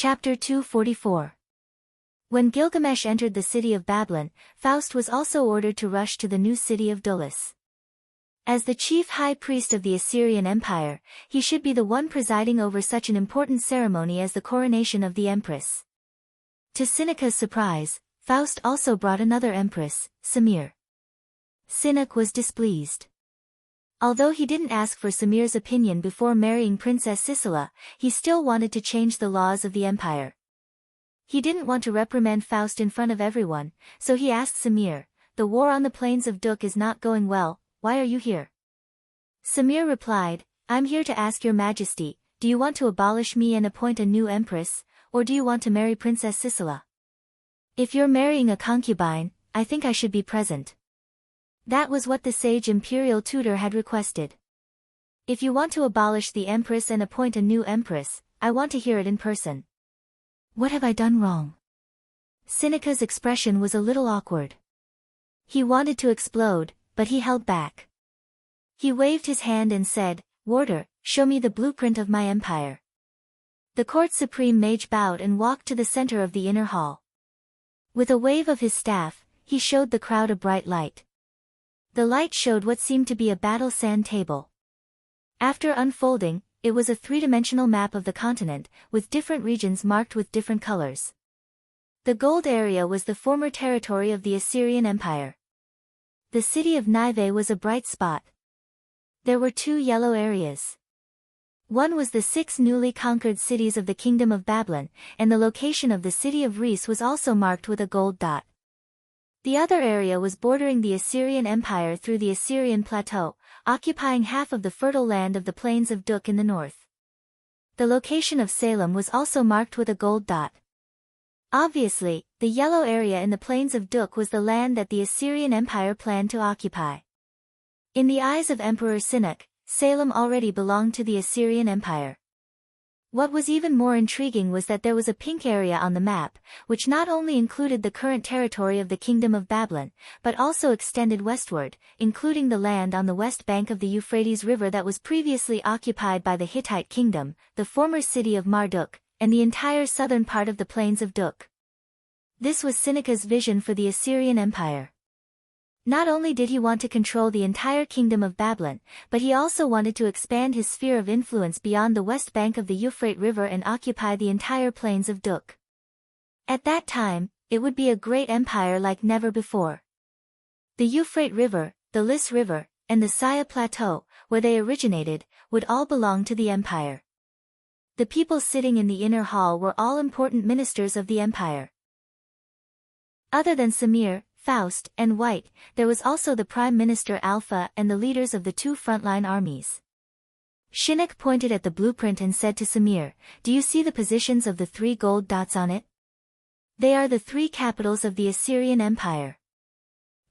Chapter 244. When Gilgamesh entered the city of Babylon, Faust was also ordered to rush to the new city of Dulis. As the chief high priest of the Assyrian Empire, he should be the one presiding over such an important ceremony as the coronation of the empress. To Seneca's surprise, Faust also brought another empress, Samir. Seneca was displeased. Although he didn't ask for Samir's opinion before marrying Princess Sisela, he still wanted to change the laws of the empire. He didn't want to reprimand Faust in front of everyone, so he asked Samir, "The war on the plains of Duk is not going well, why are you here?" Samir replied, "I'm here to ask your majesty, do you want to abolish me and appoint a new empress, or do you want to marry Princess Sisela? If you're marrying a concubine, I think I should be present." That was what the sage imperial tutor had requested. "If you want to abolish the empress and appoint a new empress, I want to hear it in person." "What have I done wrong?" Seneca's expression was a little awkward. He wanted to explode, but he held back. He waved his hand and said, "Warder, show me the blueprint of my empire." The court supreme mage bowed and walked to the center of the inner hall. With a wave of his staff, he showed the crowd a bright light. The light showed what seemed to be a battle sand table. After unfolding, it was a three-dimensional map of the continent, with different regions marked with different colors. The gold area was the former territory of the Assyrian Empire. The city of Nineveh was a bright spot. There were two yellow areas. One was the 6 newly conquered cities of the Kingdom of Babylon, and the location of the city of Reis was also marked with a gold dot. The other area was bordering the Assyrian Empire through the Assyrian Plateau, occupying half of the fertile land of the plains of Duk in the north. The location of Salem was also marked with a gold dot. Obviously, the yellow area in the plains of Duk was the land that the Assyrian Empire planned to occupy. In the eyes of Emperor Seneca, Salem already belonged to the Assyrian Empire. What was even more intriguing was that there was a pink area on the map, which not only included the current territory of the Kingdom of Babylon, but also extended westward, including the land on the west bank of the Euphrates River that was previously occupied by the Hittite Kingdom, the former city of Marduk, and the entire southern part of the plains of Duk. This was Seneca's vision for the Assyrian Empire. Not only did he want to control the entire Kingdom of Babylon, but he also wanted to expand his sphere of influence beyond the west bank of the Euphrates River and occupy the entire plains of Duk. At that time, it would be a great empire like never before. The Euphrates River, the Lis River, and the Saya Plateau, where they originated, would all belong to the empire. The people sitting in the inner hall were all important ministers of the empire. Other than Samir, Faust, and White, there was also the Prime Minister Alpha and the leaders of the two frontline armies. Seneca pointed at the blueprint and said to Samir, "Do you see the positions of the 3 gold dots on it? They are the 3 capitals of the Assyrian Empire.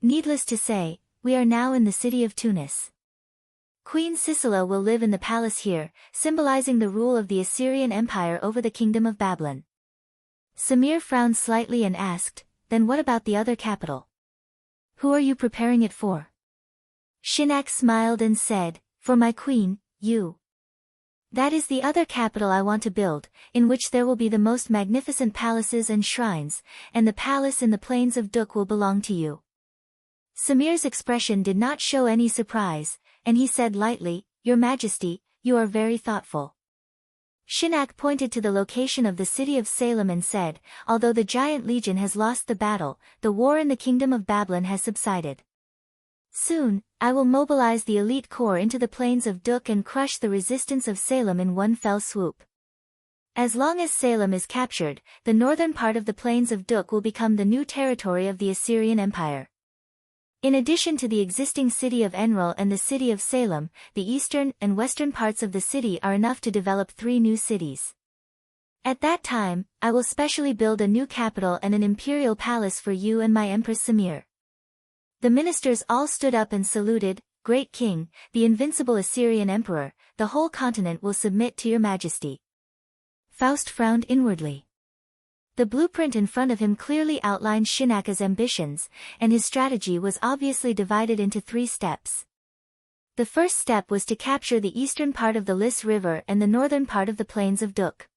Needless to say, we are now in the city of Tunis. Queen Sisela will live in the palace here, symbolizing the rule of the Assyrian Empire over the Kingdom of Babylon." Samir frowned slightly and asked, "Then what about the other capital? Who are you preparing it for?" Seneca smiled and said, "For my queen, you. That is the other capital I want to build, in which there will be the most magnificent palaces and shrines, and the palace in the plains of Duk will belong to you." Samir's expression did not show any surprise, and he said lightly, "Your Majesty, you are very thoughtful." Seneca pointed to the location of the city of Salem and said, "Although the giant legion has lost the battle, the war in the Kingdom of Babylon has subsided. Soon, I will mobilize the elite corps into the plains of Duk and crush the resistance of Salem in one fell swoop. As long as Salem is captured, the northern part of the plains of Duk will become the new territory of the Assyrian Empire. In addition to the existing city of Enlil and the city of Salem, the eastern and western parts of the city are enough to develop 3 new cities. At that time, I will specially build a new capital and an imperial palace for you and my Empress Samir." The ministers all stood up and saluted, "Great King, the invincible Assyrian Emperor, the whole continent will submit to your majesty." Faust frowned inwardly. The blueprint in front of him clearly outlined Seneca's ambitions, and his strategy was obviously divided into 3 steps. The first step was to capture the eastern part of the Lis River and the northern part of the plains of Duk.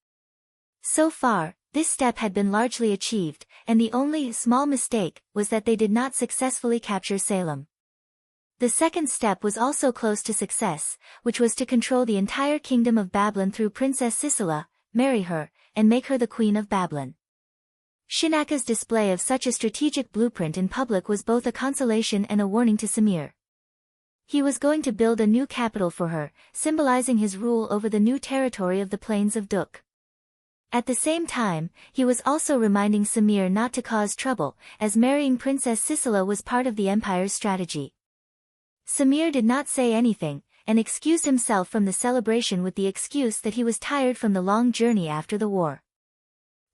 So far, this step had been largely achieved, and the only small mistake was that they did not successfully capture Salem. The second step was also close to success, which was to control the entire kingdom of Babylon through Princess Sisera, marry her, and make her the queen of Babylon. Shinaka's display of such a strategic blueprint in public was both a consolation and a warning to Samir. He was going to build a new capital for her, symbolizing his rule over the new territory of the plains of Duk. At the same time, he was also reminding Samir not to cause trouble, as marrying Princess Sisera was part of the empire's strategy. Samir did not say anything, and excused himself from the celebration with the excuse that he was tired from the long journey after the war.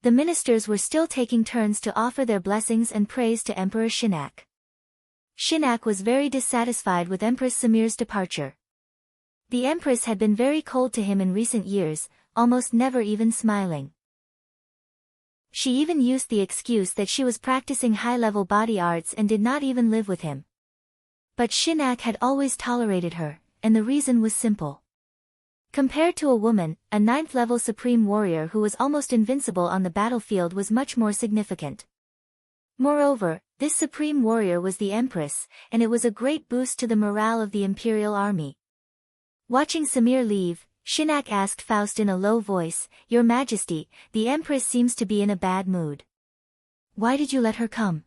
The ministers were still taking turns to offer their blessings and praise to Emperor Shinak. Shinak was very dissatisfied with Empress Samir's departure. The Empress had been very cold to him in recent years, almost never even smiling. She even used the excuse that she was practicing high-level body arts and did not even live with him. But Shinak had always tolerated her, and the reason was simple. Compared to a woman, a 9th-level supreme warrior who was almost invincible on the battlefield was much more significant. Moreover, this supreme warrior was the Empress, and it was a great boost to the morale of the Imperial Army. Watching Samir leave, Shinak asked Faust in a low voice, "Your Majesty, the Empress seems to be in a bad mood. Why did you let her come?"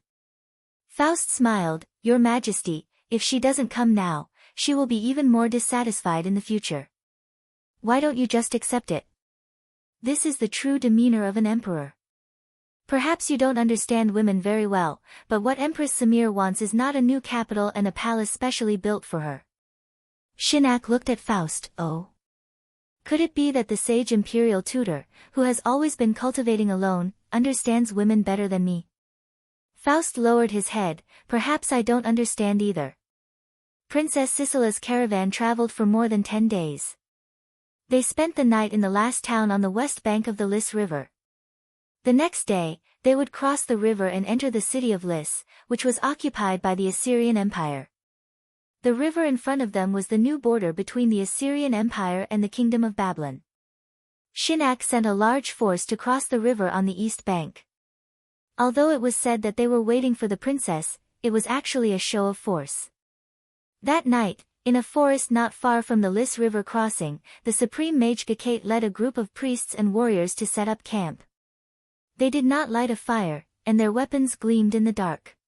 Faust smiled, "Your Majesty, if she doesn't come now, she will be even more dissatisfied in the future. Why don't you just accept it? This is the true demeanor of an emperor. Perhaps you don't understand women very well, but what Empress Samir wants is not a new capital and a palace specially built for her." Shinak looked at Faust. Oh. Could it be that the sage imperial tutor, who has always been cultivating alone, understands women better than me? Faust lowered his head, "Perhaps I don't understand either." Princess Sisera's caravan traveled for more than 10 days. They spent the night in the last town on the west bank of the Lys River. The next day, they would cross the river and enter the city of Lys, which was occupied by the Assyrian Empire. The river in front of them was the new border between the Assyrian Empire and the Kingdom of Babylon. Shinak sent a large force to cross the river on the east bank. Although it was said that they were waiting for the princess, it was actually a show of force. That night, in a forest not far from the Lys River crossing, the supreme mage Gakate led a group of priests and warriors to set up camp. They did not light a fire, and their weapons gleamed in the dark.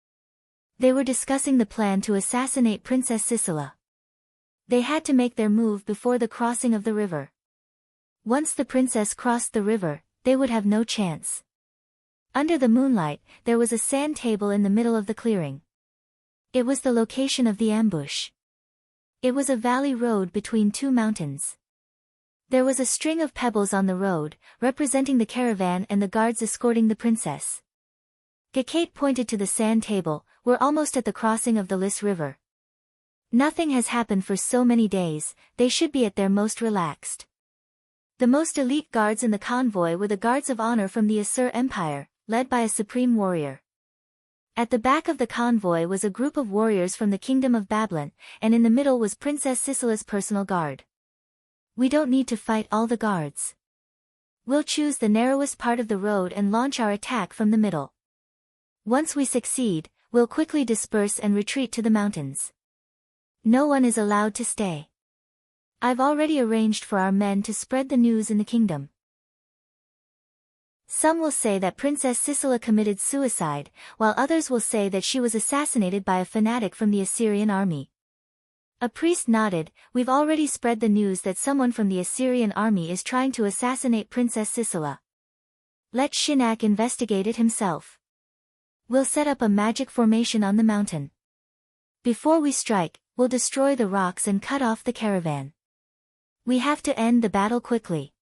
They were discussing the plan to assassinate Princess Sisera. They had to make their move before the crossing of the river. Once the princess crossed the river, they would have no chance. Under the moonlight, there was a sand table in the middle of the clearing. It was the location of the ambush. It was a valley road between two mountains. There was a string of pebbles on the road, representing the caravan and the guards escorting the princess. Gakate pointed to the sand table. "We're almost at the crossing of the Lys River. Nothing has happened for so many days, they should be at their most relaxed." The most elite guards in the convoy were the guards of honor from the Assur Empire, led by a supreme warrior. At the back of the convoy was a group of warriors from the Kingdom of Babylon, and in the middle was Princess Sisera's personal guard. "We don't need to fight all the guards. We'll choose the narrowest part of the road and launch our attack from the middle. Once we succeed, we'll quickly disperse and retreat to the mountains. No one is allowed to stay. I've already arranged for our men to spread the news in the kingdom. Some will say that Princess Sisera committed suicide, while others will say that she was assassinated by a fanatic from the Assyrian army." A priest nodded, "We've already spread the news that someone from the Assyrian army is trying to assassinate Princess Sisera. Let Shinak investigate it himself. We'll set up a magic formation on the mountain. Before we strike, we'll destroy the rocks and cut off the caravan. We have to end the battle quickly."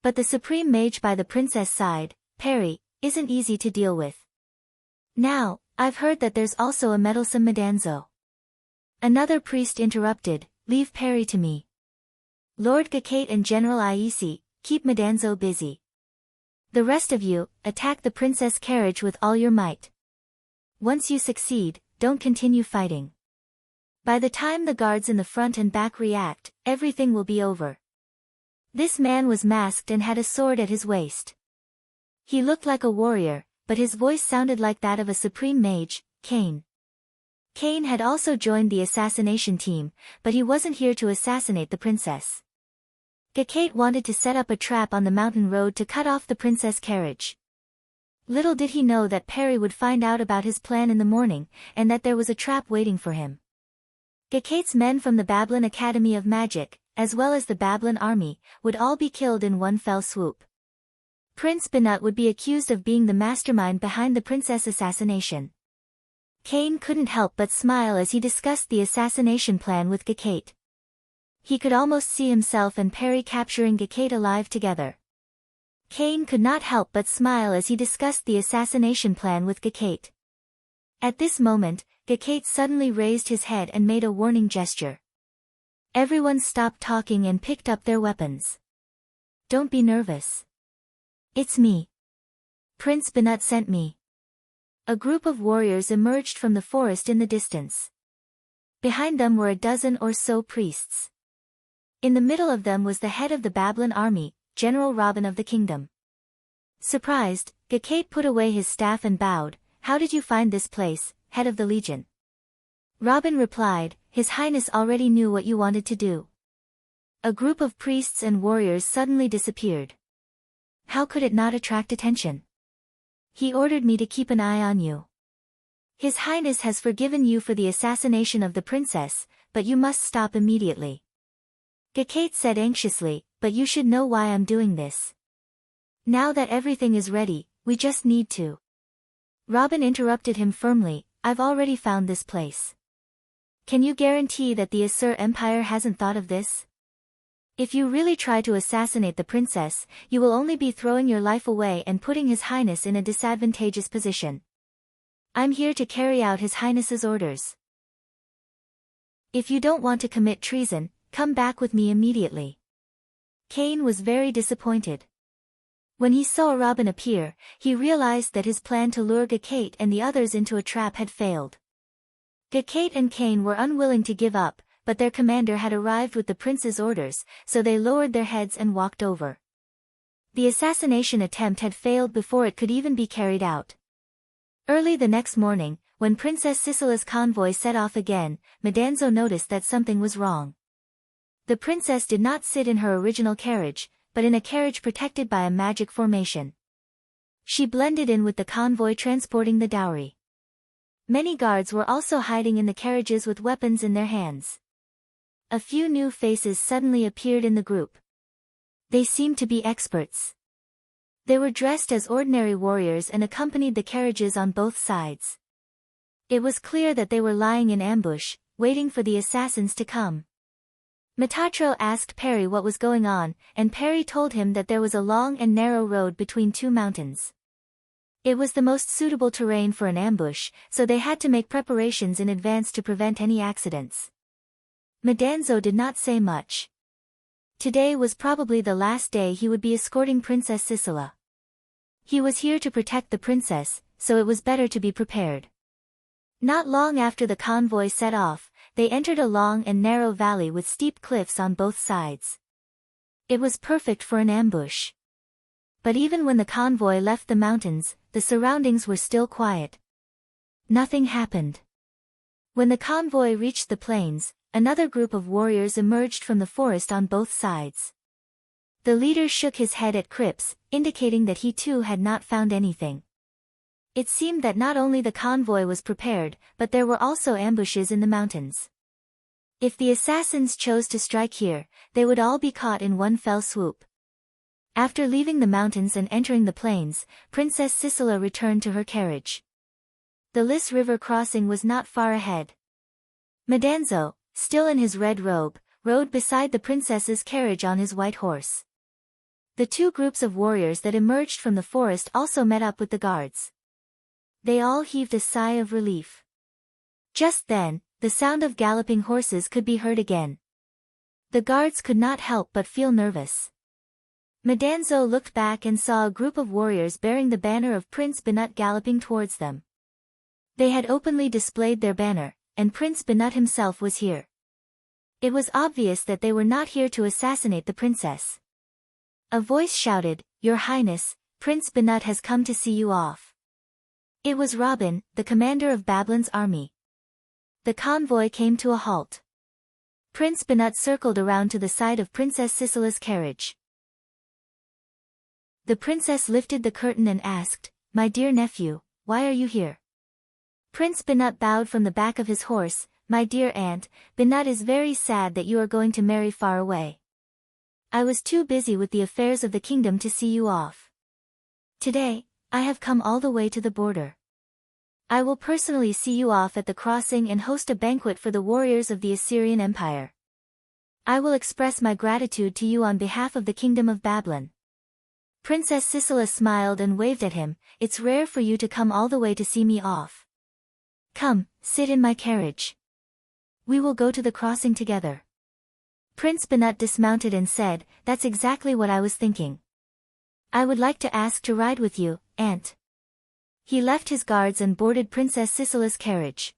But the supreme mage by the princess' side, Perry, isn't easy to deal with. "Now, I've heard that there's also a meddlesome Madanzo." Another priest interrupted, "Leave Perry to me. Lord Gakate and General Aisi, keep Madanzo busy. The rest of you, attack the princess carriage with all your might. Once you succeed, don't continue fighting. By the time the guards in the front and back react, everything will be over." This man was masked and had a sword at his waist. He looked like a warrior, but his voice sounded like that of a supreme mage, Cain. Cain had also joined the assassination team, but he wasn't here to assassinate the princess. Gacate wanted to set up a trap on the mountain road to cut off the princess' carriage. Little did he know that Perry would find out about his plan in the morning, and that there was a trap waiting for him. Gacate's men from the Babylon Academy of Magic, as well as the Babylon army, would all be killed in one fell swoop. Prince Banut would be accused of being the mastermind behind the princess assassination. Cain couldn't help but smile as he discussed the assassination plan with Gacate. He could almost see himself and Perry capturing Gacate alive together. Cain could not help but smile as he discussed the assassination plan with Gacate. At this moment, Gacate suddenly raised his head and made a warning gesture. Everyone stopped talking and picked up their weapons. "Don't be nervous. It's me. Prince Banut sent me." A group of warriors emerged from the forest in the distance. Behind them were a dozen or so priests. In the middle of them was the head of the Babylon army, General Robin of the kingdom. Surprised, Gacate put away his staff and bowed. "How did you find this place, head of the legion?" Robin replied, "His Highness already knew what you wanted to do." A group of priests and warriors suddenly disappeared. How could it not attract attention? "He ordered me to keep an eye on you. His Highness has forgiven you for the assassination of the princess, but you must stop immediately." Gacate said anxiously, "But you should know why I'm doing this. Now that everything is ready, we just need to." Robin interrupted him firmly, "I've already found this place. Can you guarantee that the Asur Empire hasn't thought of this? If you really try to assassinate the princess, you will only be throwing your life away and putting His Highness in a disadvantageous position. I'm here to carry out His Highness's orders. If you don't want to commit treason, come back with me immediately." Cain was very disappointed. When he saw Robin appear, he realized that his plan to lure Gacate and the others into a trap had failed. Gacate and Cain were unwilling to give up, but their commander had arrived with the prince's orders, so they lowered their heads and walked over. The assassination attempt had failed before it could even be carried out. Early the next morning, when Princess Sisela's convoy set off again, Madanzo noticed that something was wrong. The princess did not sit in her original carriage, but in a carriage protected by a magic formation. She blended in with the convoy transporting the dowry. Many guards were also hiding in the carriages with weapons in their hands. A few new faces suddenly appeared in the group. They seemed to be experts. They were dressed as ordinary warriors and accompanied the carriages on both sides. It was clear that they were lying in ambush, waiting for the assassins to come. Metatro asked Perry what was going on, and Perry told him that there was a long and narrow road between two mountains. It was the most suitable terrain for an ambush, so they had to make preparations in advance to prevent any accidents. Madanzo did not say much. Today was probably the last day he would be escorting Princess Sisela. He was here to protect the princess, so it was better to be prepared. Not long after the convoy set off, they entered a long and narrow valley with steep cliffs on both sides. It was perfect for an ambush. But even when the convoy left the mountains, the surroundings were still quiet. Nothing happened. When the convoy reached the plains, another group of warriors emerged from the forest on both sides. The leader shook his head at Cripps, indicating that he too had not found anything. It seemed that not only the convoy was prepared, but there were also ambushes in the mountains. If the assassins chose to strike here, they would all be caught in one fell swoop. After leaving the mountains and entering the plains, Princess Sisela returned to her carriage. The Lys River crossing was not far ahead. Madanzo, still in his red robe, rode beside the princess's carriage on his white horse. The two groups of warriors that emerged from the forest also met up with the guards. They all heaved a sigh of relief. Just then, the sound of galloping horses could be heard again. The guards could not help but feel nervous. Madanzo looked back and saw a group of warriors bearing the banner of Prince Banut galloping towards them. They had openly displayed their banner, and Prince Banut himself was here. It was obvious that they were not here to assassinate the princess. A voice shouted, "Your Highness, Prince Banut has come to see you off. It was Robin, the commander of Babylon's army. The convoy came to a halt. Prince Banut circled around to the side of Princess Sisela's carriage. The princess lifted the curtain and asked, "My dear nephew, why are you here?" Prince Banut bowed from the back of his horse. "My dear aunt, Banut is very sad that you are going to marry far away. I was too busy with the affairs of the kingdom to see you off. Today, I have come all the way to the border. I will personally see you off at the crossing and host a banquet for the warriors of the Assyrian Empire. I will express my gratitude to you on behalf of the kingdom of Babylon." Princess Sisela smiled and waved at him. "It's rare for you to come all the way to see me off. Come, sit in my carriage. We will go to the crossing together." Prince Banut dismounted and said, "That's exactly what I was thinking. I would like to ask to ride with you, aunt." He left his guards and boarded Princess Sisela's carriage.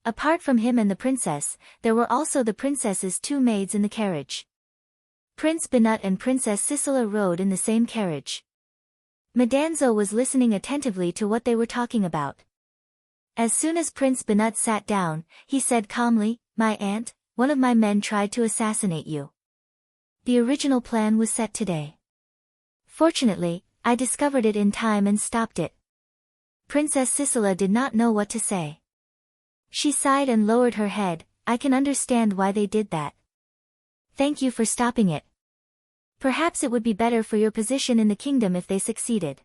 Apart from him and the princess, there were also the princess's two maids in the carriage. Prince Banut and Princess Sisela rode in the same carriage. Madanzo was listening attentively to what they were talking about. As soon as Prince Banut sat down, he said calmly, "My aunt, one of my men tried to assassinate you. The original plan was set today. Fortunately, I discovered it in time and stopped it." Princess Sisela did not know what to say. She sighed and lowered her head. "I can understand why they did that. Thank you for stopping it. Perhaps it would be better for your position in the kingdom if they succeeded."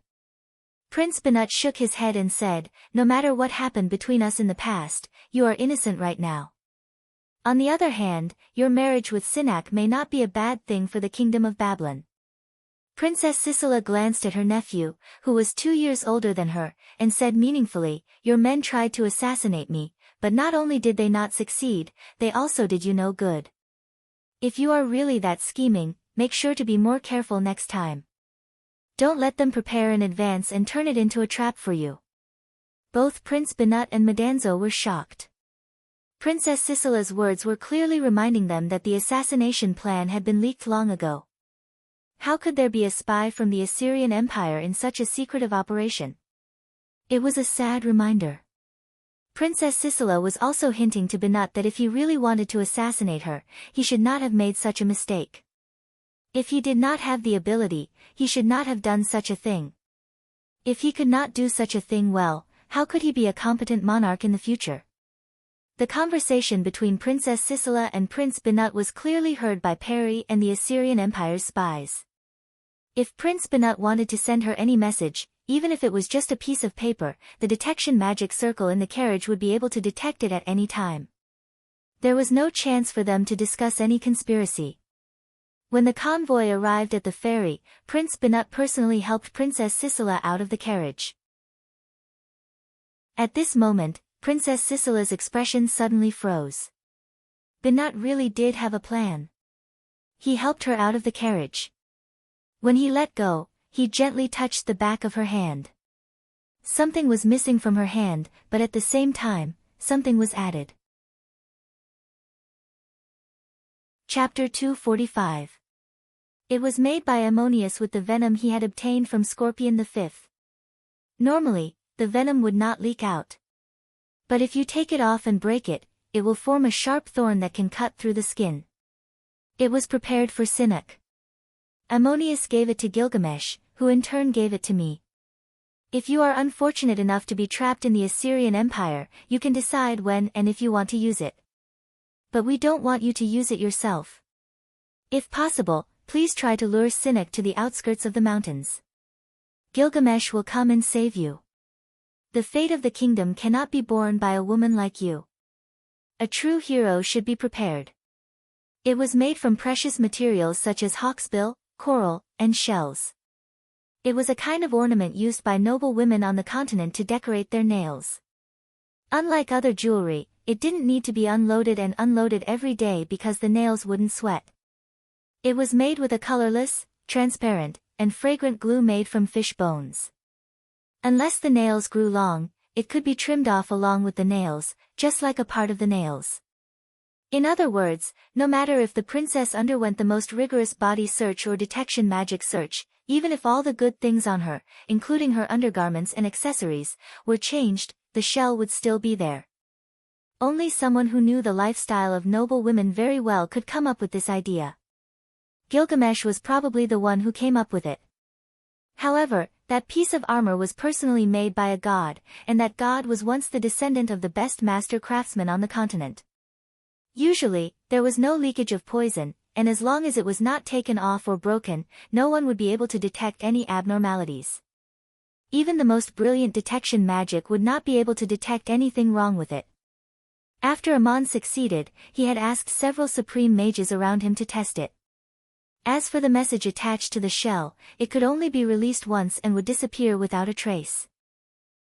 Prince Banut shook his head and said, "No matter what happened between us in the past, you are innocent right now. On the other hand, your marriage with Sinak may not be a bad thing for the kingdom of Babylon." Princess Sisela glanced at her nephew, who was 2 years older than her, and said meaningfully, "Your men tried to assassinate me, but not only did they not succeed, they also did you no good. If you are really that scheming, make sure to be more careful next time. Don't let them prepare in advance and turn it into a trap for you." Both Prince Banut and Madanzo were shocked. Princess Sisela's words were clearly reminding them that the assassination plan had been leaked long ago. How could there be a spy from the Assyrian Empire in such a secretive operation? It was a sad reminder. Princess Sisela was also hinting to Banut that if he really wanted to assassinate her, he should not have made such a mistake. If he did not have the ability, he should not have done such a thing. If he could not do such a thing well, how could he be a competent monarch in the future? The conversation between Princess Sisela and Prince Banut was clearly heard by Peri and the Assyrian Empire's spies. If Prince Banut wanted to send her any message, even if it was just a piece of paper, the detection magic circle in the carriage would be able to detect it at any time. There was no chance for them to discuss any conspiracy. When the convoy arrived at the ferry, Prince Banut personally helped Princess Sisela out of the carriage. At this moment, Princess Sisela's expression suddenly froze. Banut really did have a plan. He helped her out of the carriage. When he let go, he gently touched the back of her hand. Something was missing from her hand, but at the same time, something was added. Chapter 245. It was made by Ammonius with the venom he had obtained from Scorpion V. Normally, the venom would not leak out. But if you take it off and break it, it will form a sharp thorn that can cut through the skin. It was prepared for Sinak. Ammonius gave it to Gilgamesh, who in turn gave it to me. If you are unfortunate enough to be trapped in the Assyrian Empire, you can decide when and if you want to use it. But we don't want you to use it yourself. If possible, please try to lure Sinak to the outskirts of the mountains. Gilgamesh will come and save you. The fate of the kingdom cannot be borne by a woman like you. A true hero should be prepared. It was made from precious materials such as hawksbill, coral, and shells. It was a kind of ornament used by noble women on the continent to decorate their nails. Unlike other jewelry, it didn't need to be unloaded and unloaded every day because the nails wouldn't sweat. It was made with a colorless, transparent, and fragrant glue made from fish bones. Unless the nails grew long, it could be trimmed off along with the nails, just like a part of the nails. In other words, no matter if the princess underwent the most rigorous body search or detection magic search, Even if all the good things on her, including her undergarments and accessories, were changed, the shell would still be there. Only someone who knew the lifestyle of noble women very well could come up with this idea. Gilgamesh was probably the one who came up with it. However, that piece of armor was personally made by a god, and that god was once the descendant of the best master craftsman on the continent. Usually, there was no leakage of poison, and as long as it was not taken off or broken, no one would be able to detect any abnormalities. Even the most brilliant detection magic would not be able to detect anything wrong with it. After Amon succeeded, he had asked several supreme mages around him to test it. As for the message attached to the shell, it could only be released once and would disappear without a trace.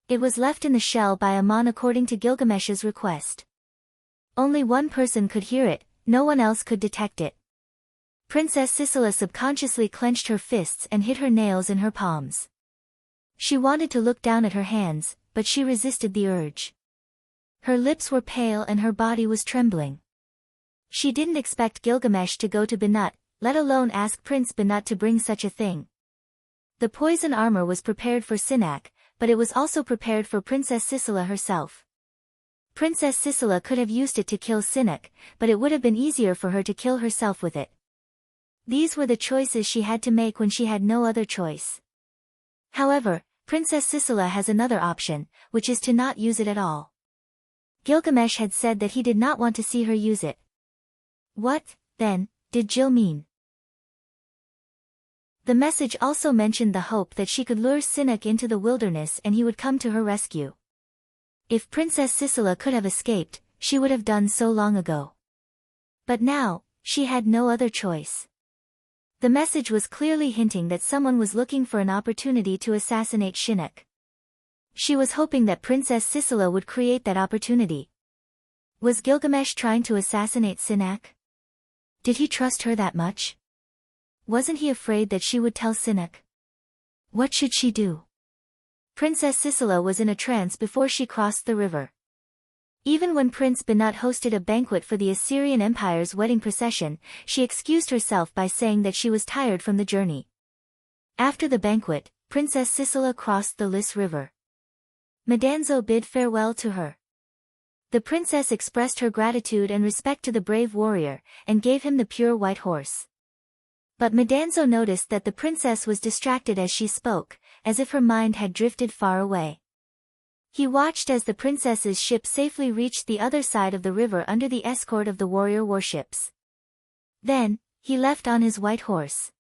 It was left in the shell by Amon according to Gilgamesh's request. Only one person could hear it, no one else could detect it. Princess Sisela subconsciously clenched her fists and hid her nails in her palms. She wanted to look down at her hands, but she resisted the urge. Her lips were pale and her body was trembling. She didn't expect Gilgamesh to go to Banat, let alone ask Prince Banat to bring such a thing. The poison armor was prepared for Sinak, but it was also prepared for Princess Sisela herself. Princess Sisela could have used it to kill Sinak, but it would have been easier for her to kill herself with it. These were the choices she had to make when she had no other choice. However, Princess Sisela has another option, which is to not use it at all. Gilgamesh had said that he did not want to see her use it. What, then, did Jill mean? The message also mentioned the hope that she could lure Sinak into the wilderness and he would come to her rescue. If Princess Sisela could have escaped, she would have done so long ago. But now, she had no other choice. The message was clearly hinting that someone was looking for an opportunity to assassinate Shinnok. She was hoping that Princess Sisela would create that opportunity. Was Gilgamesh trying to assassinate Sinak? Did he trust her that much? Wasn't he afraid that she would tell Sinak? What should she do? Princess Sisela was in a trance before she crossed the river. Even when Prince Banat hosted a banquet for the Assyrian Empire's wedding procession, she excused herself by saying that she was tired from the journey. After the banquet, Princess Sisela crossed the Lys River. Madanzo bid farewell to her. The princess expressed her gratitude and respect to the brave warrior, and gave him the pure white horse. But Madanzo noticed that the princess was distracted as she spoke, as if her mind had drifted far away. He watched as the princess's ship safely reached the other side of the river under the escort of the warrior warships. Then, he left on his white horse.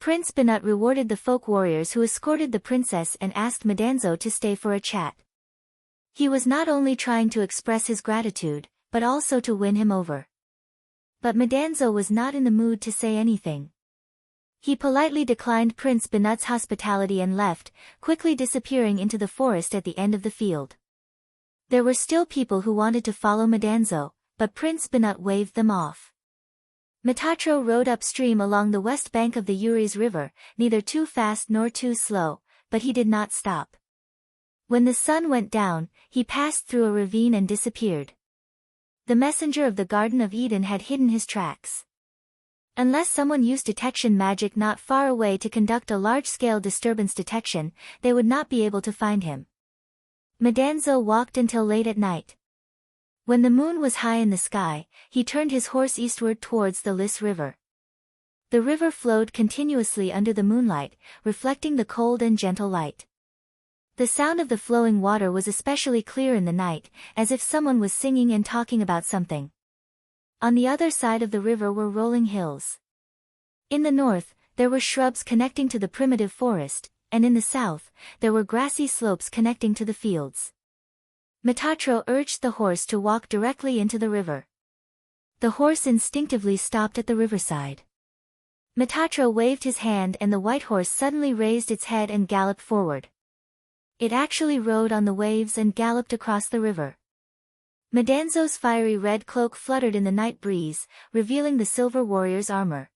Prince Banat rewarded the folk warriors who escorted the princess and asked Madanzo to stay for a chat. He was not only trying to express his gratitude, but also to win him over. But Madanzo was not in the mood to say anything. He politely declined Prince Banat's hospitality and left, quickly disappearing into the forest at the end of the field. There were still people who wanted to follow Madanzo, but Prince Banat waved them off. Metatro rode upstream along the west bank of the Uris River, neither too fast nor too slow, but he did not stop. When the sun went down, he passed through a ravine and disappeared. The messenger of the Garden of Eden had hidden his tracks. Unless someone used detection magic not far away to conduct a large-scale disturbance detection, they would not be able to find him. Madanzo walked until late at night. When the moon was high in the sky, he turned his horse eastward towards the Lys River. The river flowed continuously under the moonlight, reflecting the cold and gentle light. The sound of the flowing water was especially clear in the night, as if someone was singing and talking about something. On the other side of the river were rolling hills. In the north, there were shrubs connecting to the primitive forest, and in the south, there were grassy slopes connecting to the fields. Metatro urged the horse to walk directly into the river. The horse instinctively stopped at the riverside. Metatro waved his hand and the white horse suddenly raised its head and galloped forward. It actually rode on the waves and galloped across the river. Madanzo's fiery red cloak fluttered in the night breeze, revealing the silver warrior's armor.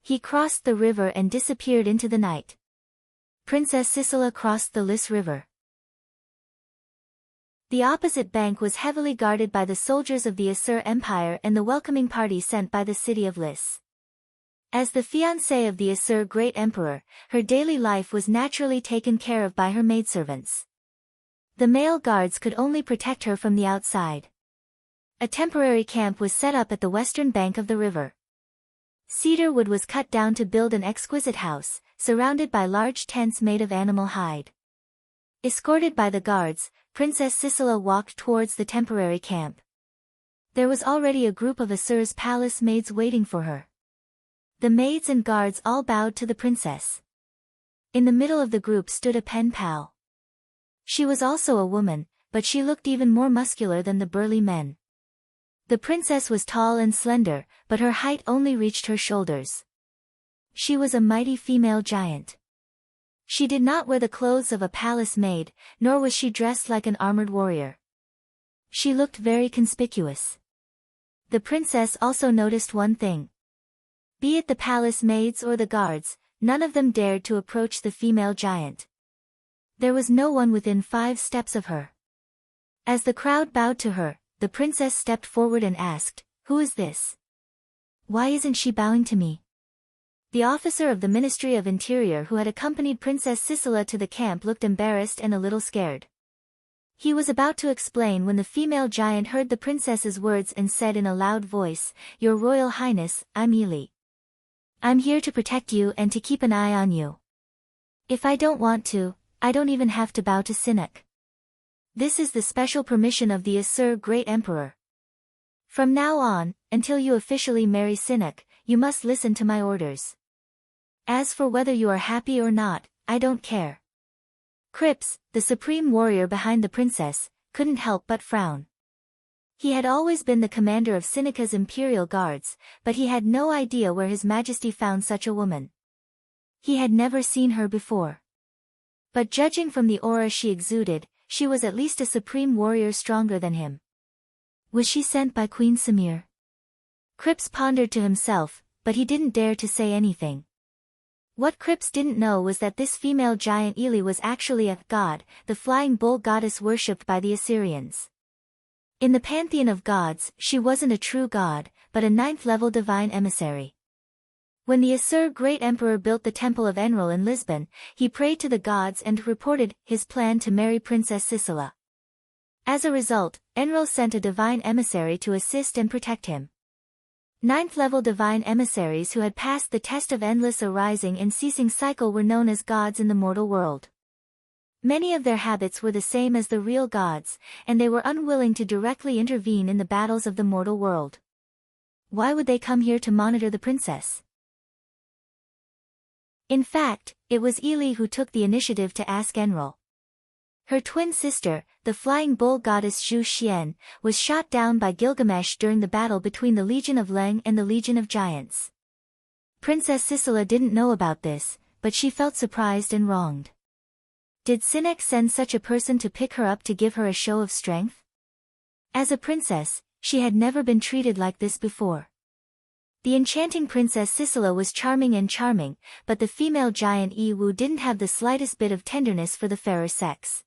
He crossed the river and disappeared into the night. Princess Sisela crossed the Lys River. The opposite bank was heavily guarded by the soldiers of the Assur Empire and the welcoming party sent by the city of Lys. As the fiancée of the Assur great emperor, her daily life was naturally taken care of by her maidservants. The male guards could only protect her from the outside. A temporary camp was set up at the western bank of the river. Cedar wood was cut down to build an exquisite house, surrounded by large tents made of animal hide. Escorted by the guards, Princess Sisela walked towards the temporary camp. There was already a group of Assur's palace maids waiting for her. The maids and guards all bowed to the princess. In the middle of the group stood a pen pal. She was also a woman, but she looked even more muscular than the burly men. The princess was tall and slender, but her height only reached her shoulders. She was a mighty female giant. She did not wear the clothes of a palace maid, nor was she dressed like an armored warrior. She looked very conspicuous. The princess also noticed one thing. Be it the palace maids or the guards, none of them dared to approach the female giant. There was no one within 5 steps of her. As the crowd bowed to her, the princess stepped forward and asked, "Who is this? Why isn't she bowing to me?" The officer of the Ministry of Interior who had accompanied Princess Sisela to the camp looked embarrassed and a little scared. He was about to explain when the female giant heard the princess's words and said in a loud voice, "Your Royal Highness, I'm Ili. I'm here to protect you and to keep an eye on you. If I don't want to, I don't even have to bow to Sinek. This is the special permission of the Assur great emperor. From now on, until you officially marry Sinek, you must listen to my orders. As for whether you are happy or not, I don't care." Krips, the supreme warrior behind the princess, couldn't help but frown. He had always been the commander of Sineka's imperial guards, but he had no idea where His Majesty found such a woman. He had never seen her before. But judging from the aura she exuded, she was at least a supreme warrior stronger than him. Was she sent by Queen Samir? Krips pondered to himself, but he didn't dare to say anything. What Krips didn't know was that this female giant Ili was actually a god, the flying bull goddess worshipped by the Assyrians. In the pantheon of gods, she wasn't a true god, but a 9th-level divine emissary. When the Assur great emperor built the Temple of Enril in Lisbon, he prayed to the gods and reported his plan to marry Princess Sisela. As a result, Enril sent a divine emissary to assist and protect him. 9th-level divine emissaries who had passed the test of endless arising and ceasing cycle were known as gods in the mortal world. Many of their habits were the same as the real gods, and they were unwilling to directly intervene in the battles of the mortal world. Why would they come here to monitor the princess? In fact, it was Ili who took the initiative to ask Enril. Her twin sister, the flying bull goddess Zhu Xian, was shot down by Gilgamesh during the battle between the Legion of Leng and the Legion of Giants. Princess Sisela didn't know about this, but she felt surprised and wronged. Did Sinek send such a person to pick her up to give her a show of strength? As a princess, she had never been treated like this before. The enchanting Princess Sisela was charming, but the female giant Yi-Wu didn't have the slightest bit of tenderness for the fairer sex.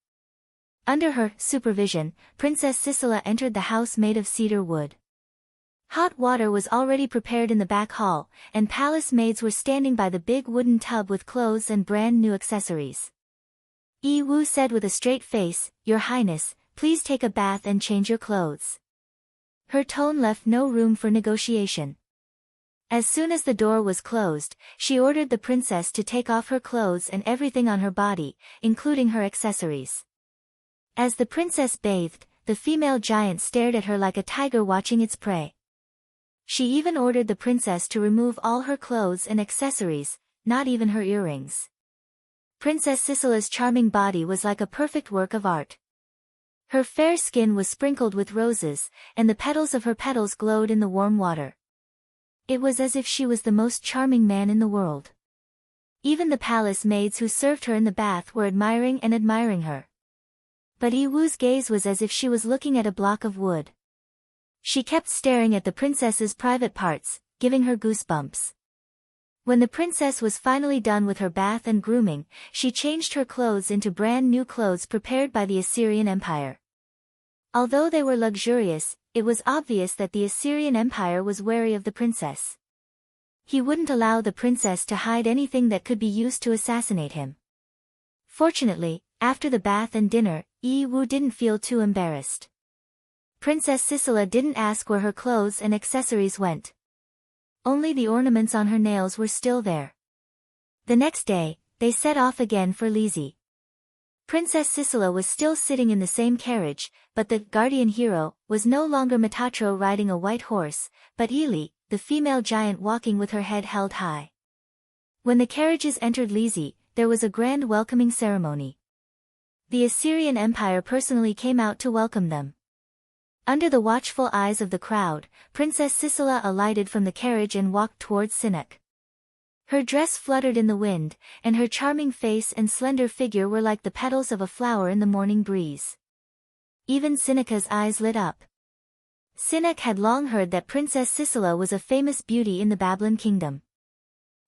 Under her supervision, Princess Sisela entered the house made of cedar wood. Hot water was already prepared in the back hall, and palace maids were standing by the big wooden tub with clothes and brand new accessories. Yi-Wu said with a straight face, "Your Highness, please take a bath and change your clothes." Her tone left no room for negotiation. As soon as the door was closed, she ordered the princess to take off her clothes and everything on her body, including her accessories. As the princess bathed, the female giant stared at her like a tiger watching its prey. She even ordered the princess to remove all her clothes and accessories, not even her earrings. Princess Sisela's charming body was like a perfect work of art. Her fair skin was sprinkled with roses, and the petals of her petals glowed in the warm water. It was as if she was the most charming man in the world. Even the palace maids who served her in the bath were admiring her. But Yi-Wu's gaze was as if she was looking at a block of wood. She kept staring at the princess's private parts, giving her goosebumps. When the princess was finally done with her bath and grooming, she changed her clothes into brand new clothes prepared by the Assyrian Empire. Although they were luxurious, it was obvious that the Assyrian Empire was wary of the princess. He wouldn't allow the princess to hide anything that could be used to assassinate him. Fortunately, after the bath and dinner, Yi Wu didn't feel too embarrassed. Princess Sisela didn't ask where her clothes and accessories went. Only the ornaments on her nails were still there. The next day, they set off again for Lizi. Princess Sisela was still sitting in the same carriage, but the guardian hero was no longer Metatro riding a white horse, but Ili, the female giant walking with her head held high. When the carriages entered Lizi, there was a grand welcoming ceremony. The Assyrian Empire personally came out to welcome them. Under the watchful eyes of the crowd, Princess Sisela alighted from the carriage and walked towards Sinek. Her dress fluttered in the wind, and her charming face and slender figure were like the petals of a flower in the morning breeze. Even Sineka's eyes lit up. Sinek had long heard that Princess Sisela was a famous beauty in the Babylon kingdom.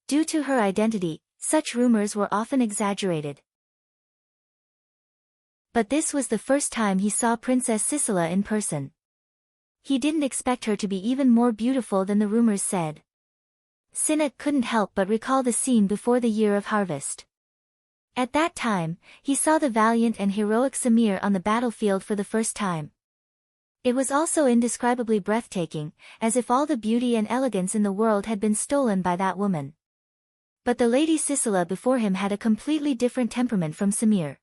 Due to her identity, such rumors were often exaggerated. But this was the first time he saw Princess Sisela in person. He didn't expect her to be even more beautiful than the rumors said. Sinek couldn't help but recall the scene before the year of harvest. At that time, he saw the valiant and heroic Samir on the battlefield for the first time. It was also indescribably breathtaking, as if all the beauty and elegance in the world had been stolen by that woman. But the Lady Sisela before him had a completely different temperament from Samir.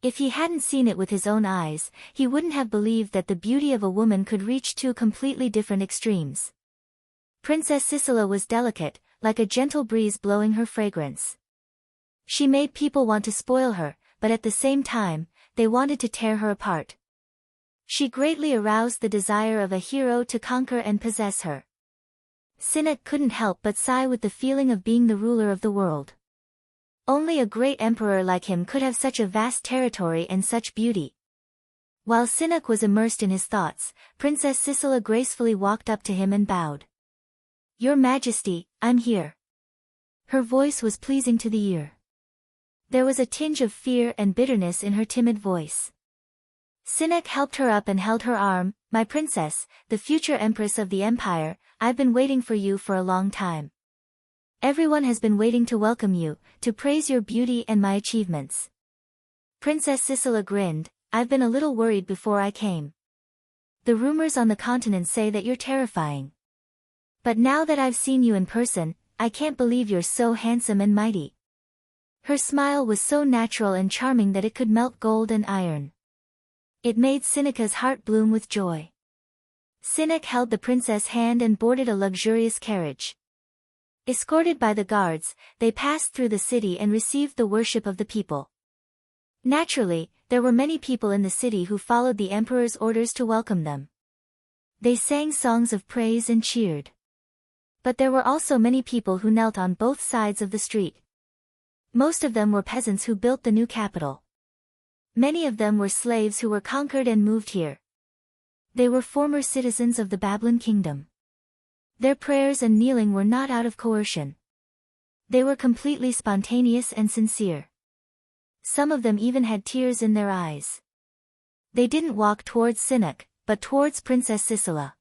If he hadn't seen it with his own eyes, he wouldn't have believed that the beauty of a woman could reach two completely different extremes. Princess Sisela was delicate, like a gentle breeze blowing her fragrance. She made people want to spoil her, but at the same time, they wanted to tear her apart. She greatly aroused the desire of a hero to conquer and possess her. Sinek couldn't help but sigh with the feeling of being the ruler of the world. Only a great emperor like him could have such a vast territory and such beauty. While Sinek was immersed in his thoughts, Princess Sisela gracefully walked up to him and bowed. "Your Majesty, I'm here." Her voice was pleasing to the ear. There was a tinge of fear and bitterness in her timid voice. Sinek helped her up and held her arm. "My princess, the future empress of the empire, I've been waiting for you for a long time. Everyone has been waiting to welcome you, to praise your beauty and my achievements." Princess Sisela grinned. "I've been a little worried before I came. The rumors on the continent say that you're terrifying. But now that I've seen you in person, I can't believe you're so handsome and mighty." Her smile was so natural and charming that it could melt gold and iron. It made Sineka's heart bloom with joy. Sinek held the princess' hand and boarded a luxurious carriage. Escorted by the guards, they passed through the city and received the worship of the people. Naturally, there were many people in the city who followed the emperor's orders to welcome them. They sang songs of praise and cheered. But there were also many people who knelt on both sides of the street. Most of them were peasants who built the new capital. Many of them were slaves who were conquered and moved here. They were former citizens of the Babylon kingdom. Their prayers and kneeling were not out of coercion. They were completely spontaneous and sincere. Some of them even had tears in their eyes. They didn't walk towards Sinek, but towards Princess Sisela.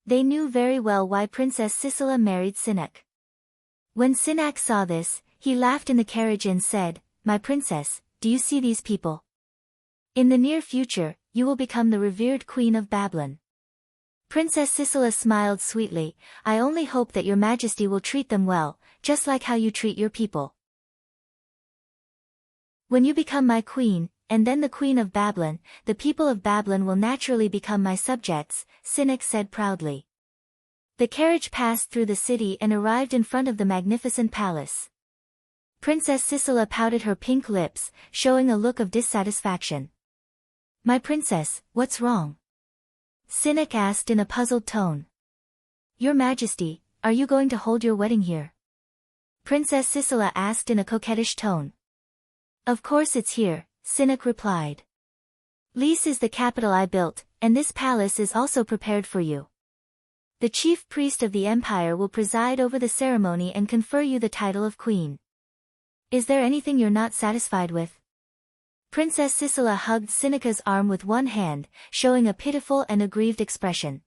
They knew very well why Princess Sisela married Sinek. When Sinek saw this, he laughed in the carriage and said, "My princess, do you see these people? In the near future, you will become the revered queen of Babylon." Princess Sisela smiled sweetly. "I only hope that your majesty will treat them well, just like how you treat your people." "When you become my queen, and then the queen of Babylon, the people of Babylon will naturally become my subjects," Sinek said proudly. The carriage passed through the city and arrived in front of the magnificent palace. Princess Sisela pouted her pink lips, showing a look of dissatisfaction. "My princess, what's wrong?" Sinek asked in a puzzled tone. "Your Majesty, are you going to hold your wedding here?" Princess Sisela asked in a coquettish tone. "Of course it's here," Sinek replied. "Lis is the capital I built, and this palace is also prepared for you. The chief priest of the empire will preside over the ceremony and confer you the title of queen. Is there anything you're not satisfied with?" Princess Sisela hugged Sineka's arm with one hand, showing a pitiful and aggrieved expression.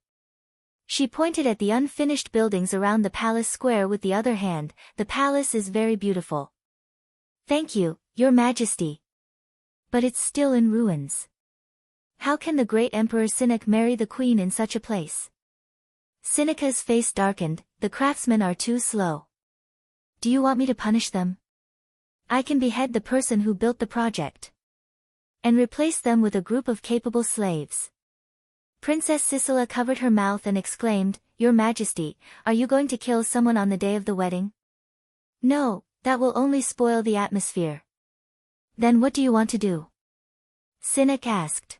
She pointed at the unfinished buildings around the palace square with the other hand. The palace is very beautiful. Thank you, Your Majesty. But it's still in ruins. How can the great Emperor Cynic marry the queen in such a place? Cynica's face darkened. The craftsmen are too slow. Do you want me to punish them? I can behead the person who built the project. And replace them with a group of capable slaves. Princess Sicila covered her mouth and exclaimed, Your Majesty, are you going to kill someone on the day of the wedding? No, that will only spoil the atmosphere. Then what do you want to do? Cynic asked.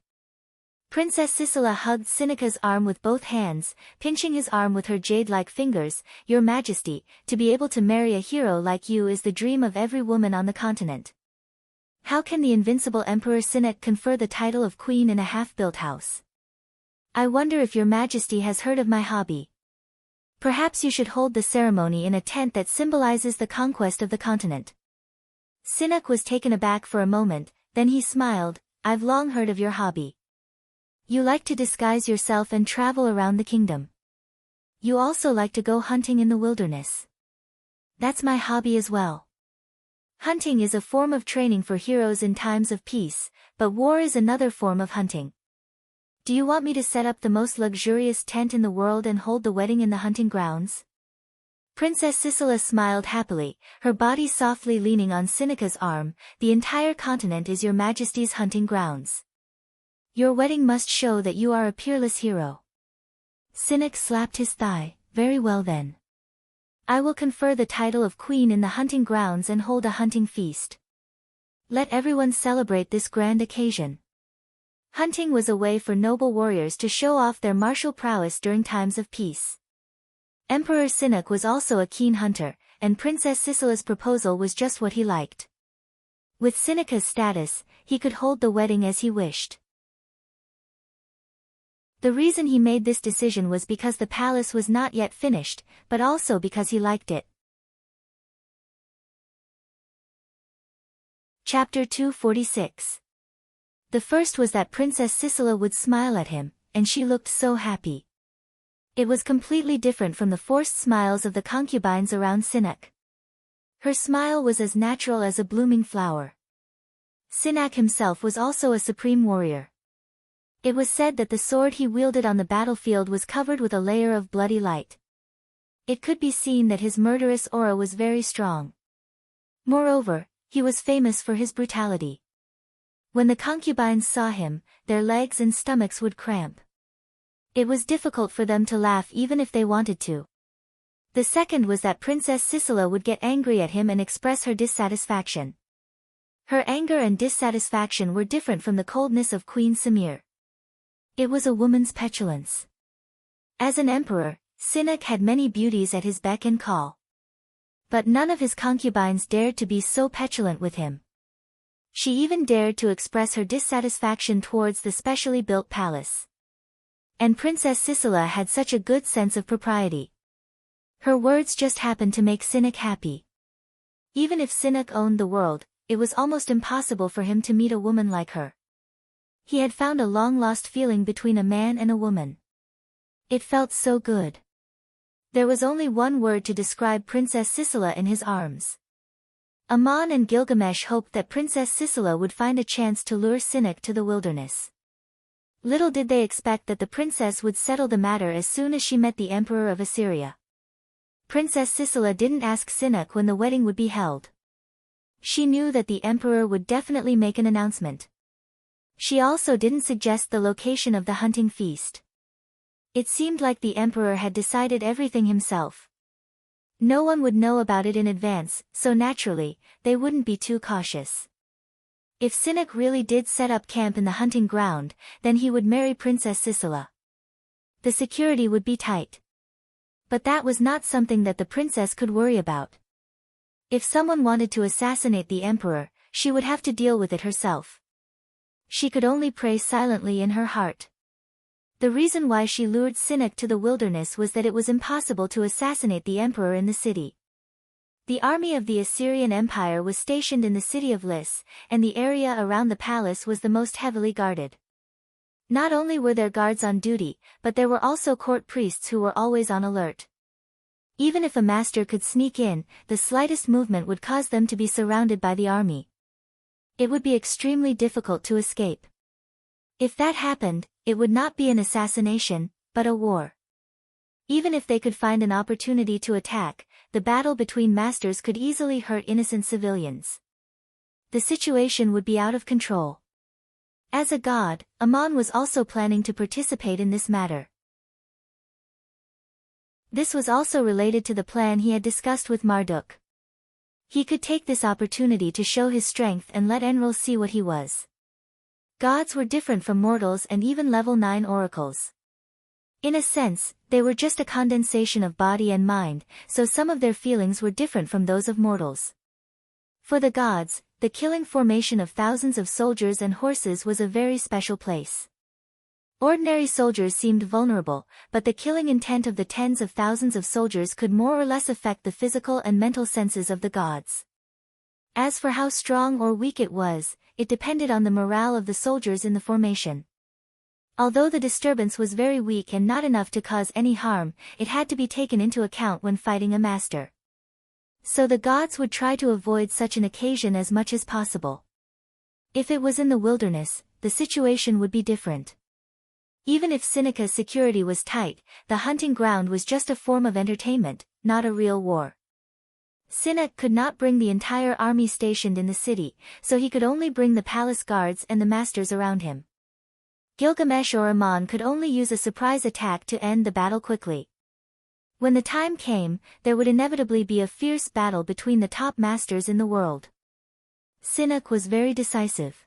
Princess Sicila hugged Cynica's arm with both hands, pinching his arm with her jade-like fingers. Your Majesty, to be able to marry a hero like you is the dream of every woman on the continent. How can the invincible Emperor Cynic confer the title of queen in a half-built house? I wonder if Your Majesty has heard of my hobby. Perhaps you should hold the ceremony in a tent that symbolizes the conquest of the continent. Cynic was taken aback for a moment, then he smiled. I've long heard of your hobby. You like to disguise yourself and travel around the kingdom. You also like to go hunting in the wilderness. That's my hobby as well. Hunting is a form of training for heroes in times of peace, but war is another form of hunting. Do you want me to set up the most luxurious tent in the world and hold the wedding in the hunting grounds? Princess Sicila smiled happily, her body softly leaning on Cynica's arm. The entire continent is Your Majesty's hunting grounds. Your wedding must show that you are a peerless hero. Cynic slapped his thigh. Very well then. I will confer the title of queen in the hunting grounds and hold a hunting feast. Let everyone celebrate this grand occasion. Hunting was a way for noble warriors to show off their martial prowess during times of peace. Emperor Cynic was also a keen hunter, and Princess Sicila's proposal was just what he liked. With Cynica's status, he could hold the wedding as he wished. The reason he made this decision was because the palace was not yet finished, but also because he liked it. Chapter 246. The first was that Princess Sicila would smile at him, and she looked so happy. It was completely different from the forced smiles of the concubines around Cynic. Her smile was as natural as a blooming flower. Cynic himself was also a supreme warrior. It was said that the sword he wielded on the battlefield was covered with a layer of bloody light. It could be seen that his murderous aura was very strong. Moreover, he was famous for his brutality. When the concubines saw him, their legs and stomachs would cramp. It was difficult for them to laugh even if they wanted to. The second was that Princess Sicila would get angry at him and express her dissatisfaction. Her anger and dissatisfaction were different from the coldness of Queen Samir. It was a woman's petulance. As an emperor, Cynic had many beauties at his beck and call. But none of his concubines dared to be so petulant with him. She even dared to express her dissatisfaction towards the specially built palace. And Princess Sicila had such a good sense of propriety. Her words just happened to make Cynic happy. Even if Cynic owned the world, it was almost impossible for him to meet a woman like her. He had found a long-lost feeling between a man and a woman. It felt so good. There was only one word to describe Princess Sicila in his arms. Aman and Gilgamesh hoped that Princess Sicila would find a chance to lure Cynic to the wilderness. Little did they expect that the princess would settle the matter as soon as she met the Emperor of Assyria. Princess Sicila didn't ask Cynic when the wedding would be held. She knew that the Emperor would definitely make an announcement. She also didn't suggest the location of the hunting feast. It seemed like the Emperor had decided everything himself. No one would know about it in advance, so naturally, they wouldn't be too cautious. If Cynic really did set up camp in the hunting ground, then he would marry Princess Sicila. The security would be tight. But that was not something that the princess could worry about. If someone wanted to assassinate the Emperor, she would have to deal with it herself. She could only pray silently in her heart. The reason why she lured Cynic to the wilderness was that it was impossible to assassinate the Emperor in the city. The army of the Assyrian Empire was stationed in the city of Lis, and the area around the palace was the most heavily guarded. Not only were there guards on duty, but there were also court priests who were always on alert. Even if a master could sneak in, the slightest movement would cause them to be surrounded by the army. It would be extremely difficult to escape. If that happened, it would not be an assassination, but a war. Even if they could find an opportunity to attack, the battle between masters could easily hurt innocent civilians. The situation would be out of control. As a god, Amon was also planning to participate in this matter. This was also related to the plan he had discussed with Marduk. He could take this opportunity to show his strength and let Enlil see what he was. Gods were different from mortals and even level 9 oracles. In a sense, they were just a condensation of body and mind, so some of their feelings were different from those of mortals. For the gods, the killing formation of thousands of soldiers and horses was a very special place. Ordinary soldiers seemed vulnerable, but the killing intent of the tens of thousands of soldiers could more or less affect the physical and mental senses of the gods. As for how strong or weak it was, it depended on the morale of the soldiers in the formation. Although the disturbance was very weak and not enough to cause any harm, it had to be taken into account when fighting a master. So the gods would try to avoid such an occasion as much as possible. If it was in the wilderness, the situation would be different. Even if Seneca's security was tight, the hunting ground was just a form of entertainment, not a real war. Seneca could not bring the entire army stationed in the city, so he could only bring the palace guards and the masters around him. Gilgamesh or Amon could only use a surprise attack to end the battle quickly. When the time came, there would inevitably be a fierce battle between the top masters in the world. Seneca was very decisive.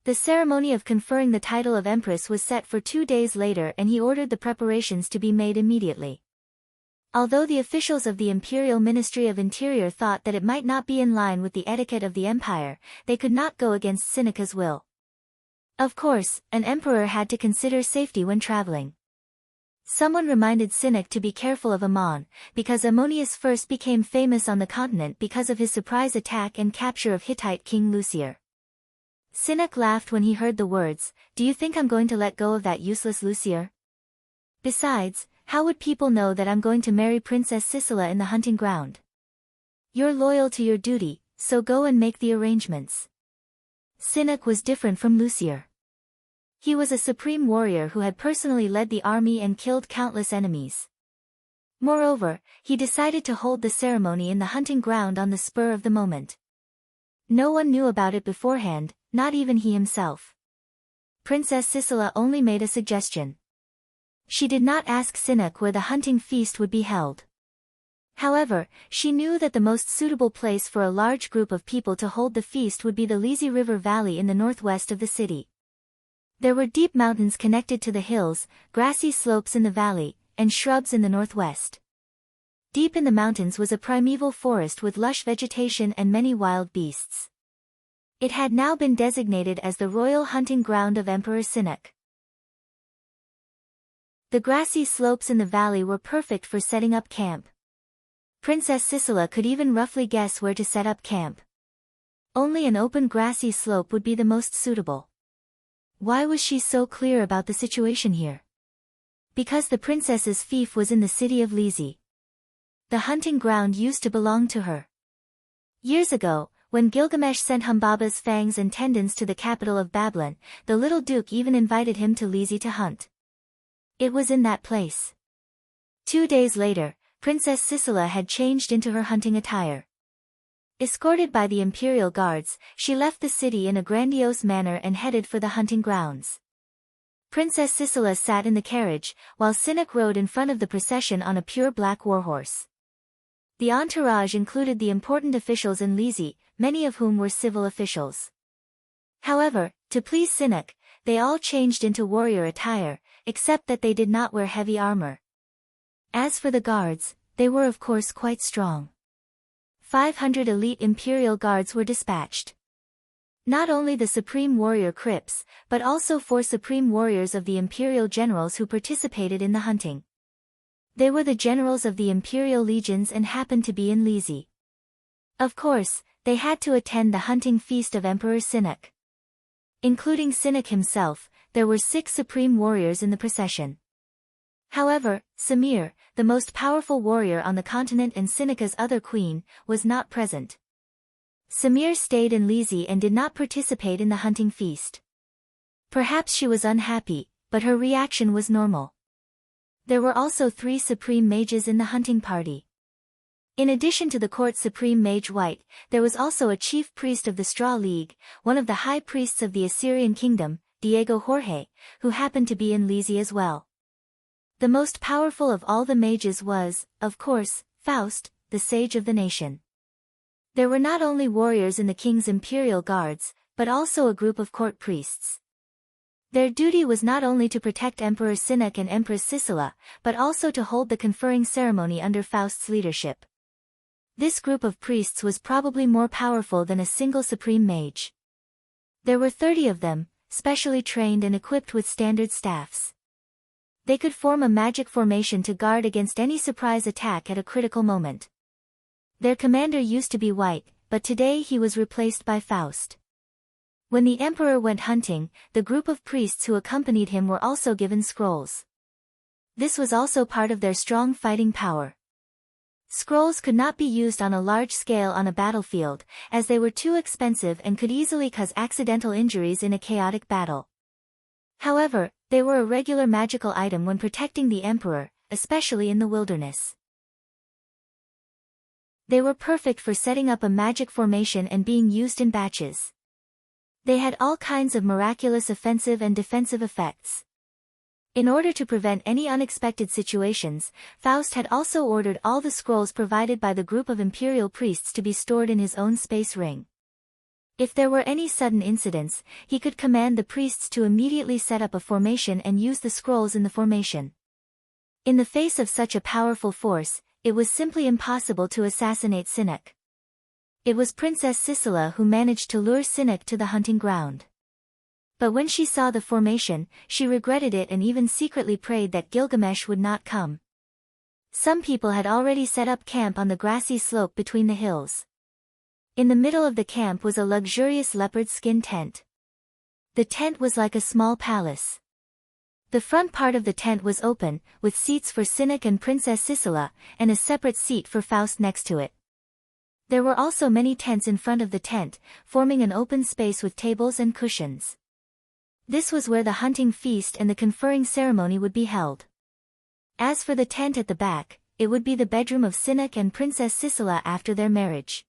The ceremony of conferring the title of empress was set for 2 days later, and he ordered the preparations to be made immediately. Although the officials of the Imperial Ministry of Interior thought that it might not be in line with the etiquette of the empire, they could not go against Seneca's will. Of course, an emperor had to consider safety when traveling. Someone reminded Seneca to be careful of Amon, because Ammonius first became famous on the continent because of his surprise attack and capture of Hittite king Lucier. Seneca laughed when he heard the words, "Do you think I'm going to let go of that useless Lucier? Besides, how would people know that I'm going to marry Princess Sicilla in the hunting ground? You're loyal to your duty, so go and make the arrangements." Seneca was different from Lucier. He was a supreme warrior who had personally led the army and killed countless enemies. Moreover, he decided to hold the ceremony in the hunting ground on the spur of the moment. No one knew about it beforehand, not even he himself. Princess Sicilla only made a suggestion. She did not ask Seneca where the hunting feast would be held. However, she knew that the most suitable place for a large group of people to hold the feast would be the Lisi River Valley in the northwest of the city. There were deep mountains connected to the hills, grassy slopes in the valley, and shrubs in the northwest. Deep in the mountains was a primeval forest with lush vegetation and many wild beasts. It had now been designated as the royal hunting ground of Emperor Seneca. The grassy slopes in the valley were perfect for setting up camp. Princess Sicilla could even roughly guess where to set up camp. Only an open grassy slope would be the most suitable. Why was she so clear about the situation here? Because the princess's fief was in the city of Lisi. The hunting ground used to belong to her. Years ago, when Gilgamesh sent Humbaba's fangs and tendons to the capital of Babylon, the little duke even invited him to Lisi to hunt. It was in that place. 2 days later, Princess Sicilla had changed into her hunting attire. Escorted by the imperial guards, she left the city in a grandiose manner and headed for the hunting grounds. Princess Sicilla sat in the carriage, while Seneca rode in front of the procession on a pure black warhorse. The entourage included the important officials in Lisi, many of whom were civil officials. However, to please Seneca, they all changed into warrior attire, except that they did not wear heavy armor. As for the guards, they were of course quite strong. 500 elite imperial guards were dispatched. Not only the supreme warrior Crips, but also 4 supreme warriors of the imperial generals who participated in the hunting. They were the generals of the imperial legions and happened to be in Lisi. Of course, they had to attend the hunting feast of Emperor Seneca. Including Seneca himself, there were 6 supreme warriors in the procession. However, Samir, the most powerful warrior on the continent and Seneca's other queen, was not present. Samir stayed in Lizzie and did not participate in the hunting feast. Perhaps she was unhappy, but her reaction was normal. There were also 3 supreme mages in the hunting party. In addition to the court supreme mage White, there was also a chief priest of the Straw League, one of the high priests of the Assyrian kingdom, Diego Jorge, who happened to be in Lizzie as well. The most powerful of all the mages was, of course, Faust, the sage of the nation. There were not only warriors in the king's imperial guards, but also a group of court priests. Their duty was not only to protect Emperor Cynic and Empress Sicilla, but also to hold the conferring ceremony under Faust's leadership. This group of priests was probably more powerful than a single supreme mage. There were 30 of them, specially trained and equipped with standard staffs. They could form a magic formation to guard against any surprise attack at a critical moment. Their commander used to be White, but today he was replaced by Faust. When the emperor went hunting, the group of priests who accompanied him were also given scrolls. This was also part of their strong fighting power. Scrolls could not be used on a large scale on a battlefield, as they were too expensive and could easily cause accidental injuries in a chaotic battle. However, they were a regular magical item when protecting the emperor, especially in the wilderness. They were perfect for setting up a magic formation and being used in batches. They had all kinds of miraculous offensive and defensive effects. In order to prevent any unexpected situations, Faust had also ordered all the scrolls provided by the group of imperial priests to be stored in his own space ring. If there were any sudden incidents, he could command the priests to immediately set up a formation and use the scrolls in the formation. In the face of such a powerful force, it was simply impossible to assassinate Cynic. It was Princess Sicilla who managed to lure Cynic to the hunting ground. But when she saw the formation, she regretted it and even secretly prayed that Gilgamesh would not come. Some people had already set up camp on the grassy slope between the hills. In the middle of the camp was a luxurious leopard skin tent. The tent was like a small palace. The front part of the tent was open, with seats for Cynic and Princess Sicilla, and a separate seat for Faust next to it. There were also many tents in front of the tent, forming an open space with tables and cushions. This was where the hunting feast and the conferring ceremony would be held. As for the tent at the back, it would be the bedroom of Cynic and Princess Sicilla after their marriage.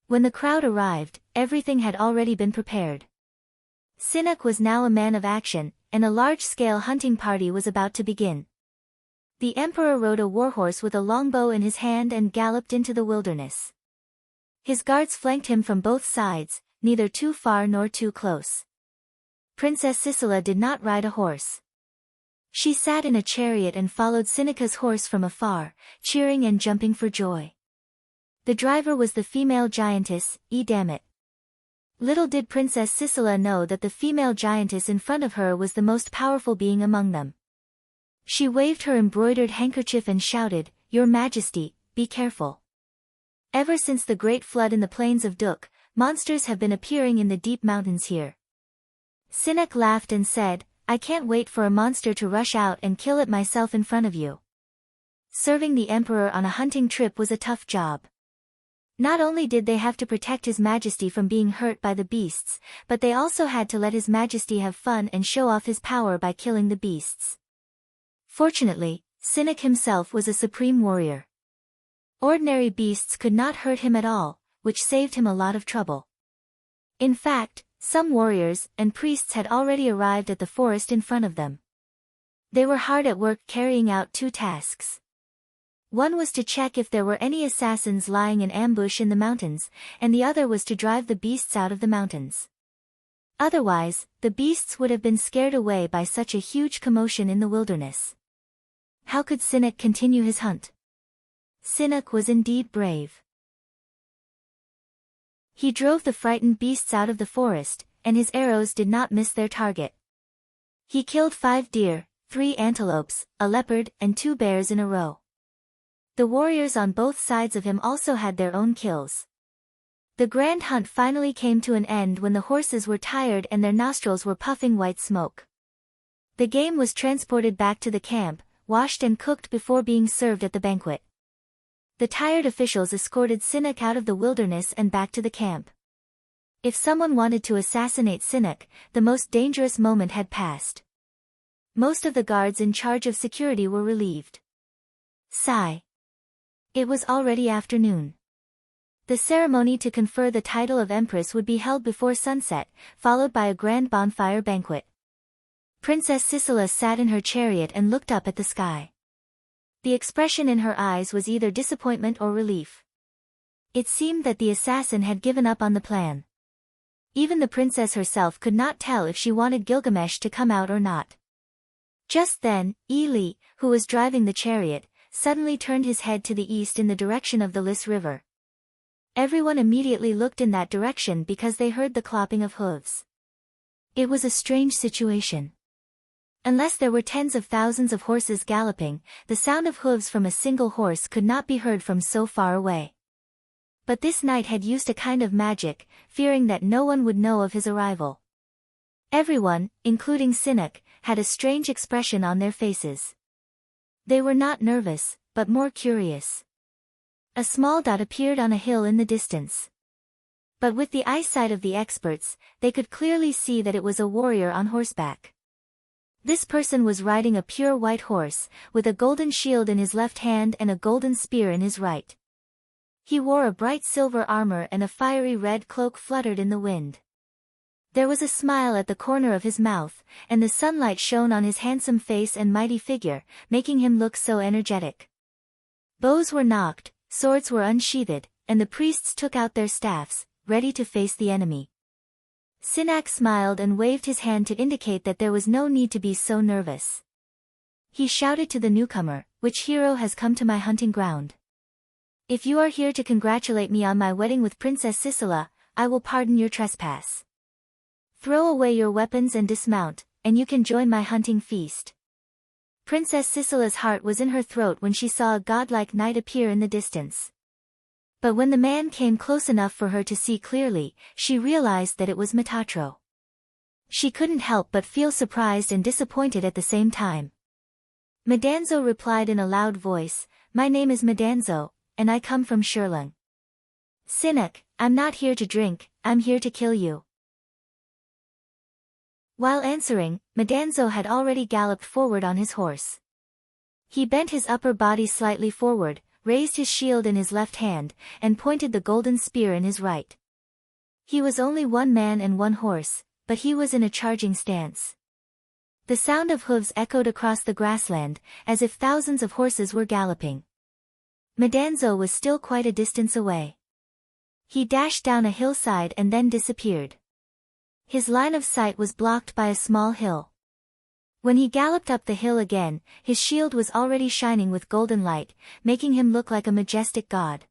When the crowd arrived, everything had already been prepared. Cynic was now a man of action, and a large-scale hunting party was about to begin. The emperor rode a warhorse with a longbow in his hand and galloped into the wilderness. His guards flanked him from both sides, neither too far nor too close. Princess Sicilla did not ride a horse. She sat in a chariot and followed Seneca's horse from afar, cheering and jumping for joy. The driver was the female giantess, Edamit. Little did Princess Sicilla know that the female giantess in front of her was the most powerful being among them. She waved her embroidered handkerchief and shouted, "Your Majesty, be careful. Ever since the great flood in the plains of Duk, monsters have been appearing in the deep mountains here." Cynic laughed and said, "I can't wait for a monster to rush out and kill it myself in front of you." Serving the emperor on a hunting trip was a tough job. Not only did they have to protect His Majesty from being hurt by the beasts, but they also had to let His Majesty have fun and show off his power by killing the beasts. Fortunately, Cynic himself was a supreme warrior. Ordinary beasts could not hurt him at all, which saved him a lot of trouble. In fact, some warriors and priests had already arrived at the forest in front of them. They were hard at work carrying out 2 tasks. One was to check if there were any assassins lying in ambush in the mountains, and the other was to drive the beasts out of the mountains. Otherwise, the beasts would have been scared away by such a huge commotion in the wilderness. How could Cynic continue his hunt? Cynic was indeed brave. He drove the frightened beasts out of the forest, and his arrows did not miss their target. He killed 5 deer, 3 antelopes, a leopard, and 2 bears in a row. The warriors on both sides of him also had their own kills. The grand hunt finally came to an end when the horses were tired and their nostrils were puffing white smoke. The game was transported back to the camp, washed and cooked before being served at the banquet. The tired officials escorted Sinek out of the wilderness and back to the camp. If someone wanted to assassinate Sinek, the most dangerous moment had passed. Most of the guards in charge of security were relieved. Sigh. It was already afternoon. The ceremony to confer the title of Empress would be held before sunset, followed by a grand bonfire banquet. Princess Sisela sat in her chariot and looked up at the sky. The expression in her eyes was either disappointment or relief. It seemed that the assassin had given up on the plan. Even the princess herself could not tell if she wanted Gilgamesh to come out or not. Just then, Eli, who was driving the chariot, suddenly turned his head to the east in the direction of the Lys River. Everyone immediately looked in that direction because they heard the clopping of hooves. It was a strange situation. Unless there were tens of thousands of horses galloping, the sound of hooves from a single horse could not be heard from so far away. But this knight had used a kind of magic, fearing that no one would know of his arrival. Everyone, including Sinek, had a strange expression on their faces. They were not nervous, but more curious. A small dot appeared on a hill in the distance. But with the eyesight of the experts, they could clearly see that it was a warrior on horseback. This person was riding a pure white horse, with a golden shield in his left hand and a golden spear in his right. He wore a bright silver armor and a fiery red cloak fluttered in the wind. There was a smile at the corner of his mouth, and the sunlight shone on his handsome face and mighty figure, making him look so energetic. Bows were nocked, swords were unsheathed, and the priests took out their staffs, ready to face the enemy. Sinek smiled and waved his hand to indicate that there was no need to be so nervous. He shouted to the newcomer, "Which hero has come to my hunting ground? If you are here to congratulate me on my wedding with Princess Sisela, I will pardon your trespass. Throw away your weapons and dismount, and you can join my hunting feast." Princess Sisela's heart was in her throat when she saw a godlike knight appear in the distance. But when the man came close enough for her to see clearly, she realized that it was Metatro. She couldn't help but feel surprised and disappointed at the same time. Medanzo replied in a loud voice, "My name is Medanzo, and I come from Shurlung." "Sinek, I'm not here to drink, I'm here to kill you." While answering, Medanzo had already galloped forward on his horse. He bent his upper body slightly forward, raised his shield in his left hand, and pointed the golden spear in his right. He was only one man and one horse, but he was in a charging stance. The sound of hooves echoed across the grassland, as if thousands of horses were galloping. Medanzo was still quite a distance away. He dashed down a hillside and then disappeared. His line of sight was blocked by a small hill. When he galloped up the hill again, his shield was already shining with golden light, making him look like a majestic god.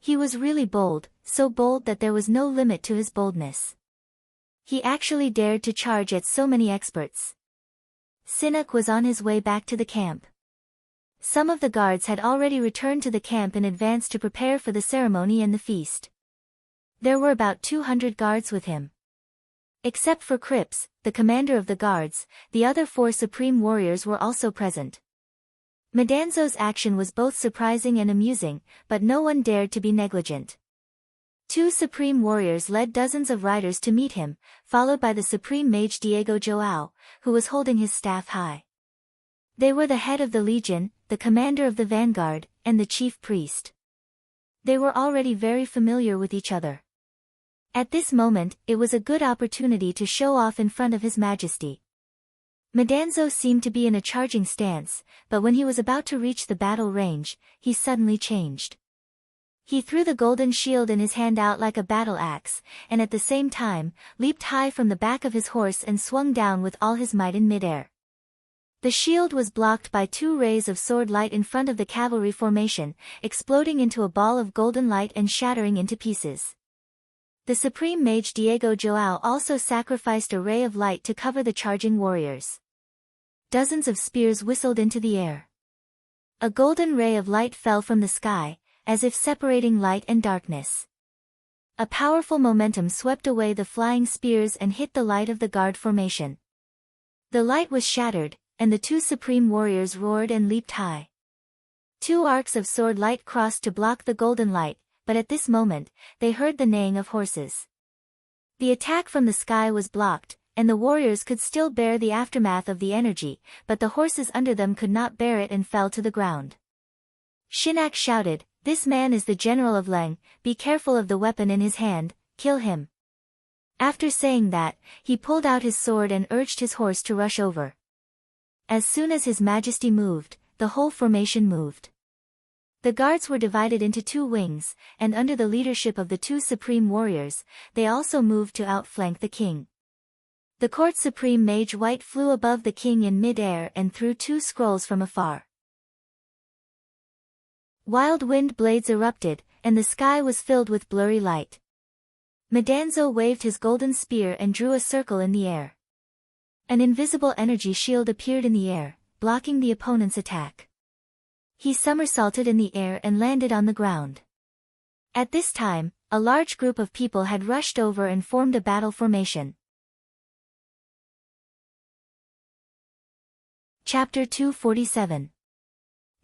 He was really bold, so bold that there was no limit to his boldness. He actually dared to charge at so many experts. Sinek was on his way back to the camp. Some of the guards had already returned to the camp in advance to prepare for the ceremony and the feast. There were about 200 guards with him. Except for Krips, the commander of the guards, the other 4 supreme warriors were also present. Medanzo's action was both surprising and amusing, but no one dared to be negligent. 2 supreme warriors led dozens of riders to meet him, followed by the supreme mage Diego Joao, who was holding his staff high. They were the head of the legion, the commander of the vanguard, and the chief priest. They were already very familiar with each other. At this moment, it was a good opportunity to show off in front of His Majesty. Medanzo seemed to be in a charging stance, but when he was about to reach the battle range, he suddenly changed. He threw the golden shield in his hand out like a battle axe, and at the same time, leaped high from the back of his horse and swung down with all his might in midair. The shield was blocked by 2 rays of sword light in front of the cavalry formation, exploding into a ball of golden light and shattering into pieces. The supreme mage Diego Joao also sacrificed a ray of light to cover the charging warriors. Dozens of spears whistled into the air. A golden ray of light fell from the sky, as if separating light and darkness. A powerful momentum swept away the flying spears and hit the light of the guard formation. The light was shattered, and the two supreme warriors roared and leaped high. Two arcs of sword light crossed to block the golden light, but at this moment, they heard the neighing of horses. The attack from the sky was blocked, and the warriors could still bear the aftermath of the energy, but the horses under them could not bear it and fell to the ground. Shinnok shouted, "This man is the general of Leng, be careful of the weapon in his hand, kill him." After saying that, he pulled out his sword and urged his horse to rush over. As soon as His Majesty moved, the whole formation moved. The guards were divided into two wings, and under the leadership of the two supreme warriors, they also moved to outflank the king. The court supreme mage White flew above the king in mid-air and threw two scrolls from afar. Wild wind blades erupted, and the sky was filled with blurry light. Medanzo waved his golden spear and drew a circle in the air. An invisible energy shield appeared in the air, blocking the opponent's attack. He somersaulted in the air and landed on the ground. At this time, a large group of people had rushed over and formed a battle formation. Chapter 247.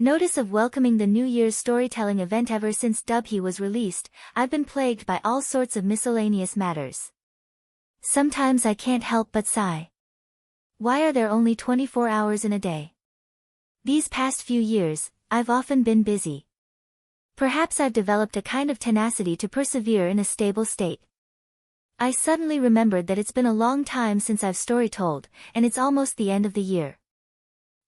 Notice of welcoming the New Year's storytelling event. Ever since Dubhe was released, I've been plagued by all sorts of miscellaneous matters. Sometimes I can't help but sigh. Why are there only 24 hours in a day? These past few years, I've often been busy. Perhaps I've developed a kind of tenacity to persevere in a stable state. I suddenly remembered that it's been a long time since I've story told, and it's almost the end of the year.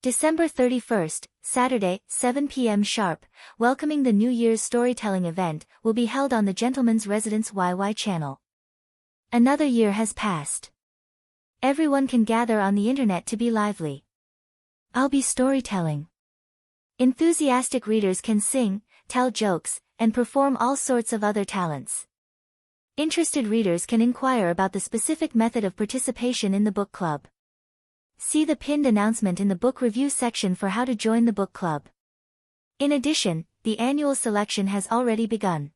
December 31st, Saturday, 7 p.m. sharp, welcoming the New Year's storytelling event, will be held on the Gentleman's Residence YY channel. Another year has passed. Everyone can gather on the internet to be lively. I'll be storytelling. Enthusiastic readers can sing, tell jokes, and perform all sorts of other talents. Interested readers can inquire about the specific method of participation in the book club. See the pinned announcement in the book review section for how to join the book club. In addition, the annual selection has already begun.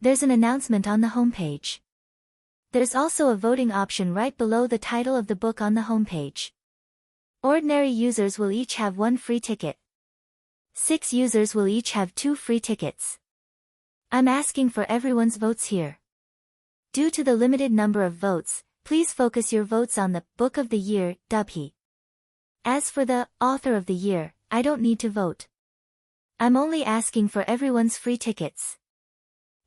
There's an announcement on the homepage. There's also a voting option right below the title of the book on the homepage. Ordinary users will each have 1 free ticket. 6 users will each have 2 free tickets. I'm asking for everyone's votes here. Due to the limited number of votes, please focus your votes on the Book of the Year, Dubhe. As for the Author of the Year, I don't need to vote. I'm only asking for everyone's free tickets.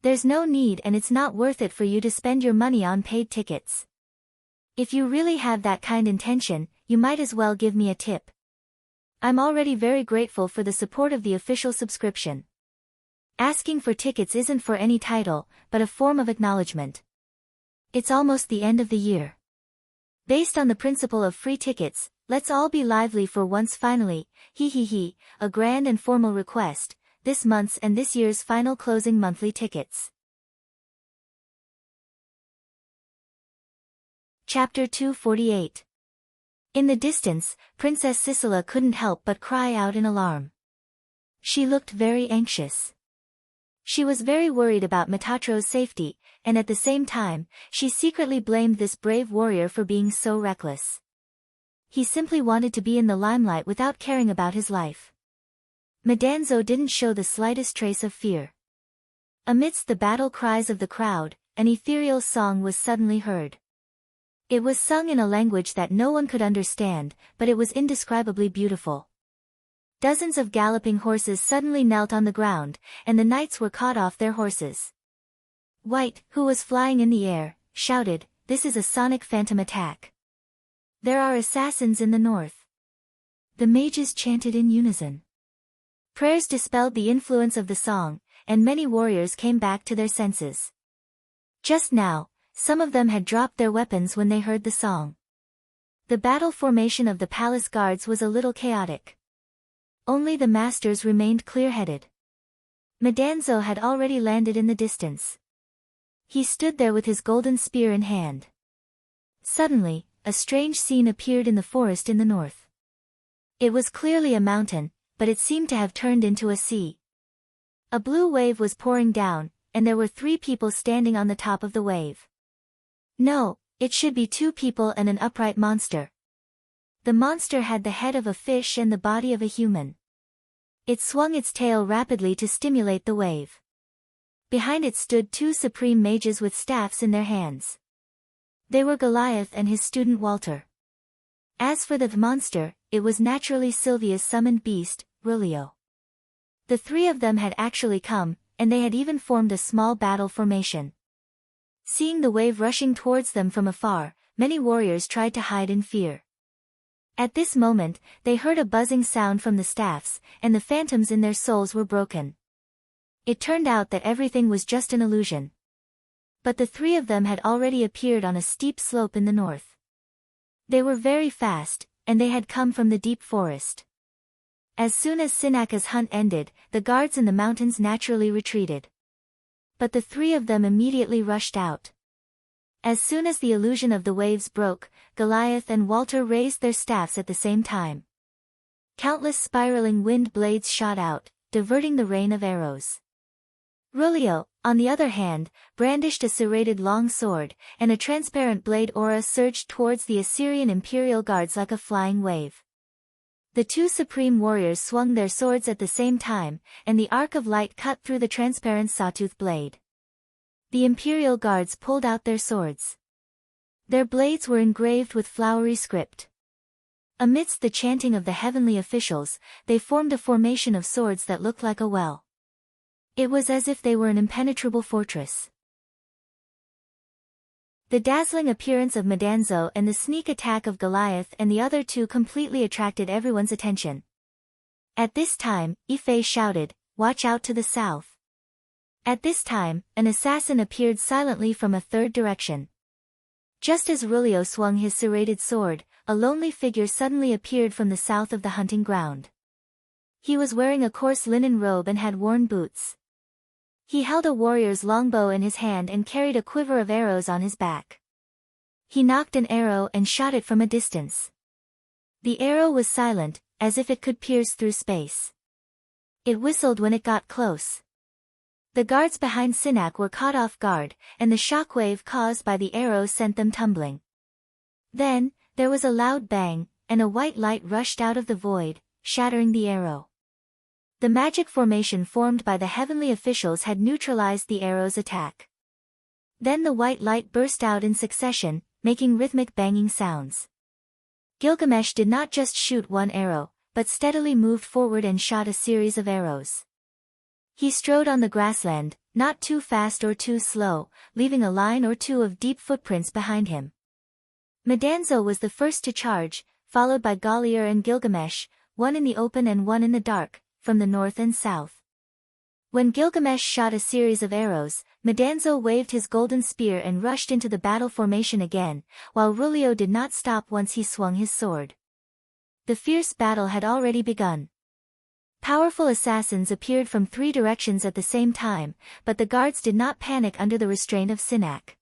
There's no need, and it's not worth it for you to spend your money on paid tickets. If you really have that kind intention, you might as well give me a tip. I'm already very grateful for the support of the official subscription. Asking for tickets isn't for any title, but a form of acknowledgement. It's almost the end of the year. Based on the principle of free tickets, let's all be lively for once finally, a grand and formal request, this month's and this year's final closing monthly tickets. Chapter 248. In the distance, Princess Sisela couldn't help but cry out in alarm. She looked very anxious. She was very worried about Metatro's safety, and at the same time, she secretly blamed this brave warrior for being so reckless. He simply wanted to be in the limelight without caring about his life. Medanzo didn't show the slightest trace of fear. Amidst the battle cries of the crowd, an ethereal song was suddenly heard. It was sung in a language that no one could understand, but it was indescribably beautiful. Dozens of galloping horses suddenly knelt on the ground, and the knights were caught off their horses. White, who was flying in the air, shouted, "This is a sonic phantom attack. There are assassins in the north." The mages chanted in unison. Prayers dispelled the influence of the song, and many warriors came back to their senses. Just now, some of them had dropped their weapons when they heard the song. The battle formation of the palace guards was a little chaotic. Only the masters remained clear-headed. Medanzo had already landed in the distance. He stood there with his golden spear in hand. Suddenly, a strange scene appeared in the forest in the north. It was clearly a mountain, but it seemed to have turned into a sea. A blue wave was pouring down, and there were 3 people standing on the top of the wave. No, it should be 2 people and an upright monster. The monster had the head of a fish and the body of a human. It swung its tail rapidly to stimulate the wave. Behind it stood two supreme mages with staffs in their hands. They were Goliath and his student Walter. As for the monster, it was naturally Sylvia's summoned beast, Rulio. The three of them had actually come, and they had even formed a small battle formation. Seeing the wave rushing towards them from afar, many warriors tried to hide in fear. At this moment, they heard a buzzing sound from the staffs, and the phantoms in their souls were broken. It turned out that everything was just an illusion. But the three of them had already appeared on a steep slope in the north. They were very fast, and they had come from the deep forest. As soon as Sinaka's hunt ended, the guards in the mountains naturally retreated. But the three of them immediately rushed out. As soon as the illusion of the waves broke, Goliath and Walter raised their staffs at the same time. Countless spiraling wind blades shot out, diverting the rain of arrows. Rulio, on the other hand, brandished a serrated long sword, and a transparent blade aura surged towards the Assyrian imperial guards like a flying wave. The two supreme warriors swung their swords at the same time, and the arc of light cut through the transparent sawtooth blade. The imperial guards pulled out their swords. Their blades were engraved with flowery script. Amidst the chanting of the heavenly officials, they formed a formation of swords that looked like a well. It was as if they were an impenetrable fortress. The dazzling appearance of Madanzo and the sneak attack of Goliath and the other two completely attracted everyone's attention. At this time, Ife shouted, "Watch out to the south." At this time, an assassin appeared silently from a third direction. Just as Rulio swung his serrated sword, a lonely figure suddenly appeared from the south of the hunting ground. He was wearing a coarse linen robe and had worn boots. He held a warrior's longbow in his hand and carried a quiver of arrows on his back. He nocked an arrow and shot it from a distance. The arrow was silent, as if it could pierce through space. It whistled when it got close. The guards behind Sinak were caught off guard, and the shockwave caused by the arrow sent them tumbling. Then, there was a loud bang, and a white light rushed out of the void, shattering the arrow. The magic formation formed by the heavenly officials had neutralized the arrow's attack. Then the white light burst out in succession, making rhythmic banging sounds. Gilgamesh did not just shoot one arrow, but steadily moved forward and shot a series of arrows. He strode on the grassland, not too fast or too slow, leaving a line or two of deep footprints behind him. Madanzo was the first to charge, followed by Galier and Gilgamesh, one in the open and one in the dark, from the north and south. When Gilgamesh shot a series of arrows, Madanzo waved his golden spear and rushed into the battle formation again, while Rulio did not stop once he swung his sword. The fierce battle had already begun. Powerful assassins appeared from three directions at the same time, but the guards did not panic under the restraint of Sinak.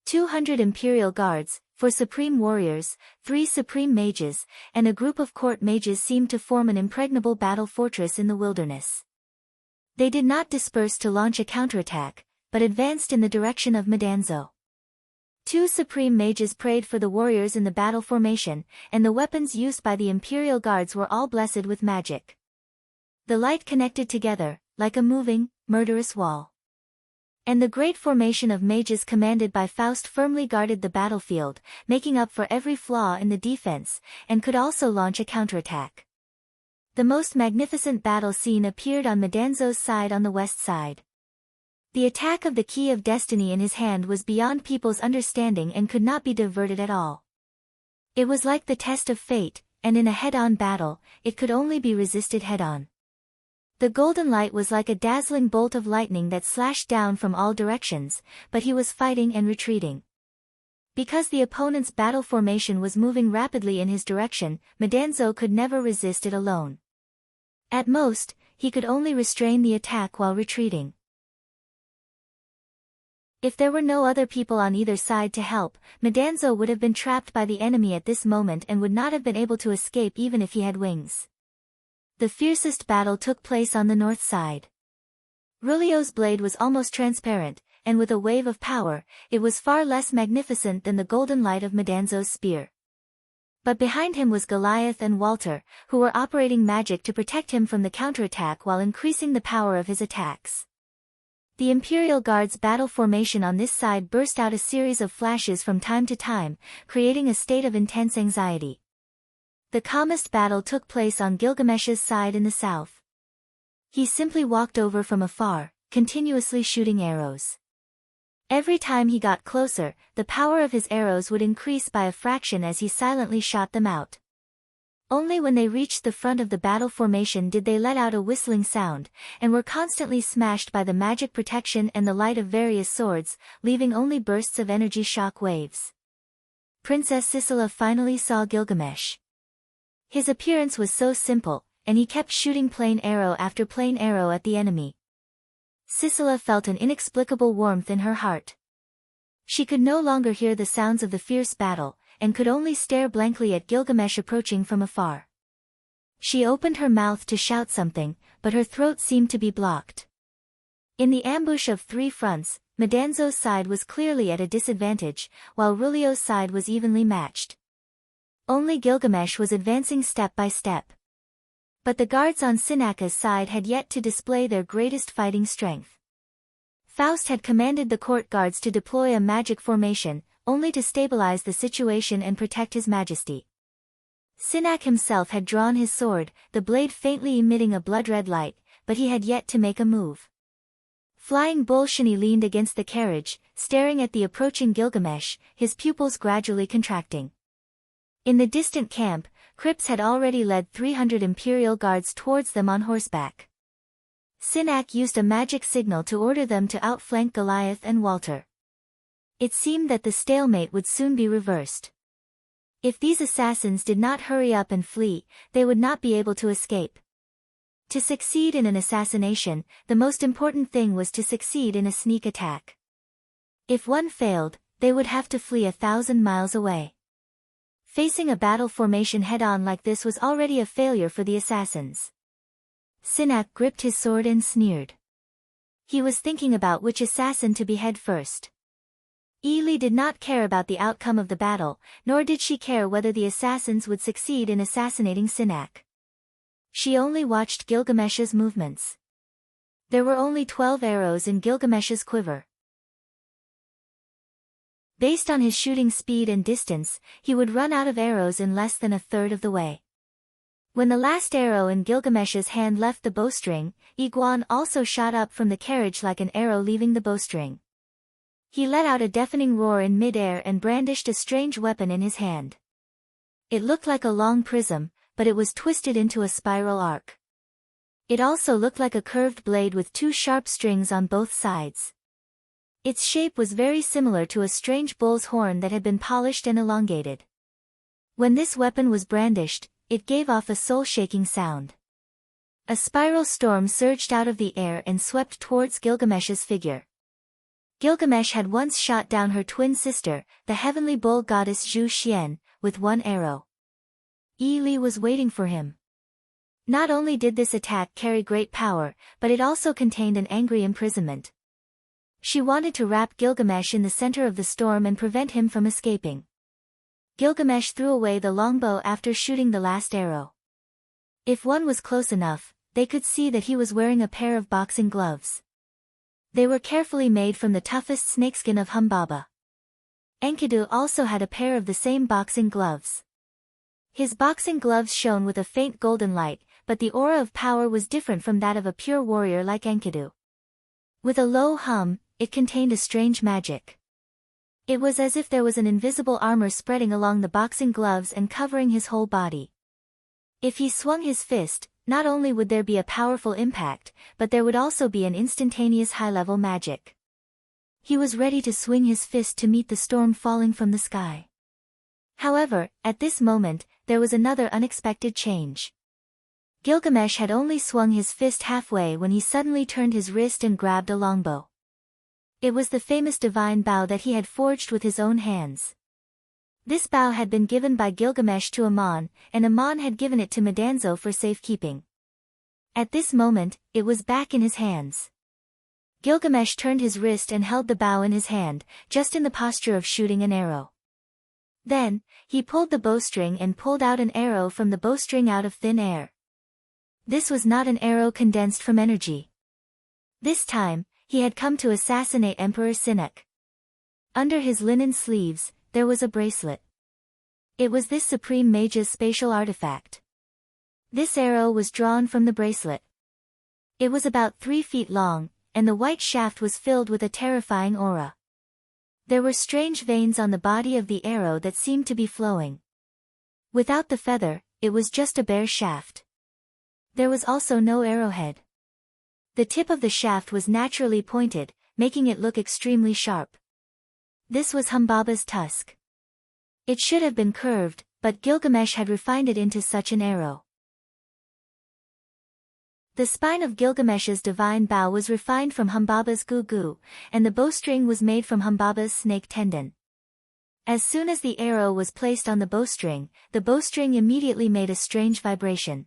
200 imperial guards, 4 supreme warriors, 3 supreme mages, and a group of court mages seemed to form an impregnable battle fortress in the wilderness. They did not disperse to launch a counterattack, but advanced in the direction of Madanzo. 2 supreme mages prayed for the warriors in the battle formation, and the weapons used by the imperial guards were all blessed with magic. The light connected together, like a moving, murderous wall. And the great formation of mages commanded by Faust firmly guarded the battlefield, making up for every flaw in the defense, and could also launch a counterattack. The most magnificent battle scene appeared on Madanzo's side on the west side. The attack of the key of destiny in his hand was beyond people's understanding and could not be diverted at all. It was like the test of fate, and in a head-on battle, it could only be resisted head-on. The golden light was like a dazzling bolt of lightning that slashed down from all directions, but he was fighting and retreating. Because the opponent's battle formation was moving rapidly in his direction, Madanzo could never resist it alone. At most, he could only restrain the attack while retreating. If there were no other people on either side to help, Madanzo would have been trapped by the enemy at this moment and would not have been able to escape even if he had wings. The fiercest battle took place on the north side. Rulio's blade was almost transparent, and with a wave of power, it was far less magnificent than the golden light of Madanzo's spear. But behind him was Goliath and Walter, who were operating magic to protect him from the counterattack while increasing the power of his attacks. The Imperial Guard's battle formation on this side burst out a series of flashes from time to time, creating a state of intense anxiety. The calmest battle took place on Gilgamesh's side in the south. He simply walked over from afar, continuously shooting arrows. Every time he got closer, the power of his arrows would increase by a fraction as he silently shot them out. Only when they reached the front of the battle formation did they let out a whistling sound, and were constantly smashed by the magic protection and the light of various swords, leaving only bursts of energy shock waves. Princess Sisela finally saw Gilgamesh. His appearance was so simple, and he kept shooting plain arrow after plain arrow at the enemy. Sisela felt an inexplicable warmth in her heart. She could no longer hear the sounds of the fierce battle, and could only stare blankly at Gilgamesh approaching from afar. She opened her mouth to shout something, but her throat seemed to be blocked. In the ambush of three fronts, Madanzo's side was clearly at a disadvantage, while Rulio's side was evenly matched. Only Gilgamesh was advancing step by step. But the guards on Sinaka's side had yet to display their greatest fighting strength. Faust had commanded the court guards to deploy a magic formation, only to stabilize the situation and protect his majesty. Sinak himself had drawn his sword, the blade faintly emitting a blood-red light, but he had yet to make a move. Flying Bull Shani leaned against the carriage, staring at the approaching Gilgamesh, his pupils gradually contracting. In the distant camp, Krips had already led 300 Imperial guards towards them on horseback. Sinak used a magic signal to order them to outflank Goliath and Walter. It seemed that the stalemate would soon be reversed. If these assassins did not hurry up and flee, they would not be able to escape. To succeed in an assassination, the most important thing was to succeed in a sneak attack. If one failed, they would have to flee 1,000 miles away. Facing a battle formation head-on like this was already a failure for the assassins. Sinak gripped his sword and sneered. He was thinking about which assassin to behead first. Ili did not care about the outcome of the battle, nor did she care whether the assassins would succeed in assassinating Sinak. She only watched Gilgamesh's movements. There were only 12 arrows in Gilgamesh's quiver. Based on his shooting speed and distance, he would run out of arrows in less than a third of the way. When the last arrow in Gilgamesh's hand left the bowstring, Iguan also shot up from the carriage like an arrow leaving the bowstring. He let out a deafening roar in mid-air and brandished a strange weapon in his hand. It looked like a long prism, but it was twisted into a spiral arc. It also looked like a curved blade with two sharp strings on both sides. Its shape was very similar to a strange bull's horn that had been polished and elongated. When this weapon was brandished, it gave off a soul-shaking sound. A spiral storm surged out of the air and swept towards Gilgamesh's figure. Gilgamesh had once shot down her twin sister, the heavenly bull goddess Zhu Xian, with one arrow. Ili was waiting for him. Not only did this attack carry great power, but it also contained an angry imprisonment. She wanted to wrap Gilgamesh in the center of the storm and prevent him from escaping. Gilgamesh threw away the longbow after shooting the last arrow. If one was close enough, they could see that he was wearing a pair of boxing gloves. They were carefully made from the toughest snakeskin of Humbaba. Enkidu also had a pair of the same boxing gloves. His boxing gloves shone with a faint golden light, but the aura of power was different from that of a pure warrior like Enkidu. With a low hum, it contained a strange magic. It was as if there was an invisible armor spreading along the boxing gloves and covering his whole body. If he swung his fist, not only would there be a powerful impact, but there would also be an instantaneous high-level magic. He was ready to swing his fist to meet the storm falling from the sky. However, at this moment, there was another unexpected change. Gilgamesh had only swung his fist halfway when he suddenly turned his wrist and grabbed a longbow. It was the famous divine bow that he had forged with his own hands. This bow had been given by Gilgamesh to Aman, and Aman had given it to Madanzo for safekeeping. At this moment, it was back in his hands. Gilgamesh turned his wrist and held the bow in his hand, just in the posture of shooting an arrow. Then, he pulled the bowstring and pulled out an arrow from the bowstring out of thin air. This was not an arrow condensed from energy. This time, he had come to assassinate Emperor Sinek. Under his linen sleeves, there was a bracelet. It was this Supreme Mage's spatial artifact. This arrow was drawn from the bracelet. It was about 3 feet long, and the white shaft was filled with a terrifying aura. There were strange veins on the body of the arrow that seemed to be flowing. Without the feather, it was just a bare shaft. There was also no arrowhead. The tip of the shaft was naturally pointed, making it look extremely sharp. This was Humbaba's tusk. It should have been curved, but Gilgamesh had refined it into such an arrow. The spine of Gilgamesh's divine bow was refined from Humbaba's gugu, and the bowstring was made from Humbaba's snake tendon. As soon as the arrow was placed on the bowstring immediately made a strange vibration.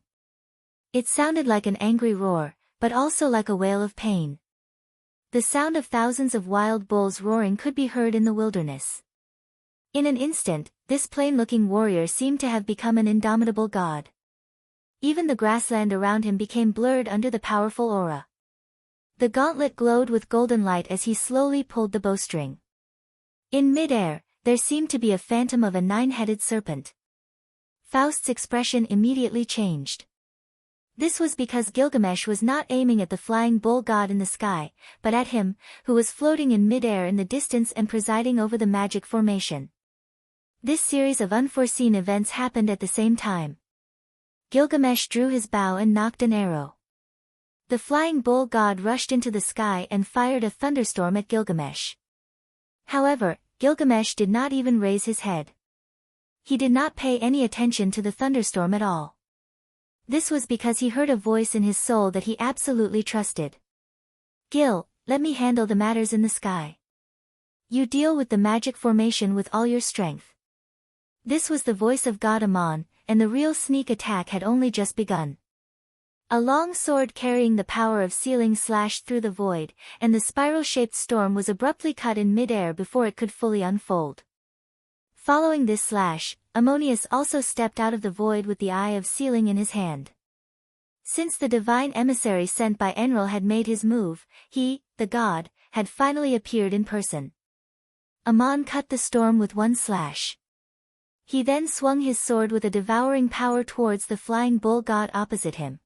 It sounded like an angry roar, but also like a wail of pain. The sound of thousands of wild bulls roaring could be heard in the wilderness. In an instant, this plain-looking warrior seemed to have become an indomitable god. Even the grassland around him became blurred under the powerful aura. The gauntlet glowed with golden light as he slowly pulled the bowstring. In mid-air, there seemed to be a phantom of a 9-headed serpent. Faust's expression immediately changed. This was because Gilgamesh was not aiming at the flying bull god in the sky, but at him, who was floating in mid-air in the distance and presiding over the magic formation. This series of unforeseen events happened at the same time. Gilgamesh drew his bow and nocked an arrow. The flying bull god rushed into the sky and fired a thunderstorm at Gilgamesh. However, Gilgamesh did not even raise his head. He did not pay any attention to the thunderstorm at all. This was because he heard a voice in his soul that he absolutely trusted. "Gil, let me handle the matters in the sky. You deal with the magic formation with all your strength." This was the voice of God Amon, and the real sneak attack had only just begun. A long sword carrying the power of sealing slashed through the void, and the spiral-shaped storm was abruptly cut in mid-air before it could fully unfold. Following this slash, Ammonius also stepped out of the void with the eye of sealing in his hand. Since the divine emissary sent by Enlil had made his move, he, the god, had finally appeared in person. Ammon cut the storm with one slash. He then swung his sword with a devouring power towards the flying bull god opposite him.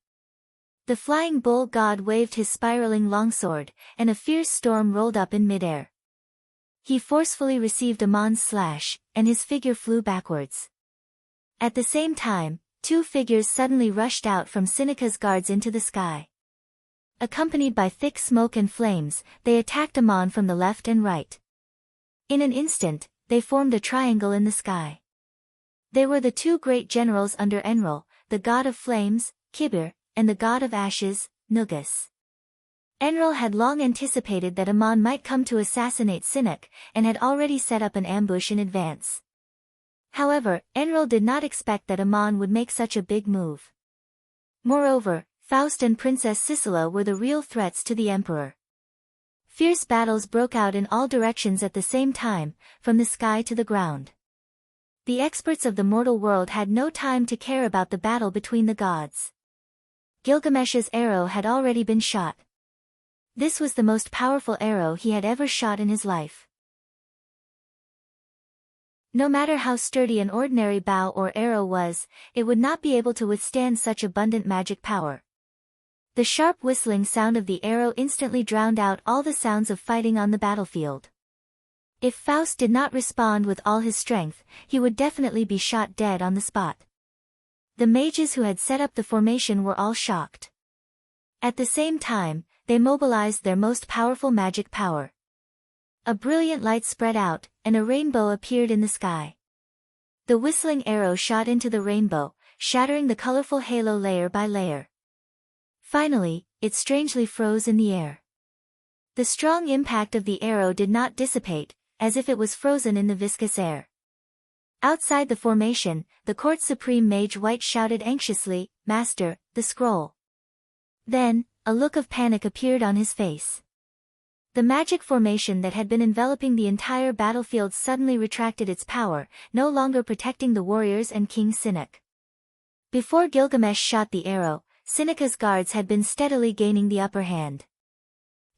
The flying bull god waved his spiraling longsword, and a fierce storm rolled up in midair. He forcefully received Ammon's slash, and his figure flew backwards. At the same time, 2 figures suddenly rushed out from Seneca's guards into the sky. Accompanied by thick smoke and flames, they attacked Ammon from the left and right. In an instant, they formed a triangle in the sky. They were the 2 great generals under Enlil, the god of flames, Kibir, and the god of ashes, Nugus. Enlil had long anticipated that Ammon might come to assassinate Sinek, and had already set up an ambush in advance. However, Enlil did not expect that Ammon would make such a big move. Moreover, Faust and Princess Sicila were the real threats to the emperor. Fierce battles broke out in all directions at the same time, from the sky to the ground. The experts of the mortal world had no time to care about the battle between the gods. Gilgamesh's arrow had already been shot. This was the most powerful arrow he had ever shot in his life. No matter how sturdy an ordinary bow or arrow was, it would not be able to withstand such abundant magic power. The sharp whistling sound of the arrow instantly drowned out all the sounds of fighting on the battlefield. If Faust did not respond with all his strength, he would definitely be shot dead on the spot. The mages who had set up the formation were all shocked. At the same time, they mobilized their most powerful magic power. A brilliant light spread out, and a rainbow appeared in the sky. The whistling arrow shot into the rainbow, shattering the colorful halo layer by layer. Finally, it strangely froze in the air. The strong impact of the arrow did not dissipate, as if it was frozen in the viscous air. Outside the formation, the court supreme mage White shouted anxiously, "Master, the scroll." Then, a look of panic appeared on his face. The magic formation that had been enveloping the entire battlefield suddenly retracted its power, no longer protecting the warriors and King Sinek. Before Gilgamesh shot the arrow, Sineka's guards had been steadily gaining the upper hand.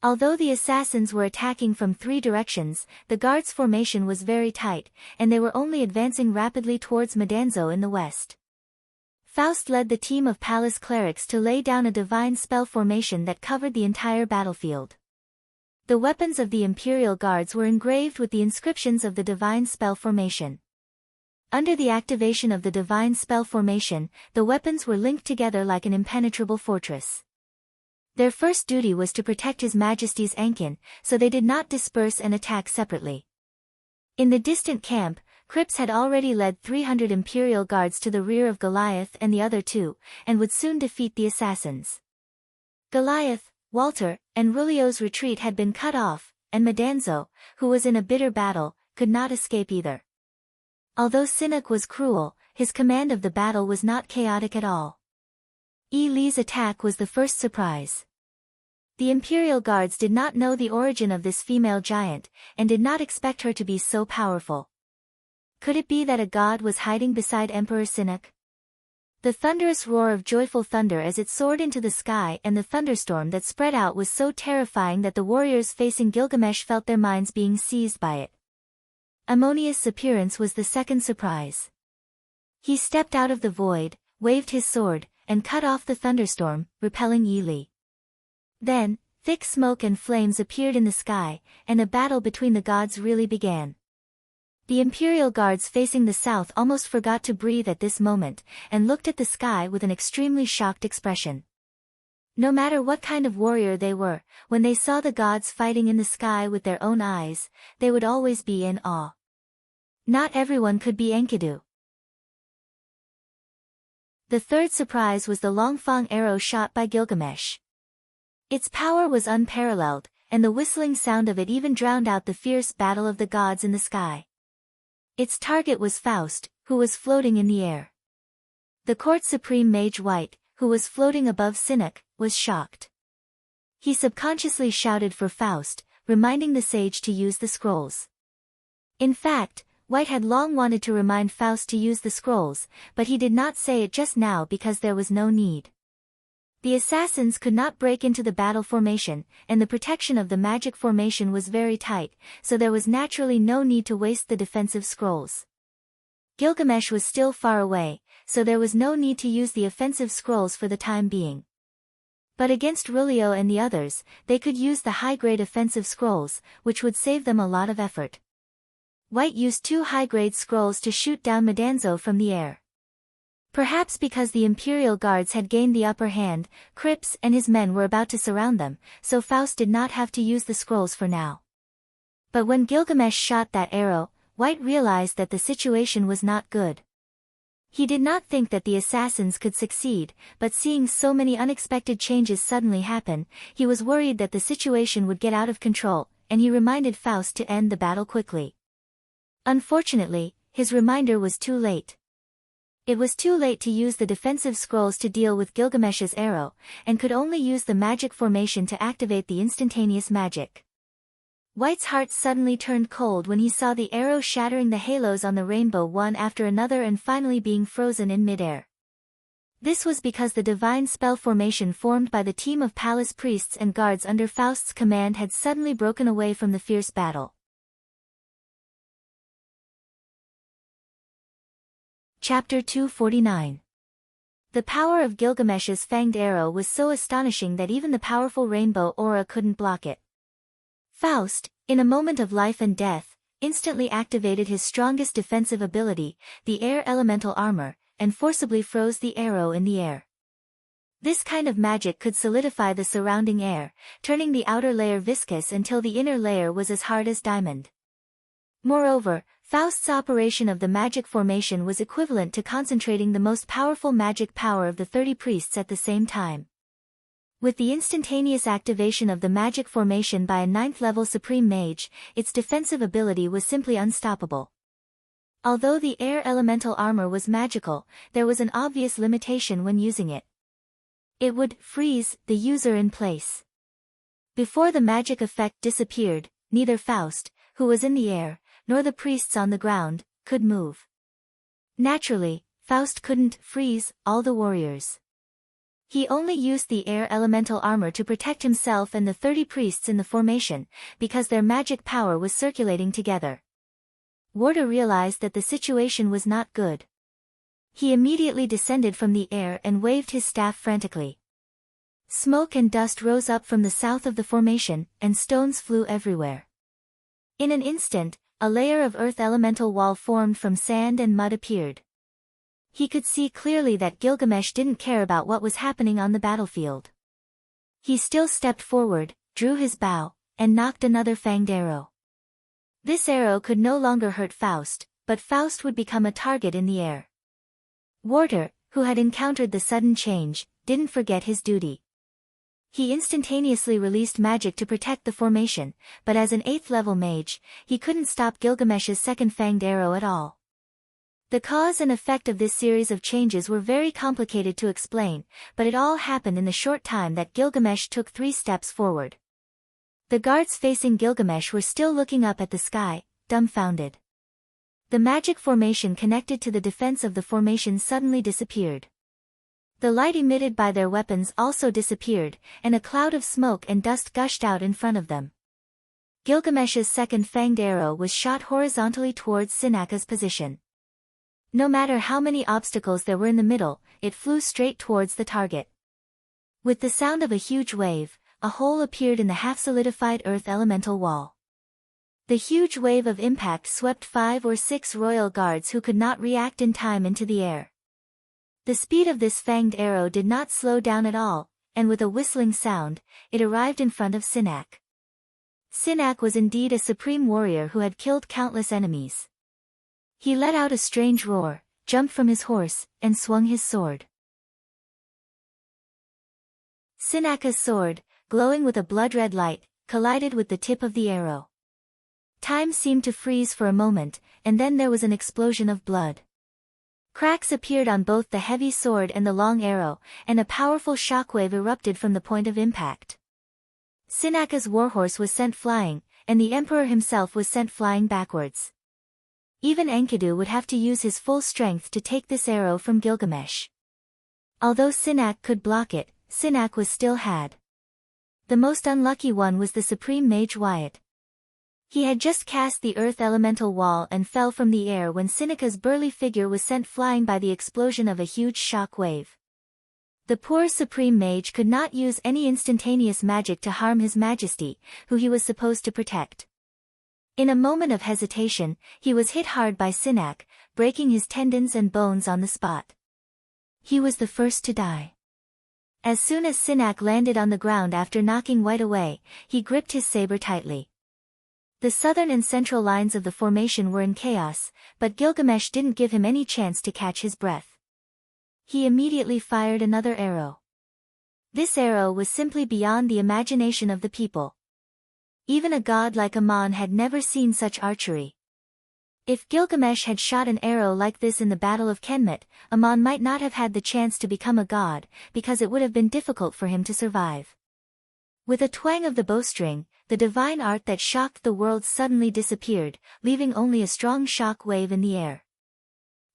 Although the assassins were attacking from 3 directions, the guards' formation was very tight, and they were only advancing rapidly towards Medanzo in the west. Faust led the team of palace clerics to lay down a divine spell formation that covered the entire battlefield. The weapons of the Imperial Guards were engraved with the inscriptions of the divine spell formation. Under the activation of the divine spell formation, the weapons were linked together like an impenetrable fortress. Their first duty was to protect His Majesty's Ankin, so they did not disperse and attack separately. In the distant camp, Cripps had already led 300 Imperial Guards to the rear of Goliath and the other 2, and would soon defeat the assassins. Goliath, Walter, and Rulio's retreat had been cut off, and Medanzo, who was in a bitter battle, could not escape either. Although Sinek was cruel, his command of the battle was not chaotic at all. Li's attack was the first surprise. The Imperial Guards did not know the origin of this female giant, and did not expect her to be so powerful. Could it be that a god was hiding beside Emperor Sinek? The thunderous roar of joyful thunder as it soared into the sky and the thunderstorm that spread out was so terrifying that the warriors facing Gilgamesh felt their minds being seized by it. Ammonius' appearance was the second surprise. He stepped out of the void, waved his sword, and cut off the thunderstorm, repelling Li. Then, thick smoke and flames appeared in the sky, and a battle between the gods really began. The Imperial Guards facing the south almost forgot to breathe at this moment, and looked at the sky with an extremely shocked expression. No matter what kind of warrior they were, when they saw the gods fighting in the sky with their own eyes, they would always be in awe. Not everyone could be Enkidu. The third surprise was the Longfang arrow shot by Gilgamesh. Its power was unparalleled, and the whistling sound of it even drowned out the fierce battle of the gods in the sky. Its target was Faust, who was floating in the air. The court supreme mage White, who was floating above Sinek, was shocked. He subconsciously shouted for Faust, reminding the sage to use the scrolls. In fact, White had long wanted to remind Faust to use the scrolls, but he did not say it just now because there was no need. The assassins could not break into the battle formation, and the protection of the magic formation was very tight, so there was naturally no need to waste the defensive scrolls. Gilgamesh was still far away, so there was no need to use the offensive scrolls for the time being. But against Rulio and the others, they could use the high-grade offensive scrolls, which would save them a lot of effort. White used 2 high-grade scrolls to shoot down Medanzo from the air. Perhaps because the Imperial Guards had gained the upper hand, Cripps and his men were about to surround them, so Faust did not have to use the scrolls for now. But when Gilgamesh shot that arrow, White realized that the situation was not good. He did not think that the assassins could succeed, but seeing so many unexpected changes suddenly happen, he was worried that the situation would get out of control, and he reminded Faust to end the battle quickly. Unfortunately, his reminder was too late. It was too late to use the defensive scrolls to deal with Gilgamesh's arrow, and could only use the magic formation to activate the instantaneous magic. White's heart suddenly turned cold when he saw the arrow shattering the halos on the rainbow one after another and finally being frozen in midair. This was because the divine spell formation formed by the team of palace priests and guards under Faust's command had suddenly broken away from the fierce battle. Chapter 249. The power of Gilgamesh's fanged arrow was so astonishing that even the powerful rainbow aura couldn't block it. Faust, in a moment of life and death, instantly activated his strongest defensive ability, the air elemental armor, and forcibly froze the arrow in the air. This kind of magic could solidify the surrounding air, turning the outer layer viscous until the inner layer was as hard as diamond. Moreover, Faust's operation of the magic formation was equivalent to concentrating the most powerful magic power of the 30 priests at the same time. With the instantaneous activation of the magic formation by a 9th-level supreme mage, its defensive ability was simply unstoppable. Although the air elemental armor was magical, there was an obvious limitation when using it. It would freeze the user in place. Before the magic effect disappeared, neither Faust, who was in the air, nor the priests on the ground, could move. Naturally, Faust couldn't freeze all the warriors. He only used the air elemental armor to protect himself and the 30 priests in the formation, because their magic power was circulating together. Warder realized that the situation was not good. He immediately descended from the air and waved his staff frantically. Smoke and dust rose up from the south of the formation, and stones flew everywhere. In an instant, a layer of earth elemental wall formed from sand and mud appeared. He could see clearly that Gilgamesh didn't care about what was happening on the battlefield. He still stepped forward, drew his bow, and knocked another fanged arrow. This arrow could no longer hurt Faust, but Faust would become a target in the air. Warder, who had encountered the sudden change, didn't forget his duty. He instantaneously released magic to protect the formation, but as an 8th level mage, he couldn't stop Gilgamesh's second fanged arrow at all. The cause and effect of this series of changes were very complicated to explain, but it all happened in the short time that Gilgamesh took 3 steps forward. The guards facing Gilgamesh were still looking up at the sky, dumbfounded. The magic formation connected to the defense of the formation suddenly disappeared. The light emitted by their weapons also disappeared, and a cloud of smoke and dust gushed out in front of them. Gilgamesh's second fanged arrow was shot horizontally towards Sinaka's position. No matter how many obstacles there were in the middle, it flew straight towards the target. With the sound of a huge wave, a hole appeared in the half-solidified earth elemental wall. The huge wave of impact swept 5 or 6 royal guards who could not react in time into the air. The speed of this fanged arrow did not slow down at all, and with a whistling sound, it arrived in front of Sinak. Sinak was indeed a supreme warrior who had killed countless enemies. He let out a strange roar, jumped from his horse, and swung his sword. Sinaka's sword, glowing with a blood-red light, collided with the tip of the arrow. Time seemed to freeze for a moment, and then there was an explosion of blood. Cracks appeared on both the heavy sword and the long arrow, and a powerful shockwave erupted from the point of impact. Sinaka's warhorse was sent flying, and the emperor himself was sent flying backwards. Even Enkidu would have to use his full strength to take this arrow from Gilgamesh. Although Sinak could block it, Sinak was still had. The most unlucky one was the supreme mage Wyatt. He had just cast the earth elemental wall and fell from the air when Sinaka's burly figure was sent flying by the explosion of a huge shock wave. The poor supreme mage could not use any instantaneous magic to harm his majesty, who he was supposed to protect. In a moment of hesitation, he was hit hard by Sinak, breaking his tendons and bones on the spot. He was the first to die. As soon as Sinak landed on the ground after knocking Wyatt away, he gripped his saber tightly. The southern and central lines of the formation were in chaos, but Gilgamesh didn't give him any chance to catch his breath. He immediately fired another arrow. This arrow was simply beyond the imagination of the people. Even a god like Ammon had never seen such archery. If Gilgamesh had shot an arrow like this in the Battle of Kenmet, Ammon might not have had the chance to become a god, because it would have been difficult for him to survive. With a twang of the bowstring, the divine art that shocked the world suddenly disappeared, leaving only a strong shock wave in the air.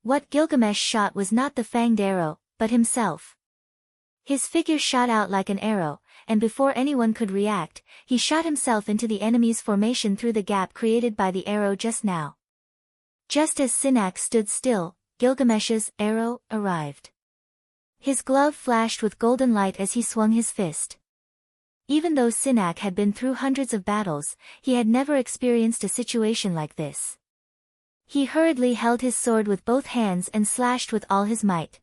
What Gilgamesh shot was not the fanged arrow, but himself. His figure shot out like an arrow, and before anyone could react, he shot himself into the enemy's formation through the gap created by the arrow just now. Just as Sinak stood still, Gilgamesh's arrow arrived. His glove flashed with golden light as he swung his fist. Even though Sinak had been through hundreds of battles, he had never experienced a situation like this. He hurriedly held his sword with both hands and slashed with all his might.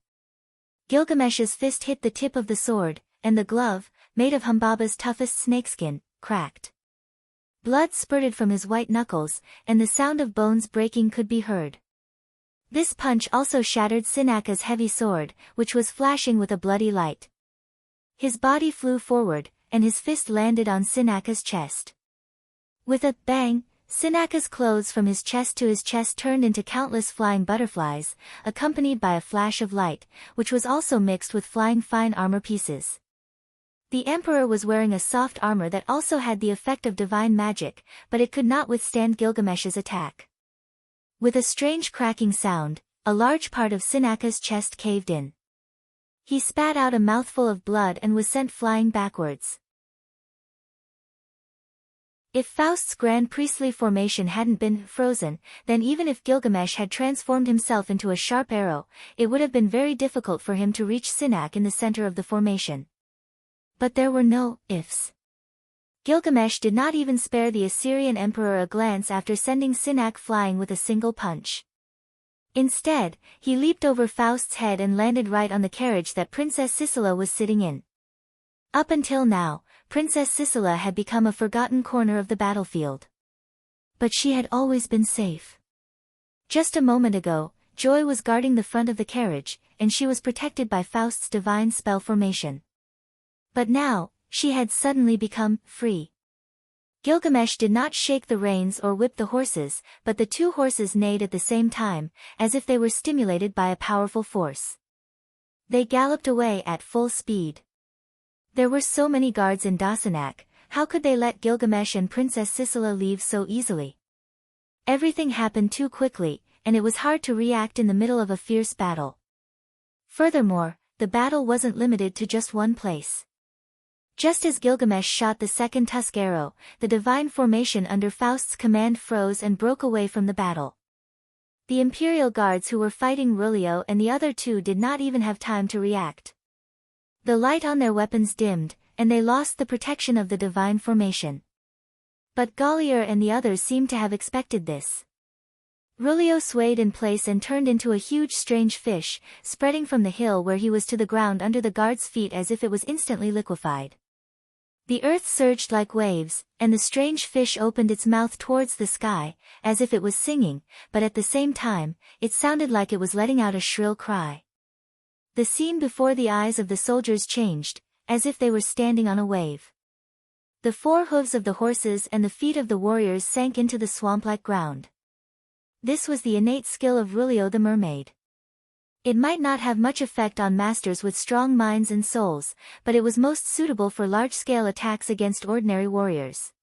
Gilgamesh's fist hit the tip of the sword, and the glove, made of Humbaba's toughest snakeskin, cracked. Blood spurted from his white knuckles, and the sound of bones breaking could be heard. This punch also shattered Sinaka's heavy sword, which was flashing with a bloody light. His body flew forward, and his fist landed on Sinaka's chest. With a bang, Sinaka's clothes from his chest to his chest turned into countless flying butterflies, accompanied by a flash of light, which was also mixed with flying fine armor pieces. The emperor was wearing a soft armor that also had the effect of divine magic, but it could not withstand Gilgamesh's attack. With a strange cracking sound, a large part of Sinaka's chest caved in. He spat out a mouthful of blood and was sent flying backwards. If Faust's grand priestly formation hadn't been frozen, then even if Gilgamesh had transformed himself into a sharp arrow, it would have been very difficult for him to reach Sinak in the center of the formation. But there were no ifs. Gilgamesh did not even spare the Assyrian emperor a glance after sending Sinak flying with a single punch. Instead, he leaped over Faust's head and landed right on the carriage that Princess Sisela was sitting in. Up until now, Princess Sisela had become a forgotten corner of the battlefield. But she had always been safe. Just a moment ago, Joy was guarding the front of the carriage, and she was protected by Faust's divine spell formation. But now, she had suddenly become free. Gilgamesh did not shake the reins or whip the horses, but the two horses neighed at the same time, as if they were stimulated by a powerful force. They galloped away at full speed. There were so many guards in Dasanak, how could they let Gilgamesh and Princess Sisela leave so easily? Everything happened too quickly, and it was hard to react in the middle of a fierce battle. Furthermore, the battle wasn't limited to just one place. Just as Gilgamesh shot the second tusk arrow, the divine formation under Faust's command froze and broke away from the battle. The imperial guards who were fighting Rulio and the other two did not even have time to react. The light on their weapons dimmed, and they lost the protection of the divine formation. But Gallier and the others seemed to have expected this. Rulio swayed in place and turned into a huge strange fish, spreading from the hill where he was to the ground under the guard's feet as if it was instantly liquefied. The earth surged like waves, and the strange fish opened its mouth towards the sky, as if it was singing, but at the same time, it sounded like it was letting out a shrill cry. The scene before the eyes of the soldiers changed, as if they were standing on a wave. The four hooves of the horses and the feet of the warriors sank into the swamp-like ground. This was the innate skill of Rulio the mermaid. It might not have much effect on masters with strong minds and souls, but it was most suitable for large-scale attacks against ordinary warriors.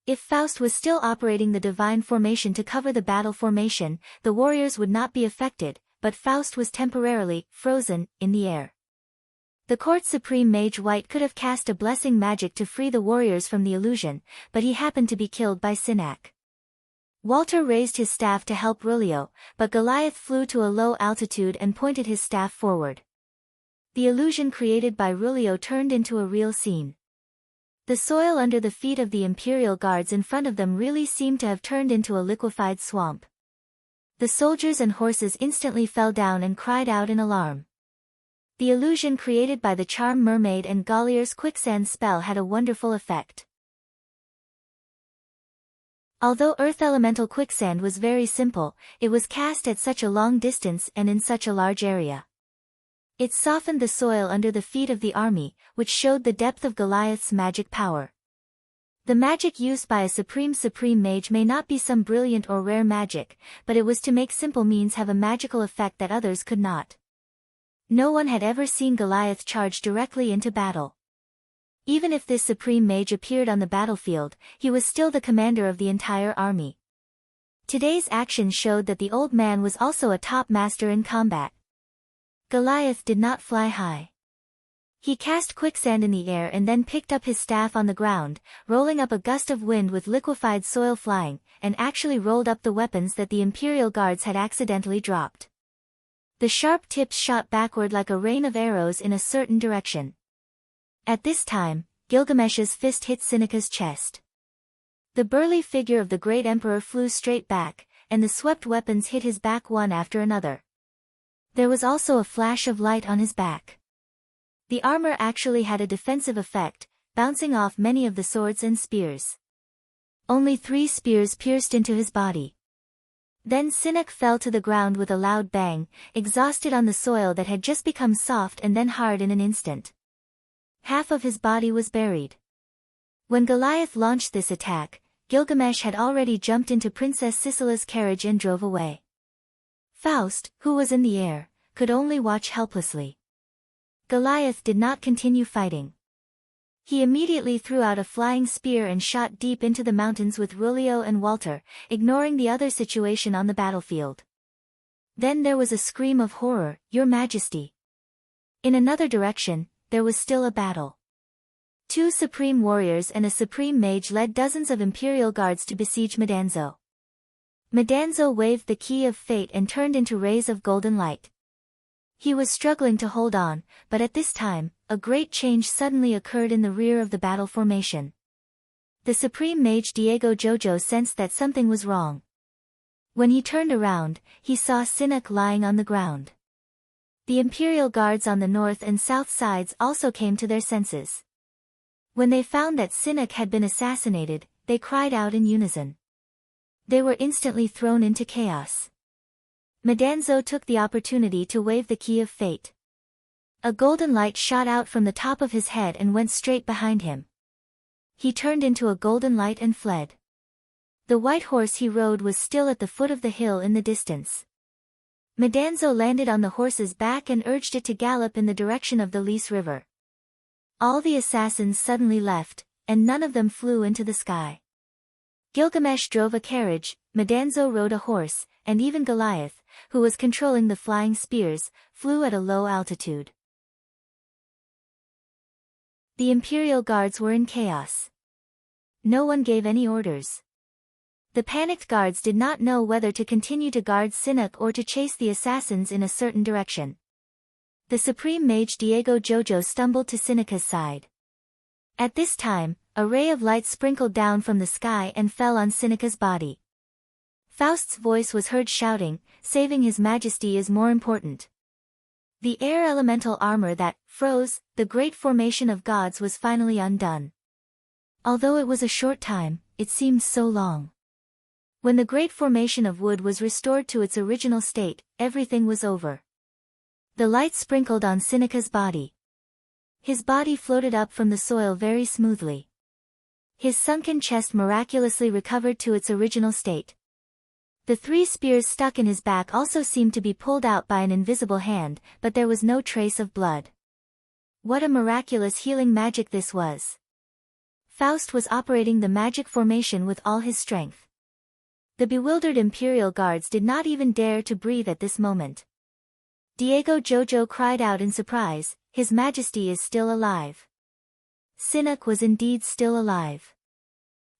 If Faust was still operating the divine formation to cover the battle formation, the warriors would not be affected, but Faust was temporarily frozen in the air. The court supreme mage White could have cast a blessing magic to free the warriors from the illusion, but he happened to be killed by Sinak. Walter raised his staff to help Rulio, but Goliath flew to a low altitude and pointed his staff forward. The illusion created by Rulio turned into a real scene. The soil under the feet of the imperial guards in front of them really seemed to have turned into a liquefied swamp. The soldiers and horses instantly fell down and cried out in alarm. The illusion created by the charm mermaid and Gallier's quicksand spell had a wonderful effect. Although earth elemental quicksand was very simple, it was cast at such a long distance and in such a large area. It softened the soil under the feet of the army, which showed the depth of Goliath's magic power. The magic used by a supreme mage may not be some brilliant or rare magic, but it was to make simple means have a magical effect that others could not. No one had ever seen Goliath charge directly into battle. Even if this supreme mage appeared on the battlefield, he was still the commander of the entire army. Today's action showed that the old man was also a top master in combat. Goliath did not fly high. He cast quicksand in the air and then picked up his staff on the ground, rolling up a gust of wind with liquefied soil flying, and actually rolled up the weapons that the imperial guards had accidentally dropped. The sharp tips shot backward like a rain of arrows in a certain direction. At this time, Gilgamesh's fist hit Sinaka's chest. The burly figure of the great emperor flew straight back, and the swept weapons hit his back one after another. There was also a flash of light on his back. The armor actually had a defensive effect, bouncing off many of the swords and spears. Only 3 spears pierced into his body. Then Sinak fell to the ground with a loud bang, exhausted on the soil that had just become soft and then hard in an instant. Half of his body was buried. When Goliath launched this attack, Gilgamesh had already jumped into Princess Sisela's carriage and drove away. Faust, who was in the air, could only watch helplessly. Goliath did not continue fighting. He immediately threw out a flying spear and shot deep into the mountains with Rulio and Walter, ignoring the other situation on the battlefield. Then there was a scream of horror, "Your Majesty!" In another direction, there was still a battle. Two supreme warriors and a supreme mage led dozens of imperial guards to besiege Madanzo. Madanzo waved the key of fate and turned into rays of golden light. He was struggling to hold on, but at this time, a great change suddenly occurred in the rear of the battle formation. The supreme mage Diego Jojo sensed that something was wrong. When he turned around, he saw Sinnoh lying on the ground. The imperial guards on the north and south sides also came to their senses. When they found that Sinnoh had been assassinated, they cried out in unison. They were instantly thrown into chaos. Madanzo took the opportunity to wave the key of fate. A golden light shot out from the top of his head and went straight behind him. He turned into a golden light and fled. The white horse he rode was still at the foot of the hill in the distance. Madanzo landed on the horse's back and urged it to gallop in the direction of the Lys River. All the assassins suddenly left, and none of them flew into the sky. Gilgamesh drove a carriage, Madanzo rode a horse, and even Goliath, who was controlling the flying spears, flew at a low altitude. The imperial guards were in chaos. No one gave any orders. The panicked guards did not know whether to continue to guard Sinnoh or to chase the assassins in a certain direction. The supreme mage Diego Jojo stumbled to Sinnoh's side. At this time, a ray of light sprinkled down from the sky and fell on Sinnoh's body. Faust's voice was heard shouting, "Saving His Majesty is more important." The air elemental armor that froze the great formation of gods was finally undone. Although it was a short time, it seemed so long. When the great formation of wood was restored to its original state, everything was over. The light sprinkled on Sinnoh's body. His body floated up from the soil very smoothly. His sunken chest miraculously recovered to its original state. The 3 spears stuck in his back also seemed to be pulled out by an invisible hand, but there was no trace of blood. What a miraculous healing magic this was! Faust was operating the magic formation with all his strength. The bewildered imperial guards did not even dare to breathe at this moment. Diego Jojo cried out in surprise, "His Majesty is still alive." Sinnoh was indeed still alive.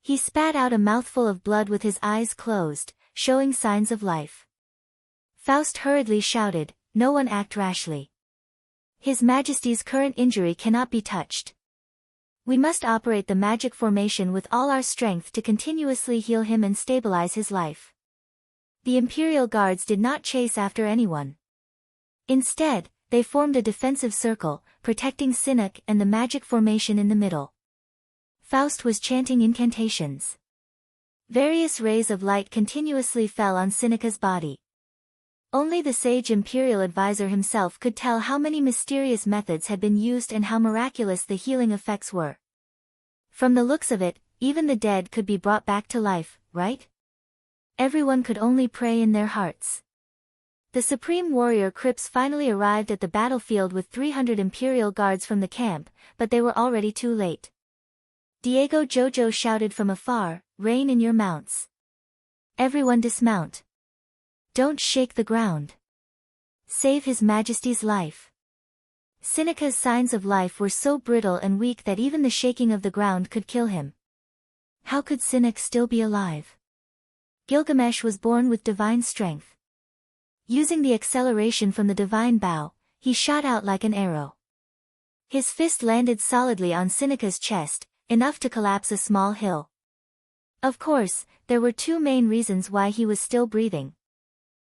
He spat out a mouthful of blood with his eyes closed, showing signs of life. Faust hurriedly shouted, "No one act rashly. His Majesty's current injury cannot be touched. We must operate the magic formation with all our strength to continuously heal him and stabilize his life." The imperial guards did not chase after anyone. Instead, they formed a defensive circle, protecting Sinnoh and the magic formation in the middle. Faust was chanting incantations. Various rays of light continuously fell on Sinnoh's body. Only the sage imperial advisor himself could tell how many mysterious methods had been used and how miraculous the healing effects were. From the looks of it, even the dead could be brought back to life, right? Everyone could only pray in their hearts. The supreme warrior Crips finally arrived at the battlefield with 300 imperial guards from the camp, but they were already too late. Diego Jojo shouted from afar, "Rein in your mounts. Everyone dismount. Don't shake the ground. Save His Majesty's life." Sinnoh's signs of life were so brittle and weak that even the shaking of the ground could kill him. How could Sinnoh still be alive? Gilgamesh was born with divine strength. Using the acceleration from the divine bow, he shot out like an arrow. His fist landed solidly on Sinnoh's chest, enough to collapse a small hill. Of course, there were 2 main reasons why he was still breathing.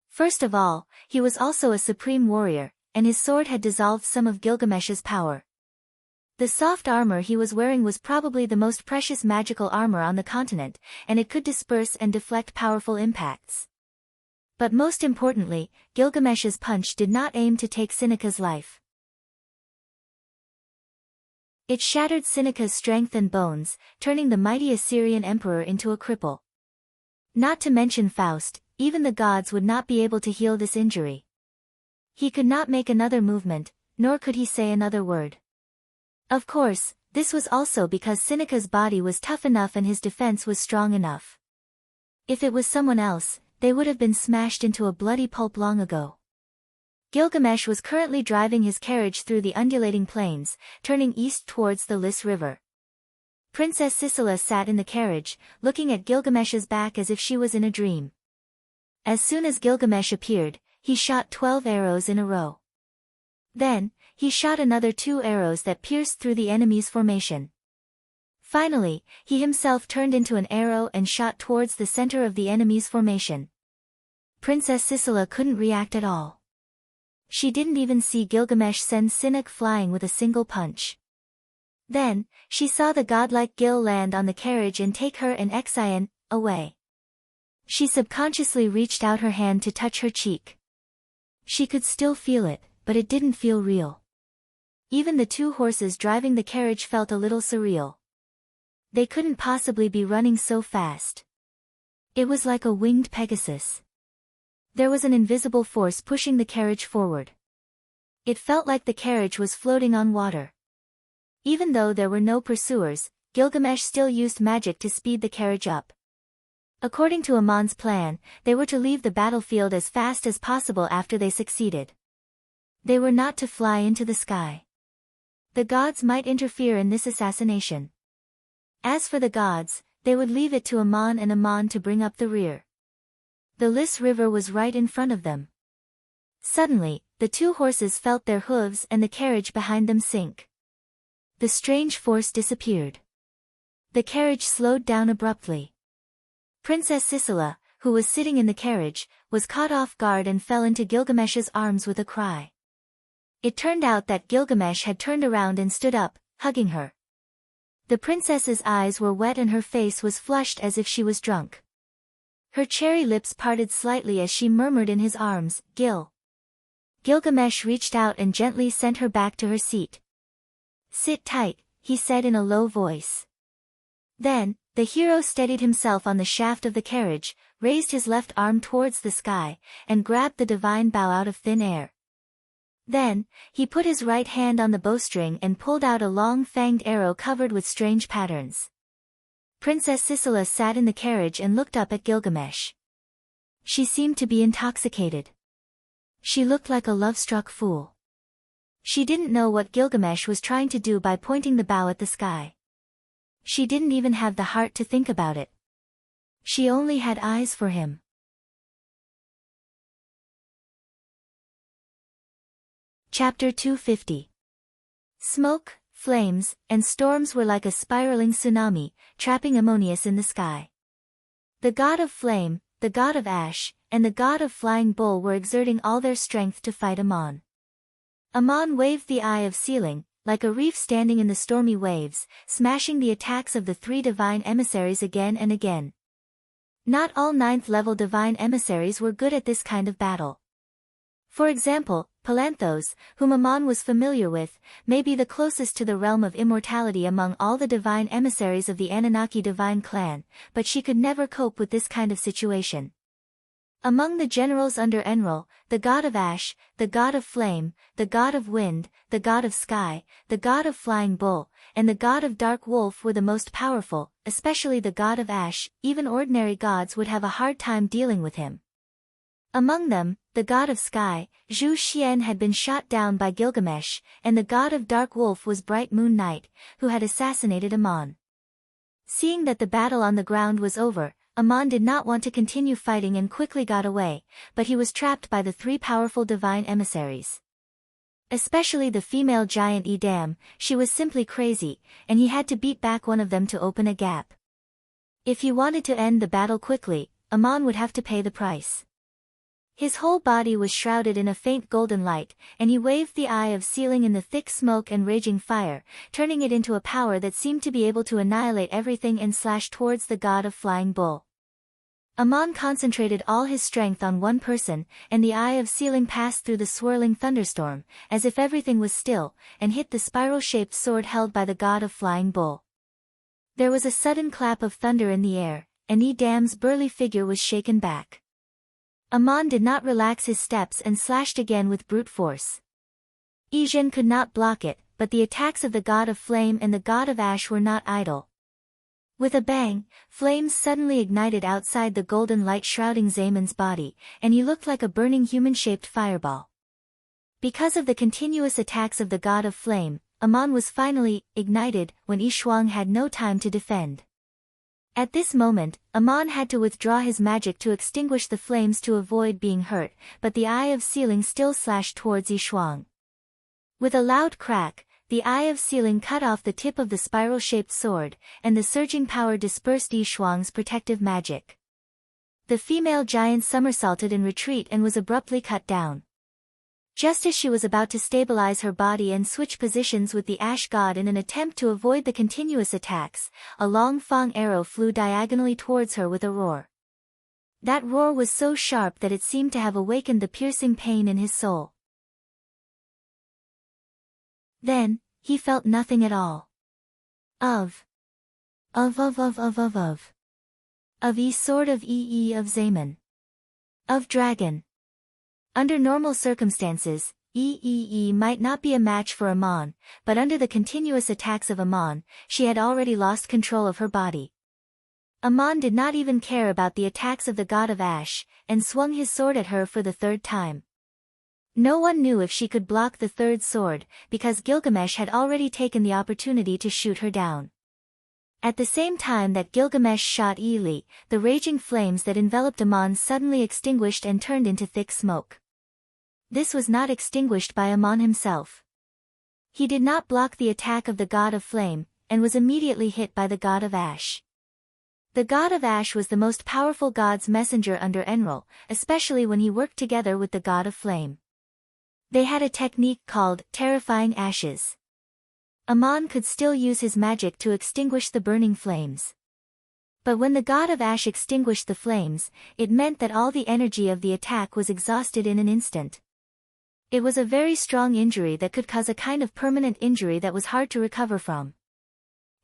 First of all, he was also a supreme warrior, and his sword had dissolved some of Gilgamesh's power. The soft armor he was wearing was probably the most precious magical armor on the continent, and it could disperse and deflect powerful impacts. But most importantly, Gilgamesh's punch did not aim to take Sinnoh's life. It shattered Sinnoh's strength and bones, turning the mighty Assyrian emperor into a cripple. Not to mention Faust, even the gods would not be able to heal this injury. He could not make another movement, nor could he say another word. Of course, This was also because Seneca's body was tough enough and his defense was strong enough. If it was someone else, they would have been smashed into a bloody pulp long ago. Gilgamesh was currently driving his carriage through the undulating plains, turning east towards the Lys River. Princess Sisela sat in the carriage, looking at Gilgamesh's back as if she was in a dream. As soon as Gilgamesh appeared, he shot 12 arrows in a row. Then, he shot another 2 arrows that pierced through the enemy's formation. Finally, he himself turned into an arrow and shot towards the center of the enemy's formation. Princess Sisela couldn't react at all. She didn't even see Gilgamesh send Sinek flying with a single punch. Then, she saw the godlike Gil land on the carriage and take her and Exion away. She subconsciously reached out her hand to touch her cheek. She could still feel it, but it didn't feel real. Even the 2 horses driving the carriage felt a little surreal. They couldn't possibly be running so fast. It was like a winged Pegasus. There was an invisible force pushing the carriage forward. It felt like the carriage was floating on water. Even though there were no pursuers, Gilgamesh still used magic to speed the carriage up. According to Amon's plan, they were to leave the battlefield as fast as possible after they succeeded. They were not to fly into the sky. The gods might interfere in this assassination. As for the gods, they would leave it to Amon and Amon to bring up the rear. The Lys River was right in front of them. Suddenly, the 2 horses felt their hooves and the carriage behind them sink. The strange force disappeared. The carriage slowed down abruptly. Princess Sisela, who was sitting in the carriage, was caught off guard and fell into Gilgamesh's arms with a cry. It turned out that Gilgamesh had turned around and stood up, hugging her. The princess's eyes were wet and her face was flushed as if she was drunk. Her cherry lips parted slightly as she murmured in his arms, "Gil." Gilgamesh reached out and gently sent her back to her seat. "Sit tight," he said in a low voice. Then, the hero steadied himself on the shaft of the carriage, raised his left arm towards the sky, and grabbed the divine bow out of thin air. Then, he put his right hand on the bowstring and pulled out a long fanged arrow covered with strange patterns. Princess Sisela sat in the carriage and looked up at Gilgamesh. She seemed to be intoxicated. She looked like a love-struck fool. She didn't know what Gilgamesh was trying to do by pointing the bow at the sky. She didn't even have the heart to think about it. She only had eyes for him. Chapter 250. Smoke, flames, and storms were like a spiraling tsunami, trapping Ammonius in the sky. The god of flame, the god of ash, and the god of flying bull were exerting all their strength to fight Ammon. Ammon waved the Eye of Sealing, like a reef standing in the stormy waves, smashing the attacks of the 3 divine emissaries again and again. Not all 9th-level divine emissaries were good at this kind of battle. For example, Palanthos, whom Ammon was familiar with, may be the closest to the realm of immortality among all the divine emissaries of the Anunnaki divine clan, but she could never cope with this kind of situation. Among the generals under Enlil, the god of ash, the god of flame, the god of wind, the god of sky, the god of flying bull, and the god of dark wolf were the most powerful, especially the god of ash. Even ordinary gods would have a hard time dealing with him. Among them, the god of sky, Zhu Xian had been shot down by Gilgamesh, and the god of dark wolf was Bright Moon Knight, who had assassinated Ammon. Seeing that the battle on the ground was over, Ammon did not want to continue fighting and quickly got away, but he was trapped by the 3 powerful divine emissaries. Especially the female giant Edam, she was simply crazy, and he had to beat back one of them to open a gap. If he wanted to end the battle quickly, Ammon would have to pay the price. His whole body was shrouded in a faint golden light, and he waved the Eye of Sealing in the thick smoke and raging fire, turning it into a power that seemed to be able to annihilate everything and slash towards the god of flying bull. Ammon concentrated all his strength on one person, and the Eye of Sealing passed through the swirling thunderstorm, as if everything was still, and hit the spiral-shaped sword held by the god of flying bull. There was a sudden clap of thunder in the air, and Edam's burly figure was shaken back. Ammon did not relax his steps and slashed again with brute force. Ijin could not block it, but the attacks of the god of flame and the god of ash were not idle. With a bang, flames suddenly ignited outside the golden light shrouding Zamon's body, and he looked like a burning human-shaped fireball. Because of the continuous attacks of the god of flame, Amon was finally ignited when Yishuang had no time to defend. At this moment, Amon had to withdraw his magic to extinguish the flames to avoid being hurt, but the Eye of Sealing still slashed towards Yishuang. With a loud crack, the Eye of Sealing cut off the tip of the spiral-shaped sword, and the surging power dispersed Yishuang's protective magic. The female giant somersaulted in retreat and was abruptly cut down. Just as she was about to stabilize her body and switch positions with the Ash God in an attempt to avoid the continuous attacks, a long fang arrow flew diagonally towards her with a roar. That roar was so sharp that it seemed to have awakened the piercing pain in his soul. Then, he felt nothing at all. Of sword of of Zaman. Of dragon. Under normal circumstances, might not be a match for Amon, but under the continuous attacks of Amon, she had already lost control of her body. Amon did not even care about the attacks of the god of ash, and swung his sword at her for the third time. No one knew if she could block the third sword, because Gilgamesh had already taken the opportunity to shoot her down. At the same time that Gilgamesh shot Ili, the raging flames that enveloped Amon suddenly extinguished and turned into thick smoke. This was not extinguished by Amon himself. He did not block the attack of the god of flame, and was immediately hit by the god of ash. The god of ash was the most powerful god's messenger under Enlil, especially when he worked together with the god of flame. They had a technique called terrifying ashes. Amon could still use his magic to extinguish the burning flames. But when the god of ash extinguished the flames, it meant that all the energy of the attack was exhausted in an instant. It was a very strong injury that could cause a kind of permanent injury that was hard to recover from.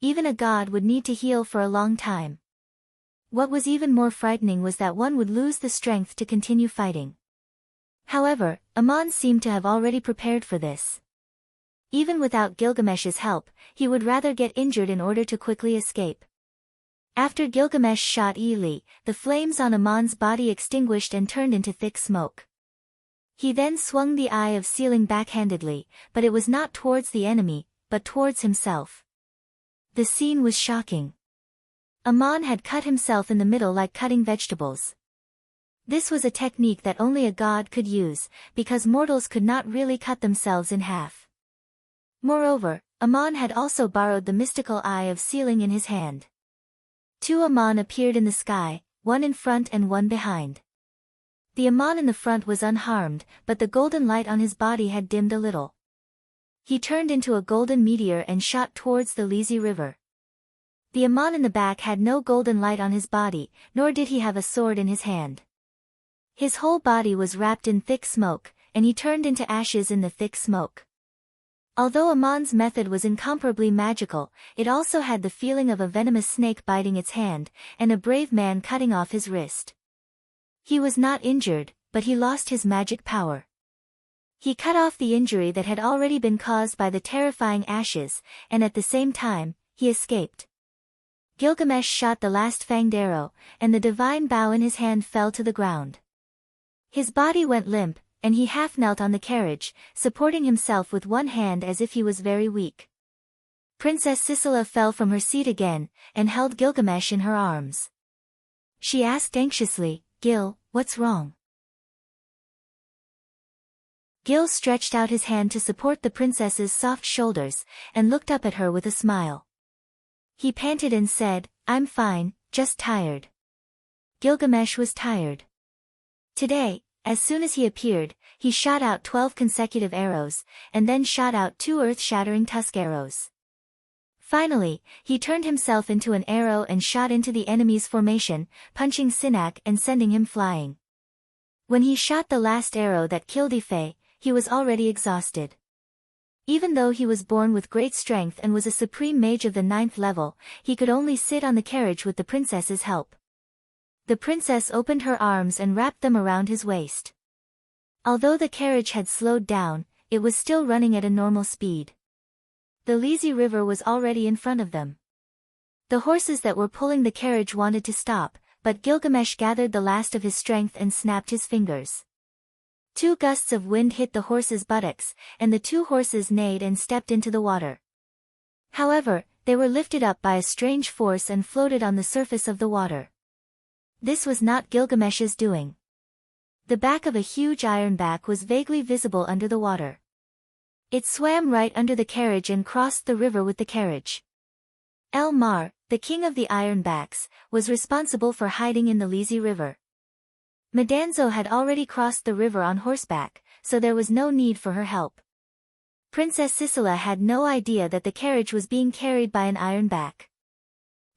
Even a god would need to heal for a long time. What was even more frightening was that one would lose the strength to continue fighting. However, Amon seemed to have already prepared for this. Even without Gilgamesh's help, he would rather get injured in order to quickly escape. After Gilgamesh shot Ili, the flames on Amon's body extinguished and turned into thick smoke. He then swung the Eye of Sealing backhandedly, but it was not towards the enemy, but towards himself. The scene was shocking. Amon had cut himself in the middle like cutting vegetables. This was a technique that only a god could use, because mortals could not really cut themselves in half. Moreover, Amon had also borrowed the mystical Eye of Sealing in his hand. Two Amon appeared in the sky, one in front and one behind. The Amon in the front was unharmed, but the golden light on his body had dimmed a little. He turned into a golden meteor and shot towards the Lizi River. The Amon in the back had no golden light on his body, nor did he have a sword in his hand. His whole body was wrapped in thick smoke, and he turned into ashes in the thick smoke. Although Amon's method was incomparably magical, it also had the feeling of a venomous snake biting its hand, and a brave man cutting off his wrist. He was not injured, but he lost his magic power. He cut off the injury that had already been caused by the terrifying ashes, and at the same time, he escaped. Gilgamesh shot the last fanged arrow, and the divine bow in his hand fell to the ground. His body went limp, and he half knelt on the carriage, supporting himself with one hand as if he was very weak. Princess Sisela fell from her seat again, and held Gilgamesh in her arms. She asked anxiously, "Gil, what's wrong?" Gil stretched out his hand to support the princess's soft shoulders, and looked up at her with a smile. He panted and said, "I'm fine, just tired." Gilgamesh was tired. Today, as soon as he appeared, he shot out 12 consecutive arrows, and then shot out 2 earth-shattering tusk arrows. Finally, he turned himself into an arrow and shot into the enemy's formation, punching Sinak and sending him flying. When he shot the last arrow that killed Ife, he was already exhausted. Even though he was born with great strength and was a supreme mage of the 9th level, he could only sit on the carriage with the princess's help. The princess opened her arms and wrapped them around his waist. Although the carriage had slowed down, it was still running at a normal speed. The lazy river was already in front of them. The horses that were pulling the carriage wanted to stop, but Gilgamesh gathered the last of his strength and snapped his fingers. 2 gusts of wind hit the horses' buttocks, and the 2 horses neighed and stepped into the water. However, they were lifted up by a strange force and floated on the surface of the water. This was not Gilgamesh's doing. The back of a huge ironback was vaguely visible under the water. It swam right under the carriage and crossed the river with the carriage. El-Mar, the king of the ironbacks, was responsible for hiding in the lazy river. Madanzo had already crossed the river on horseback, so there was no need for her help. Princess Sisela had no idea that the carriage was being carried by an ironback.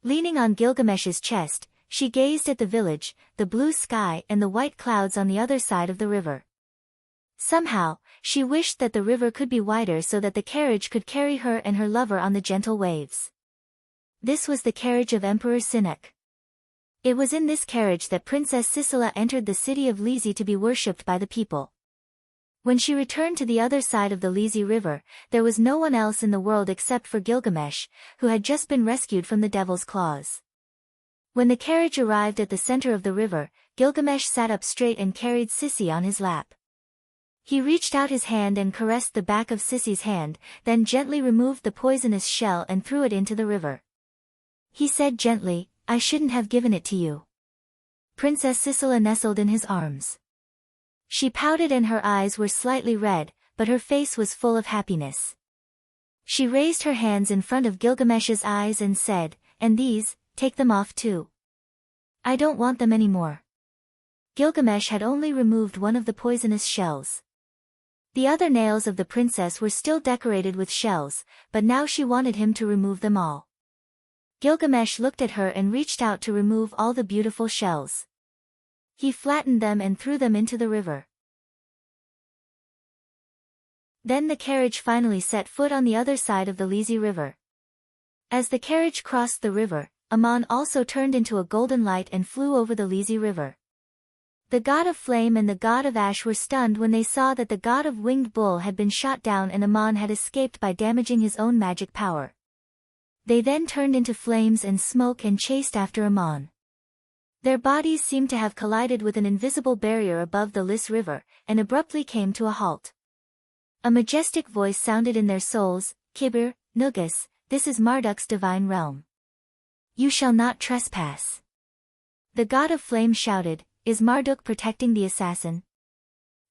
Leaning on Gilgamesh's chest, she gazed at the village, the blue sky and the white clouds on the other side of the river. Somehow, she wished that the river could be wider so that the carriage could carry her and her lover on the gentle waves. This was the carriage of Emperor Sinek. It was in this carriage that Princess Sisela entered the city of Lizi to be worshipped by the people. When she returned to the other side of the Lizi River, there was no one else in the world except for Gilgamesh, who had just been rescued from the devil's claws. When the carriage arrived at the center of the river, Gilgamesh sat up straight and carried Sissi on his lap. He reached out his hand and caressed the back of Sissi's hand, then gently removed the poisonous shell and threw it into the river. He said gently, "I shouldn't have given it to you." Princess Sisela nestled in his arms. She pouted and her eyes were slightly red, but her face was full of happiness. She raised her hands in front of Gilgamesh's eyes and said, "And these, take them off too. I don't want them anymore." Gilgamesh had only removed one of the poisonous shells. The other nails of the princess were still decorated with shells, but now she wanted him to remove them all. Gilgamesh looked at her and reached out to remove all the beautiful shells. He flattened them and threw them into the river. Then the carriage finally set foot on the other side of the Lizi River. As the carriage crossed the river, Aman also turned into a golden light and flew over the Lizi River. The god of flame and the god of ash were stunned when they saw that the god of winged bull had been shot down and Aman had escaped by damaging his own magic power. They then turned into flames and smoke and chased after Aman. Their bodies seemed to have collided with an invisible barrier above the Lis River, and abruptly came to a halt. A majestic voice sounded in their souls, "Kibir, Nugus, this is Marduk's divine realm. You shall not trespass." The god of flame shouted, "Is Marduk protecting the assassin?"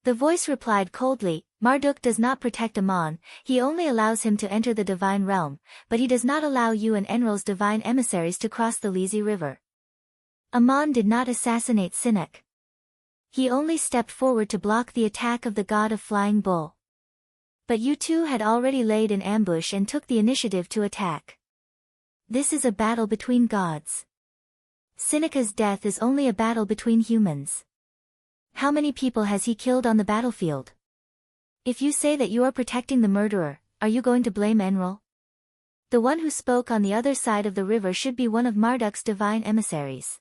The voice replied coldly, "Marduk does not protect Aman, he only allows him to enter the divine realm, but he does not allow you and Enral's divine emissaries to cross the Lizi River." Aman did not assassinate Sinek. He only stepped forward to block the attack of the god of flying bull. But you two had already laid in ambush and took the initiative to attack. This is a battle between gods. Sineka's death is only a battle between humans. How many people has he killed on the battlefield? If you say that you are protecting the murderer, are you going to blame Enral? The one who spoke on the other side of the river should be one of Marduk's divine emissaries.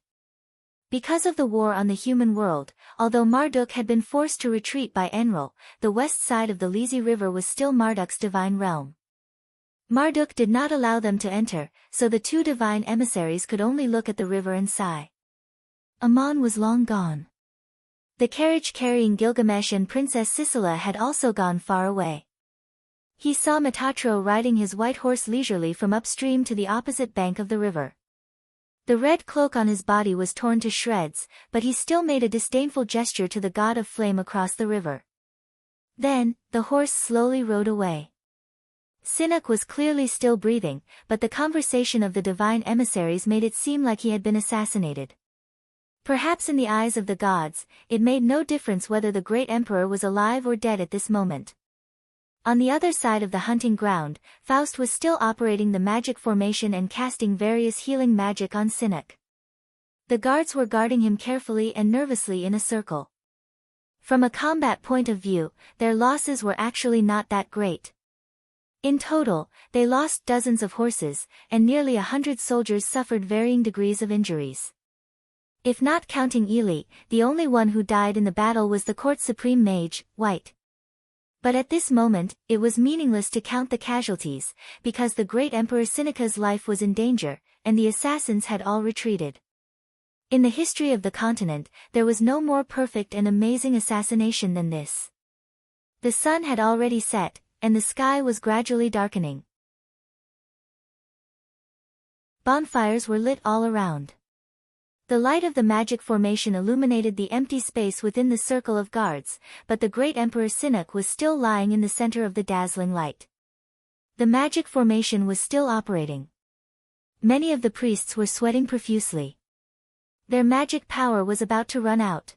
Because of the war on the human world, although Marduk had been forced to retreat by Enral, the west side of the Lizi River was still Marduk's divine realm. Marduk did not allow them to enter, so the two divine emissaries could only look at the river and sigh. Aman was long gone. The carriage carrying Gilgamesh and Princess Sisela had also gone far away. He saw Metatro riding his white horse leisurely from upstream to the opposite bank of the river. The red cloak on his body was torn to shreds, but he still made a disdainful gesture to the god of flame across the river. Then, the horse slowly rode away. Sinek was clearly still breathing, but the conversation of the divine emissaries made it seem like he had been assassinated. Perhaps in the eyes of the gods, it made no difference whether the great emperor was alive or dead at this moment. On the other side of the hunting ground, Faust was still operating the magic formation and casting various healing magic on Sinek. The guards were guarding him carefully and nervously in a circle. From a combat point of view, their losses were actually not that great. In total, they lost dozens of horses, and nearly 100 soldiers suffered varying degrees of injuries. If not counting Ely, the only one who died in the battle was the court supreme mage, White. But at this moment, it was meaningless to count the casualties, because the great Emperor Seneca's life was in danger, and the assassins had all retreated. In the history of the continent, there was no more perfect and amazing assassination than this. The sun had already set, and the sky was gradually darkening. Bonfires were lit all around. The light of the magic formation illuminated the empty space within the circle of guards, but the great Emperor Seneca was still lying in the center of the dazzling light. The magic formation was still operating. Many of the priests were sweating profusely. Their magic power was about to run out.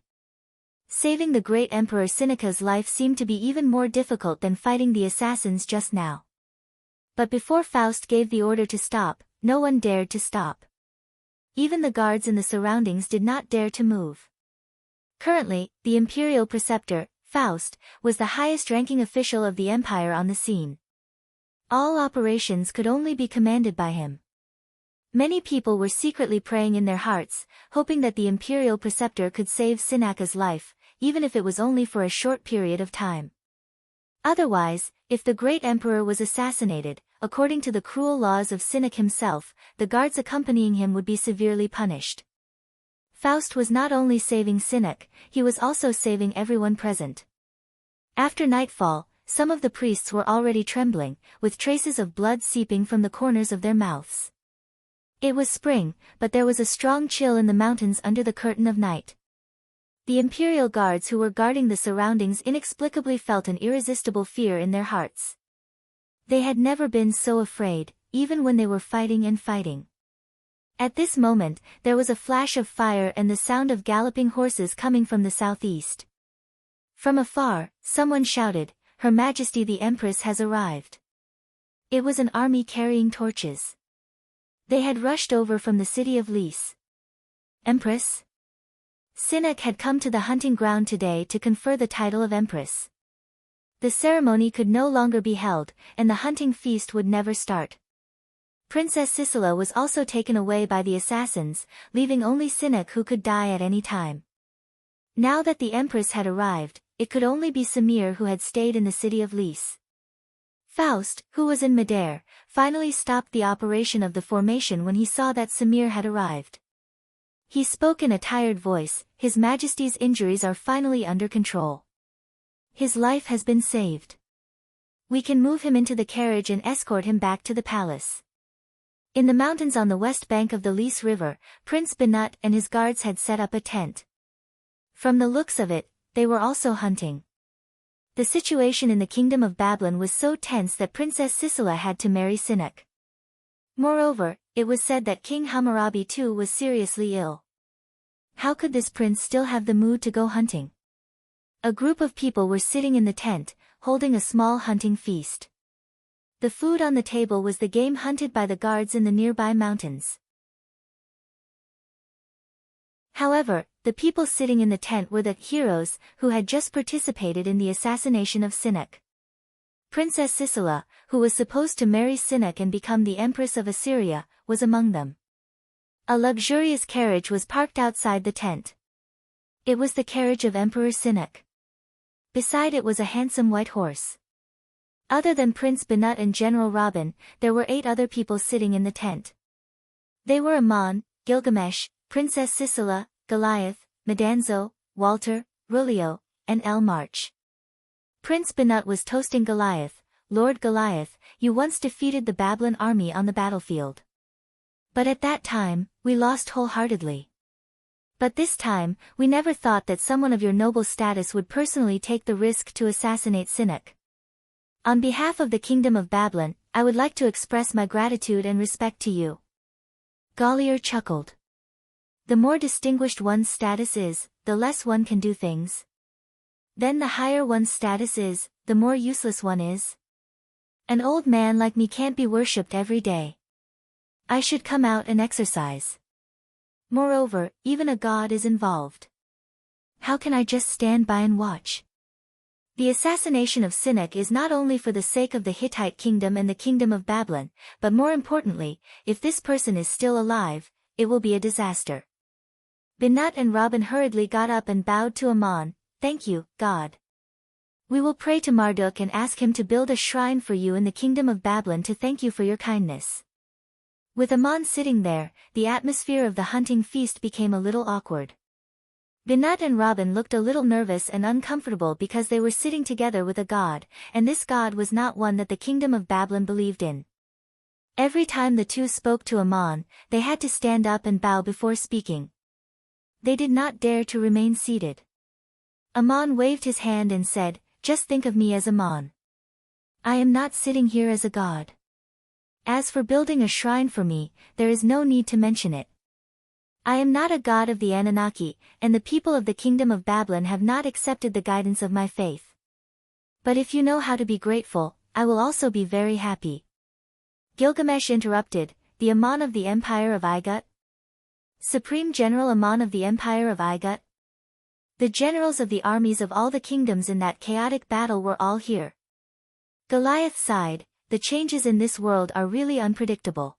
Saving the great Emperor Seneca's life seemed to be even more difficult than fighting the assassins just now. But before Faust gave the order to stop, no one dared to stop. Even the guards in the surroundings did not dare to move. Currently, the imperial preceptor, Faust, was the highest-ranking official of the empire on the scene. All operations could only be commanded by him. Many people were secretly praying in their hearts, hoping that the imperial preceptor could save Seneca's life, even if it was only for a short period of time. Otherwise, if the great emperor was assassinated, according to the cruel laws of Seneca himself, the guards accompanying him would be severely punished. Faust was not only saving Seneca, he was also saving everyone present. After nightfall, some of the priests were already trembling, with traces of blood seeping from the corners of their mouths. It was spring, but there was a strong chill in the mountains under the curtain of night. The imperial guards who were guarding the surroundings inexplicably felt an irresistible fear in their hearts. They had never been so afraid, even when they were fighting and fighting. At this moment, there was a flash of fire and the sound of galloping horses coming from the southeast. From afar, someone shouted, "Her Majesty the Empress has arrived." It was an army carrying torches. They had rushed over from the city of Lys. Empress? Seneca had come to the hunting ground today to confer the title of Empress. The ceremony could no longer be held, and the hunting feast would never start. Princess Sicila was also taken away by the assassins, leaving only Seneca who could die at any time. Now that the Empress had arrived, it could only be Samir who had stayed in the city of Lys. Faust, who was in Madeira, finally stopped the operation of the formation when he saw that Samir had arrived. He spoke in a tired voice, "His Majesty's injuries are finally under control. His life has been saved. We can move him into the carriage and escort him back to the palace." In the mountains on the west bank of the Lys River, Prince Binut and his guards had set up a tent. From the looks of it, they were also hunting. The situation in the kingdom of Babylon was so tense that Princess Sicila had to marry Seneca. Moreover, it was said that King Hammurabi too was seriously ill. How could this prince still have the mood to go hunting? A group of people were sitting in the tent, holding a small hunting feast. The food on the table was the game hunted by the guards in the nearby mountains. However, the people sitting in the tent were the heroes who had just participated in the assassination of Seneca. Princess Sicila, who was supposed to marry Seneca and become the Empress of Assyria, was among them. A luxurious carriage was parked outside the tent. It was the carriage of Emperor Seneca. Beside it was a handsome white horse. Other than Prince Binut and General Robin, there were 8 other people sitting in the tent. They were Ammon, Gilgamesh, Princess Sicila, Goliath, Madanzo, Walter, Rulio, and El March. Prince Binut was toasting Goliath. "Lord Goliath, you once defeated the Babylon army on the battlefield. But at that time, we lost wholeheartedly. But this time, we never thought that someone of your noble status would personally take the risk to assassinate Seneca. On behalf of the kingdom of Babylon, I would like to express my gratitude and respect to you." Goliath chuckled. The more distinguished one's status is, the less one can do things. Then the higher one's status is, the more useless one is. An old man like me can't be worshipped every day. I should come out and exercise. Moreover, even a god is involved. How can I just stand by and watch? The assassination of Seneca is not only for the sake of the Hittite kingdom and the kingdom of Babylon, but more importantly, if this person is still alive, it will be a disaster. Binut and Robin hurriedly got up and bowed to Ammon. "Thank you, God." We will pray to Marduk and ask him to build a shrine for you in the kingdom of Babylon to thank you for your kindness." With Aman sitting there, the atmosphere of the hunting feast became a little awkward. Binut and Robin looked a little nervous and uncomfortable because they were sitting together with a god, and this god was not one that the kingdom of Babylon believed in. Every time the two spoke to Aman, they had to stand up and bow before speaking. They did not dare to remain seated. Aman waved his hand and said, "Just think of me as Aman. I am not sitting here as a god. As for building a shrine for me, there is no need to mention it. I am not a god of the Anunnaki, and the people of the kingdom of Babylon have not accepted the guidance of my faith. But if you know how to be grateful, I will also be very happy." Gilgamesh interrupted, "The Aman of the Empire of Igut? Supreme General Aman of the Empire of Igut? The generals of the armies of all the kingdoms in that chaotic battle were all here." Goliath sighed, "The changes in this world are really unpredictable.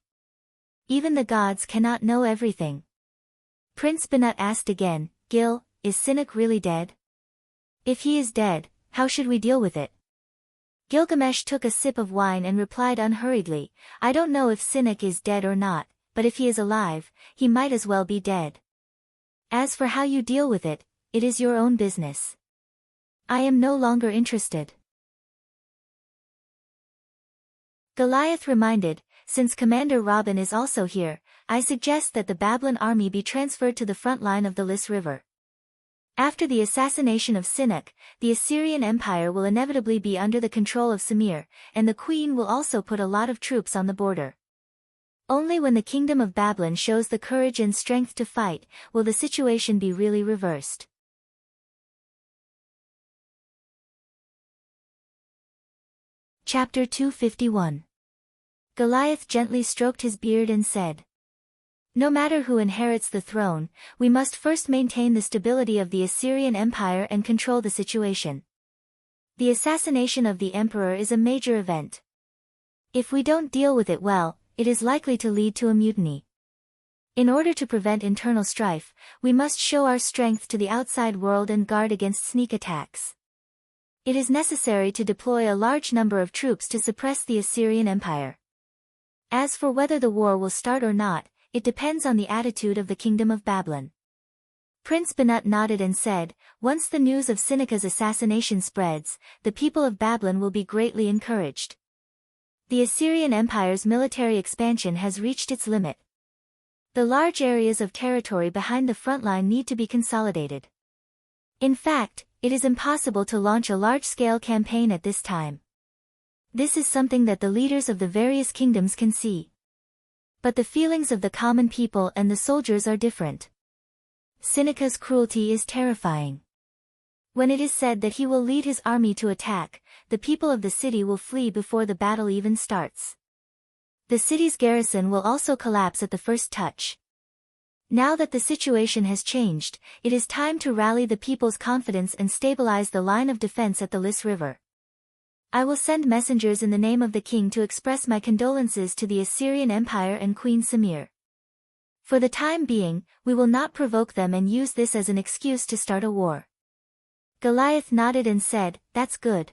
Even the gods cannot know everything." Prince Binut asked again, "Gil, is Sinek really dead? If he is dead, how should we deal with it?" Gilgamesh took a sip of wine and replied unhurriedly, "I don't know if Sinek is dead or not, but if he is alive, he might as well be dead. As for how you deal with it, it is your own business. I am no longer interested." Goliath reminded, "Since Commander Robin is also here, I suggest that the Babylon army be transferred to the front line of the Lys River. After the assassination of Sinek, the Assyrian Empire will inevitably be under the control of Samir, and the Queen will also put a lot of troops on the border. Only when the kingdom of Babylon shows the courage and strength to fight, will the situation be really reversed." Chapter 251. Goliath gently stroked his beard and said, "No matter who inherits the throne, we must first maintain the stability of the Assyrian Empire and control the situation. The assassination of the emperor is a major event. If we don't deal with it well, it is likely to lead to a mutiny. In order to prevent internal strife, we must show our strength to the outside world and guard against sneak attacks. It is necessary to deploy a large number of troops to suppress the Assyrian Empire. As for whether the war will start or not, it depends on the attitude of the kingdom of Babylon." Prince Binut nodded and said, "Once the news of Seneka's assassination spreads, the people of Babylon will be greatly encouraged. The Assyrian Empire's military expansion has reached its limit. The large areas of territory behind the front line need to be consolidated. In fact, it is impossible to launch a large-scale campaign at this time. This is something that the leaders of the various kingdoms can see. But the feelings of the common people and the soldiers are different. Seneka's cruelty is terrifying. When it is said that he will lead his army to attack, the people of the city will flee before the battle even starts. The city's garrison will also collapse at the first touch. Now that the situation has changed, it is time to rally the people's confidence and stabilize the line of defense at the Lys River. I will send messengers in the name of the king to express my condolences to the Assyrian Empire and Queen Samir. For the time being, we will not provoke them and use this as an excuse to start a war." Goliath nodded and said, "That's good.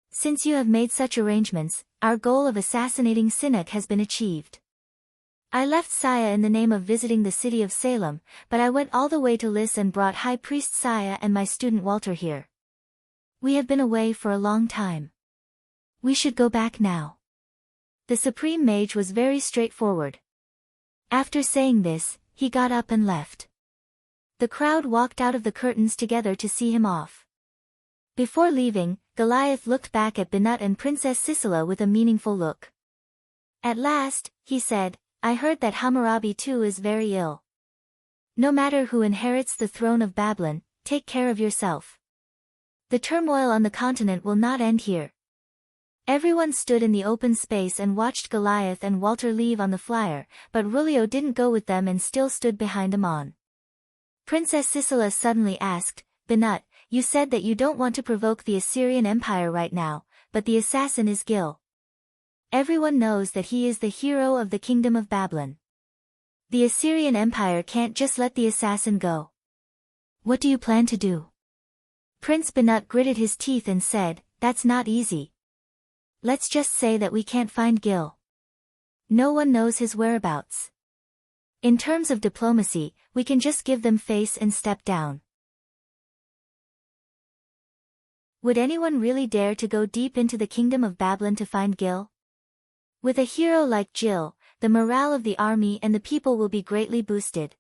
Since you have made such arrangements, our goal of assassinating Sinek has been achieved. I left Saya in the name of visiting the city of Salem, but I went all the way to Lys and brought High Priest Saya and my student Walter here. We have been away for a long time. We should go back now." The Supreme Mage was very straightforward. After saying this, he got up and left. The crowd walked out of the curtains together to see him off. Before leaving, Goliath looked back at Binut and Princess Sisela with a meaningful look. At last, he said, "I heard that Hammurabi too is very ill. No matter who inherits the throne of Babylon, take care of yourself. The turmoil on the continent will not end here." Everyone stood in the open space and watched Goliath and Walter leave on the flyer, but Rulio didn't go with them and still stood behind Amon. Princess Sisela suddenly asked, "Binut, you said that you don't want to provoke the Assyrian Empire right now, but the assassin is Gil. Everyone knows that he is the hero of the kingdom of Babylon. The Assyrian Empire can't just let the assassin go. What do you plan to do?" Prince Banut gritted his teeth and said, "That's not easy. Let's just say that we can't find Gil. No one knows his whereabouts. In terms of diplomacy, we can just give them face and step down." Would anyone really dare to go deep into the kingdom of Babylon to find Gil? With a hero like Jill, the morale of the army and the people will be greatly boosted.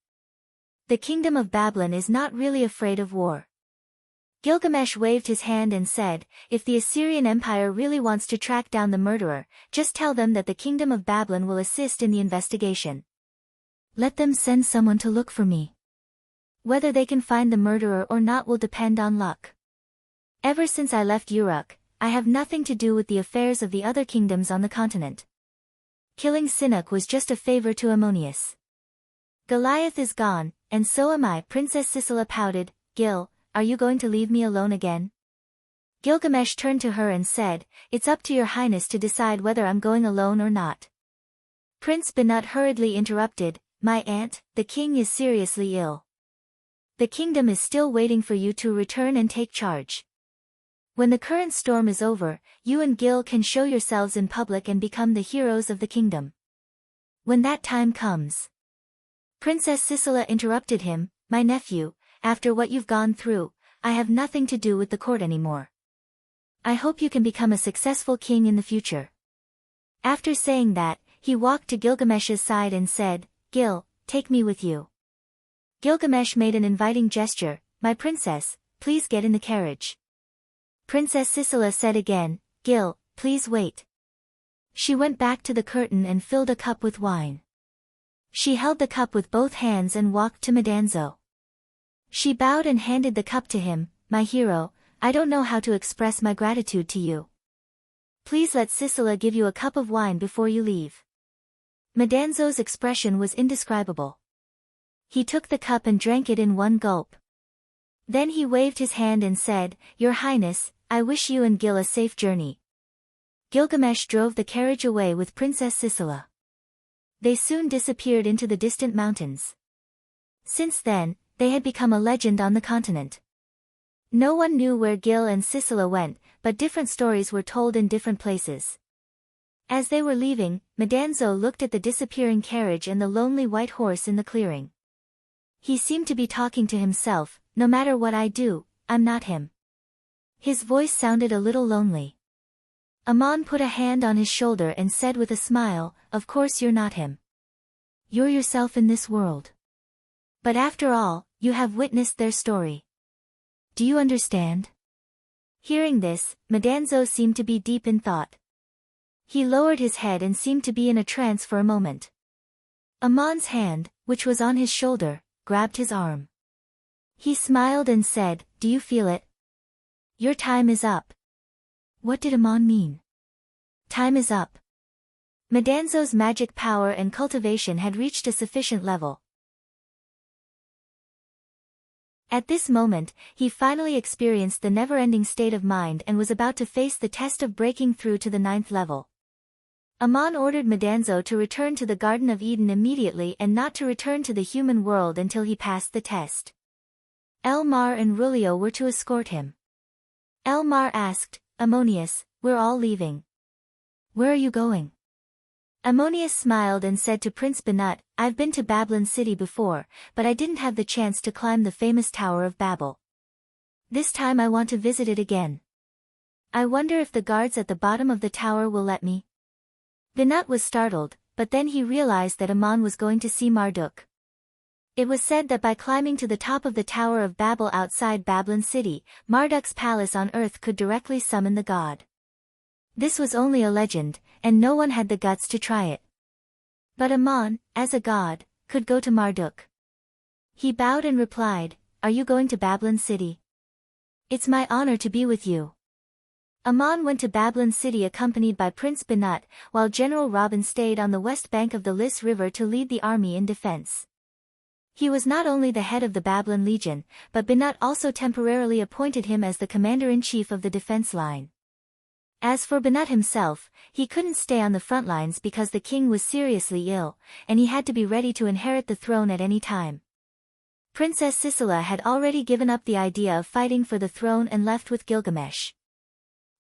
The kingdom of Babylon is not really afraid of war. Gilgamesh waved his hand and said, "If the Assyrian Empire really wants to track down the murderer, just tell them that the kingdom of Babylon will assist in the investigation. Let them send someone to look for me. Whether they can find the murderer or not will depend on luck. Ever since I left Uruk, I have nothing to do with the affairs of the other kingdoms on the continent. Killing Sinnock was just a favor to Ammonius. Goliath is gone, and so am I." Princess Sisela pouted. "Gil, are you going to leave me alone again?" Gilgamesh turned to her and said, "It's up to your highness to decide whether I'm going alone or not." Prince Banut hurriedly interrupted, "My aunt, the king is seriously ill. The kingdom is still waiting for you to return and take charge. When the current storm is over, you and Gil can show yourselves in public and become the heroes of the kingdom. When that time comes." Princess Sisela interrupted him, "My nephew, after what you've gone through, I have nothing to do with the court anymore. I hope you can become a successful king in the future." After saying that, he walked to Gilgamesh's side and said, "Gil, take me with you." Gilgamesh made an inviting gesture, "My princess, please get in the carriage." Princess Sisela said again, "Gil, please wait." She went back to the curtain and filled a cup with wine. She held the cup with both hands and walked to Madanzo. She bowed and handed the cup to him. "My hero, I don't know how to express my gratitude to you. Please let Sisela give you a cup of wine before you leave." Madanzo's expression was indescribable. He took the cup and drank it in one gulp. Then he waved his hand and said, "Your Highness, I wish you and Gil a safe journey." Gilgamesh drove the carriage away with Princess Sisela. They soon disappeared into the distant mountains. Since then, they had become a legend on the continent. No one knew where Gil and Sisela went, but different stories were told in different places. As they were leaving, Madanzo looked at the disappearing carriage and the lonely white horse in the clearing. He seemed to be talking to himself, "No matter what I do, I'm not him." His voice sounded a little lonely. Ammon put a hand on his shoulder and said with a smile, "Of course you're not him. You're yourself in this world. But after all, you have witnessed their story. Do you understand?" Hearing this, Madanzo seemed to be deep in thought. He lowered his head and seemed to be in a trance for a moment. Ammon's hand, which was on his shoulder, grabbed his arm. He smiled and said, "Do you feel it? Your time is up." What did Ammon mean? Time is up. Madanzo's magic power and cultivation had reached a sufficient level. At this moment, he finally experienced the never-ending state of mind and was about to face the test of breaking through to the 9th level. Ammon ordered Madanzo to return to the Garden of Eden immediately and not to return to the human world until he passed the test. Elmar and Rulio were to escort him. Elmar asked, "Ammonius, we're all leaving. Where are you going?" Ammonius smiled and said to Prince Banut, "I've been to Babylon City before, but I didn't have the chance to climb the famous Tower of Babel. This time I want to visit it again. I wonder if the guards at the bottom of the tower will let me." Banut was startled, but then he realized that Ammon was going to see Marduk. It was said that by climbing to the top of the Tower of Babel outside Babylon City, Marduk's palace on earth could directly summon the god. This was only a legend, and no one had the guts to try it. But Ammon, as a god, could go to Marduk. He bowed and replied, "Are you going to Babylon City? It's my honor to be with you." Ammon went to Babylon City accompanied by Prince Banut, while General Robin stayed on the west bank of the Lys River to lead the army in defense. He was not only the head of the Babylon Legion, but Banut also temporarily appointed him as the commander-in-chief of the defense line. As for Banut himself, he couldn't stay on the front lines because the king was seriously ill, and he had to be ready to inherit the throne at any time. Princess Sisela had already given up the idea of fighting for the throne and left with Gilgamesh.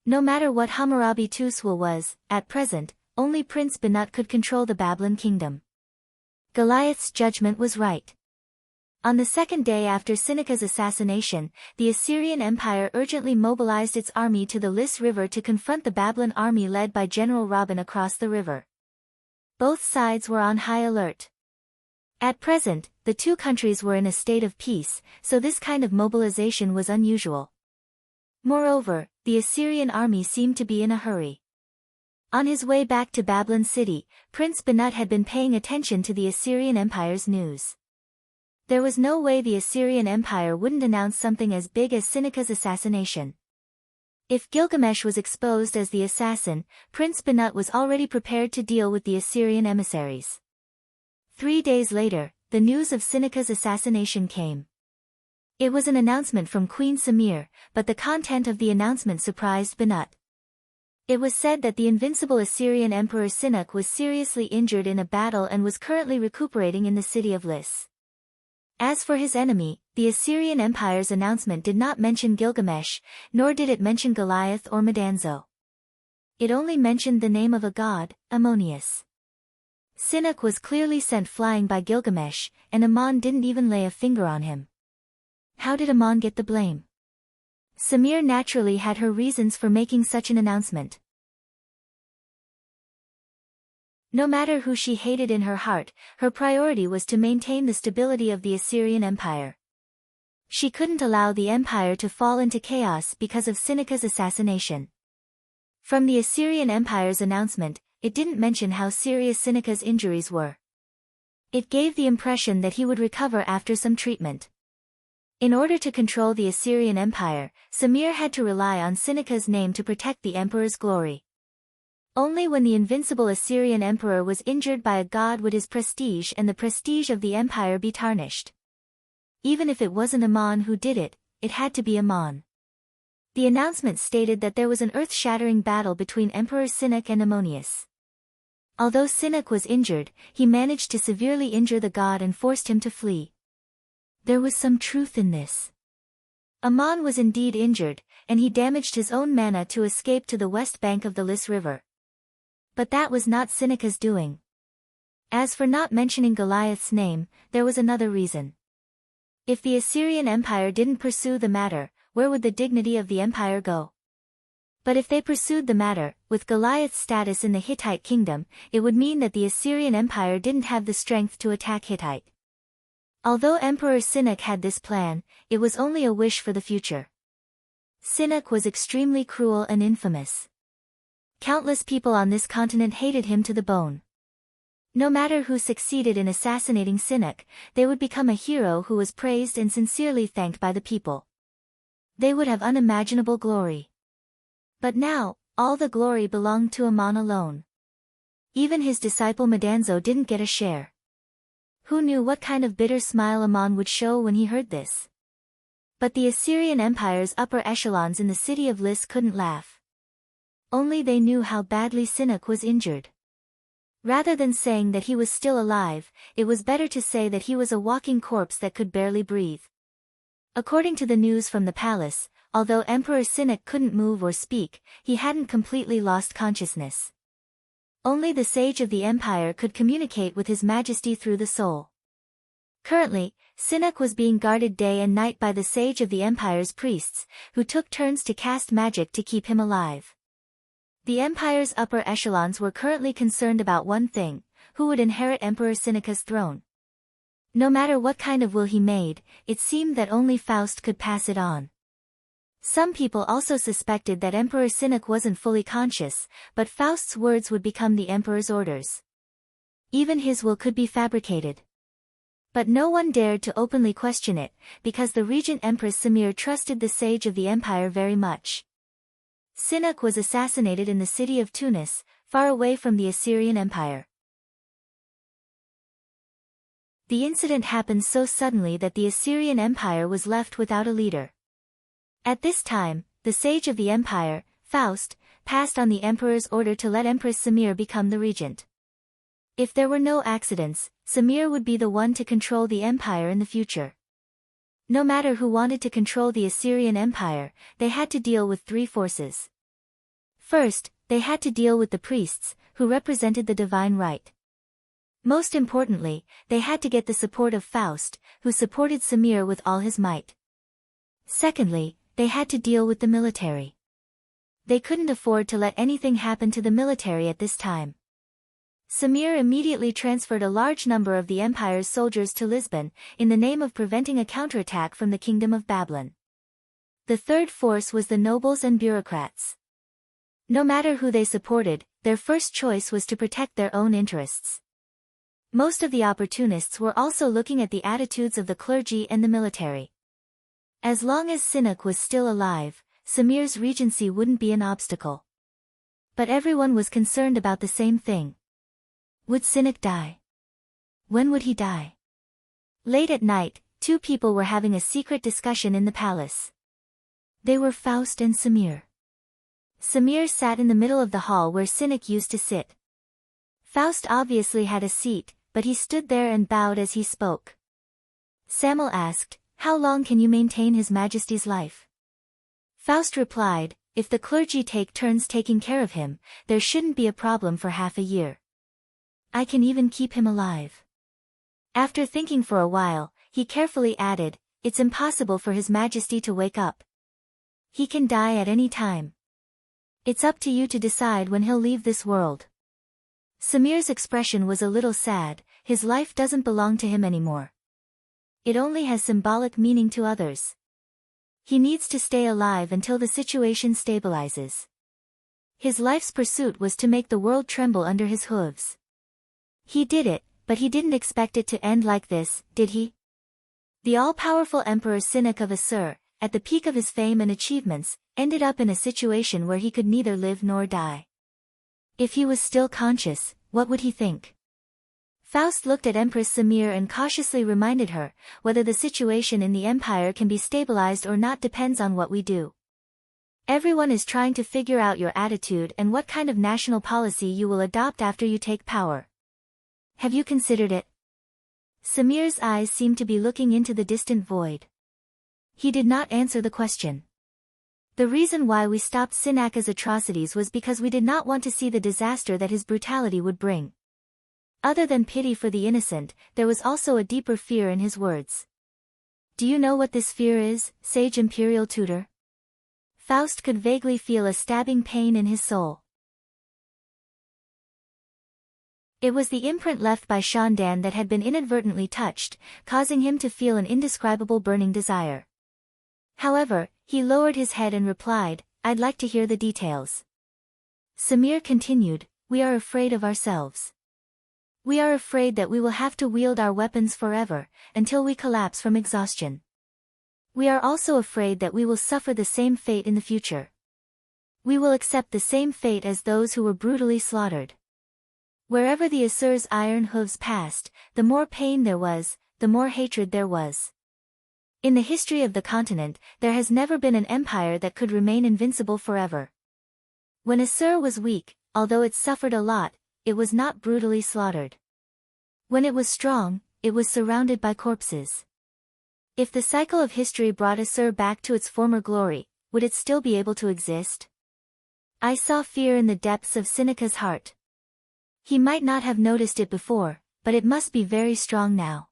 No matter what Hammurabi Tuswal was, at present, only Prince Banut could control the Babylon kingdom. Goliath's judgment was right. On the second day after Seneca's assassination, the Assyrian Empire urgently mobilized its army to the Lys River to confront the Babylon army led by General Robin across the river. Both sides were on high alert. At present, the two countries were in a state of peace, so this kind of mobilization was unusual. Moreover, the Assyrian army seemed to be in a hurry. On his way back to Babylon city, Prince Banut had been paying attention to the Assyrian Empire's news. There was no way the Assyrian Empire wouldn't announce something as big as Seneca's assassination. If Gilgamesh was exposed as the assassin, Prince Banut was already prepared to deal with the Assyrian emissaries. 3 days later, the news of Seneca's assassination came. It was an announcement from Queen Samir, but the content of the announcement surprised Banut. It was said that the invincible Assyrian Emperor Sinuc was seriously injured in a battle and was currently recuperating in the city of Lys. As for his enemy, the Assyrian Empire's announcement did not mention Gilgamesh, nor did it mention Goliath or Madanzo. It only mentioned the name of a god, Ammonius. Sinuc was clearly sent flying by Gilgamesh, and Ammon didn't even lay a finger on him. How did Ammon get the blame? Samir naturally had her reasons for making such an announcement. No matter who she hated in her heart, her priority was to maintain the stability of the Assyrian Empire. She couldn't allow the empire to fall into chaos because of Seneca's assassination. From the Assyrian Empire's announcement, it didn't mention how serious Seneca's injuries were. It gave the impression that he would recover after some treatment. In order to control the Assyrian Empire, Samir had to rely on Seneca's name to protect the emperor's glory. Only when the invincible Assyrian emperor was injured by a god would his prestige and the prestige of the empire be tarnished. Even if it wasn't Ammon who did it, it had to be Ammon. The announcement stated that there was an earth-shattering battle between Emperor Sinuc and Ammonius. Although Sinuc was injured, he managed to severely injure the god and forced him to flee. There was some truth in this. Ammon was indeed injured, and he damaged his own mana to escape to the west bank of the Lys River. But that was not Seneca's doing. As for not mentioning Goliath's name, there was another reason. If the Assyrian Empire didn't pursue the matter, where would the dignity of the empire go? But if they pursued the matter, with Goliath's status in the Hittite kingdom, it would mean that the Assyrian Empire didn't have the strength to attack Hittite. Although Emperor Sinuc had this plan, it was only a wish for the future. Sinuc was extremely cruel and infamous. Countless people on this continent hated him to the bone. No matter who succeeded in assassinating Sinuc, they would become a hero who was praised and sincerely thanked by the people. They would have unimaginable glory. But now, all the glory belonged to Ammon alone. Even his disciple Madanzo didn't get a share. Who knew what kind of bitter smile Ammon would show when he heard this? But the Assyrian Empire's upper echelons in the city of Lys couldn't laugh. Only they knew how badly Sinuc was injured. Rather than saying that he was still alive, it was better to say that he was a walking corpse that could barely breathe. According to the news from the palace, although Emperor Sinuc couldn't move or speak, he hadn't completely lost consciousness. Only the sage of the empire could communicate with His Majesty through the soul. Currently, Sinuc was being guarded day and night by the sage of the empire's priests, who took turns to cast magic to keep him alive. The empire's upper echelons were currently concerned about one thing: who would inherit Emperor Seneca's throne. No matter what kind of will he made, it seemed that only Faust could pass it on. Some people also suspected that Emperor Sinuc wasn't fully conscious, but Faust's words would become the emperor's orders. Even his will could be fabricated. But no one dared to openly question it, because the regent Empress Samir trusted the sage of the empire very much. Sinuc was assassinated in the city of Tunis, far away from the Assyrian Empire. The incident happened so suddenly that the Assyrian Empire was left without a leader. At this time, the sage of the empire, Faust, passed on the emperor's order to let Empress Samir become the regent. If there were no accidents, Samir would be the one to control the empire in the future. No matter who wanted to control the Assyrian Empire, they had to deal with three forces. First, they had to deal with the priests, who represented the divine right. Most importantly, they had to get the support of Faust, who supported Samir with all his might. Secondly, they had to deal with the military. They couldn't afford to let anything happen to the military at this time. Samir immediately transferred a large number of the empire's soldiers to Lisbon, in the name of preventing a counterattack from the kingdom of Babylon. The third force was the nobles and bureaucrats. No matter who they supported, their first choice was to protect their own interests. Most of the opportunists were also looking at the attitudes of the clergy and the military. As long as Sinek was still alive, Samir's regency wouldn't be an obstacle. But everyone was concerned about the same thing. Would Sinek die? When would he die? Late at night, two people were having a secret discussion in the palace. They were Faust and Samir. Samir sat in the middle of the hall where Sinek used to sit. Faust obviously had a seat, but he stood there and bowed as he spoke. Samuel asked, "How long can you maintain His Majesty's life?" Faust replied, "If the clergy take turns taking care of him, there shouldn't be a problem for half a year. I can even keep him alive." After thinking for a while, he carefully added, "It's impossible for His Majesty to wake up. He can die at any time. It's up to you to decide when he'll leave this world." Samir's expression was a little sad. His life doesn't belong to him anymore. It only has symbolic meaning to others. He needs to stay alive until the situation stabilizes. His life's pursuit was to make the world tremble under his hooves. He did it, but he didn't expect it to end like this, did he? The all-powerful Emperor Sinek of Assur, at the peak of his fame and achievements, ended up in a situation where he could neither live nor die. If he was still conscious, what would he think? Faust looked at Empress Samir and cautiously reminded her, "Whether the situation in the empire can be stabilized or not depends on what we do. Everyone is trying to figure out your attitude and what kind of national policy you will adopt after you take power. Have you considered it?" Samir's eyes seemed to be looking into the distant void. He did not answer the question. "The reason why we stopped Sinaka's atrocities was because we did not want to see the disaster that his brutality would bring." Other than pity for the innocent, there was also a deeper fear in his words. "Do you know what this fear is, sage imperial tutor?" Faust could vaguely feel a stabbing pain in his soul. It was the imprint left by Shandan that had been inadvertently touched, causing him to feel an indescribable burning desire. However, he lowered his head and replied, "I'd like to hear the details." Samir continued, "We are afraid of ourselves. We are afraid that we will have to wield our weapons forever, until we collapse from exhaustion. We are also afraid that we will suffer the same fate in the future. We will accept the same fate as those who were brutally slaughtered. Wherever the Assur's iron hooves passed, the more pain there was, the more hatred there was. In the history of the continent, there has never been an empire that could remain invincible forever. When Assur was weak, although it suffered a lot, it was not brutally slaughtered. When it was strong, it was surrounded by corpses. If the cycle of history brought Assur back to its former glory, would it still be able to exist? I saw fear in the depths of Sineka's heart. He might not have noticed it before, but it must be very strong now.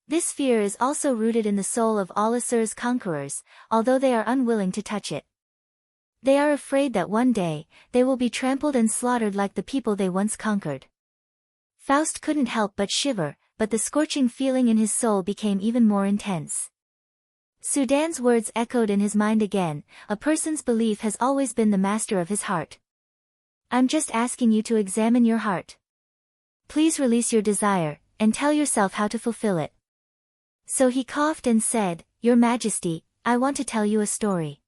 This fear is also rooted in the soul of all Assur's conquerors, although they are unwilling to touch it. They are afraid that one day, they will be trampled and slaughtered like the people they once conquered. Faust couldn't help but shiver, but the scorching feeling in his soul became even more intense. Sudan's words echoed in his mind again, "A person's belief has always been the master of his heart. I'm just asking you to examine your heart. Please release your desire, and tell yourself how to fulfill it." So he coughed and said, "Your Majesty, I want to tell you a story.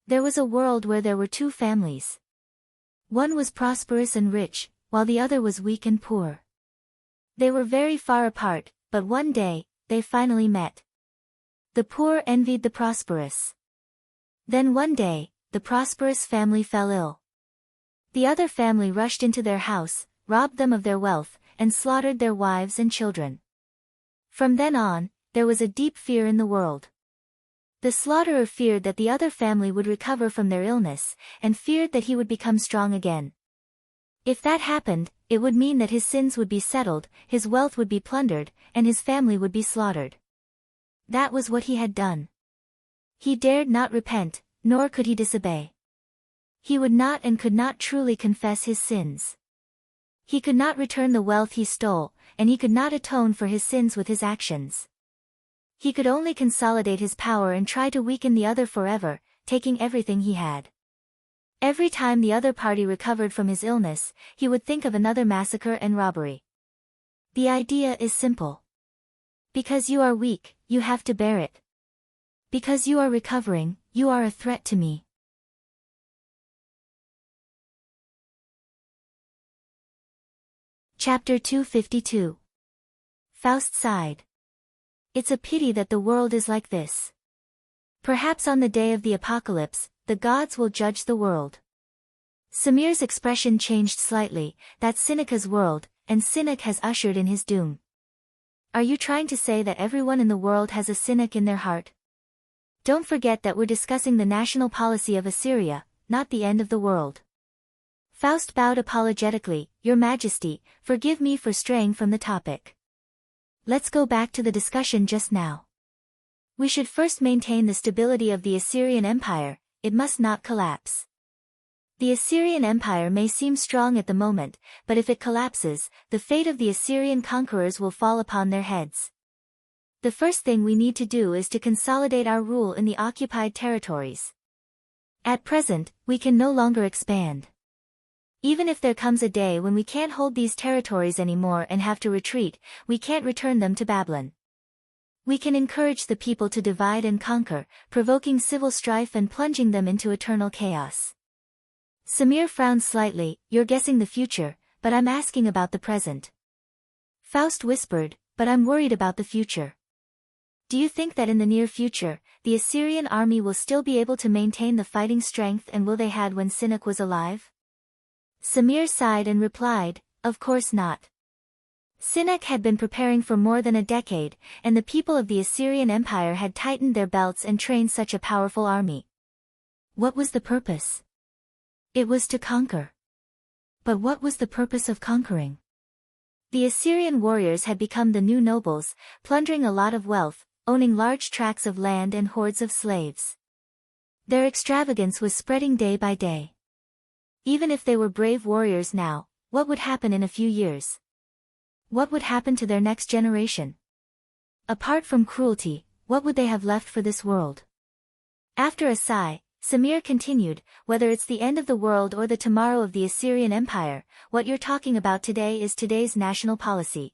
There was a world where there were two families. One was prosperous and rich, while the other was weak and poor. They were very far apart, but one day, they finally met. The poor envied the prosperous. Then one day, the prosperous family fell ill. The other family rushed into their house, robbed them of their wealth, and slaughtered their wives and children. From then on, there was a deep fear in the world. The slaughterer feared that the other family would recover from their illness, and feared that he would become strong again. If that happened, it would mean that his sins would be settled, his wealth would be plundered, and his family would be slaughtered. That was what he had done. He dared not repent, nor could he disobey. He would not and could not truly confess his sins. He could not return the wealth he stole, and he could not atone for his sins with his actions. He could only consolidate his power and try to weaken the other forever, taking everything he had. Every time the other party recovered from his illness, he would think of another massacre and robbery. The idea is simple. Because you are weak, you have to bear it. Because you are recovering, you are a threat to me. Chapter 252. Faust sighed. It's a pity that the world is like this. Perhaps on the day of the apocalypse, the gods will judge the world. Samir's expression changed slightly. That's Seneca's world, and Seneca has ushered in his doom. Are you trying to say that everyone in the world has a cynic in their heart? Don't forget that we're discussing the national policy of Assyria, not the end of the world. Faust bowed apologetically. Your Majesty, forgive me for straying from the topic. Let's go back to the discussion just now. We should first maintain the stability of the Assyrian Empire. It must not collapse. The Assyrian Empire may seem strong at the moment, but if it collapses, the fate of the Assyrian conquerors will fall upon their heads. The first thing we need to do is to consolidate our rule in the occupied territories. At present, we can no longer expand. Even if there comes a day when we can't hold these territories anymore and have to retreat, we can't return them to Babylon. We can encourage the people to divide and conquer, provoking civil strife and plunging them into eternal chaos. Samir frowned slightly. You're guessing the future, but I'm asking about the present. Faust whispered, but I'm worried about the future. Do you think that in the near future, the Assyrian army will still be able to maintain the fighting strength and will they had when Seneca was alive? Samir sighed and replied, of course not. Seneca had been preparing for more than a decade, and the people of the Assyrian Empire had tightened their belts and trained such a powerful army. What was the purpose? It was to conquer. But what was the purpose of conquering? The Assyrian warriors had become the new nobles, plundering a lot of wealth, owning large tracts of land and hordes of slaves. Their extravagance was spreading day by day. Even if they were brave warriors now, what would happen in a few years? What would happen to their next generation? Apart from cruelty, what would they have left for this world? After a sigh, Samir continued, whether it's the end of the world or the tomorrow of the Assyrian Empire, what you're talking about today is today's national policy.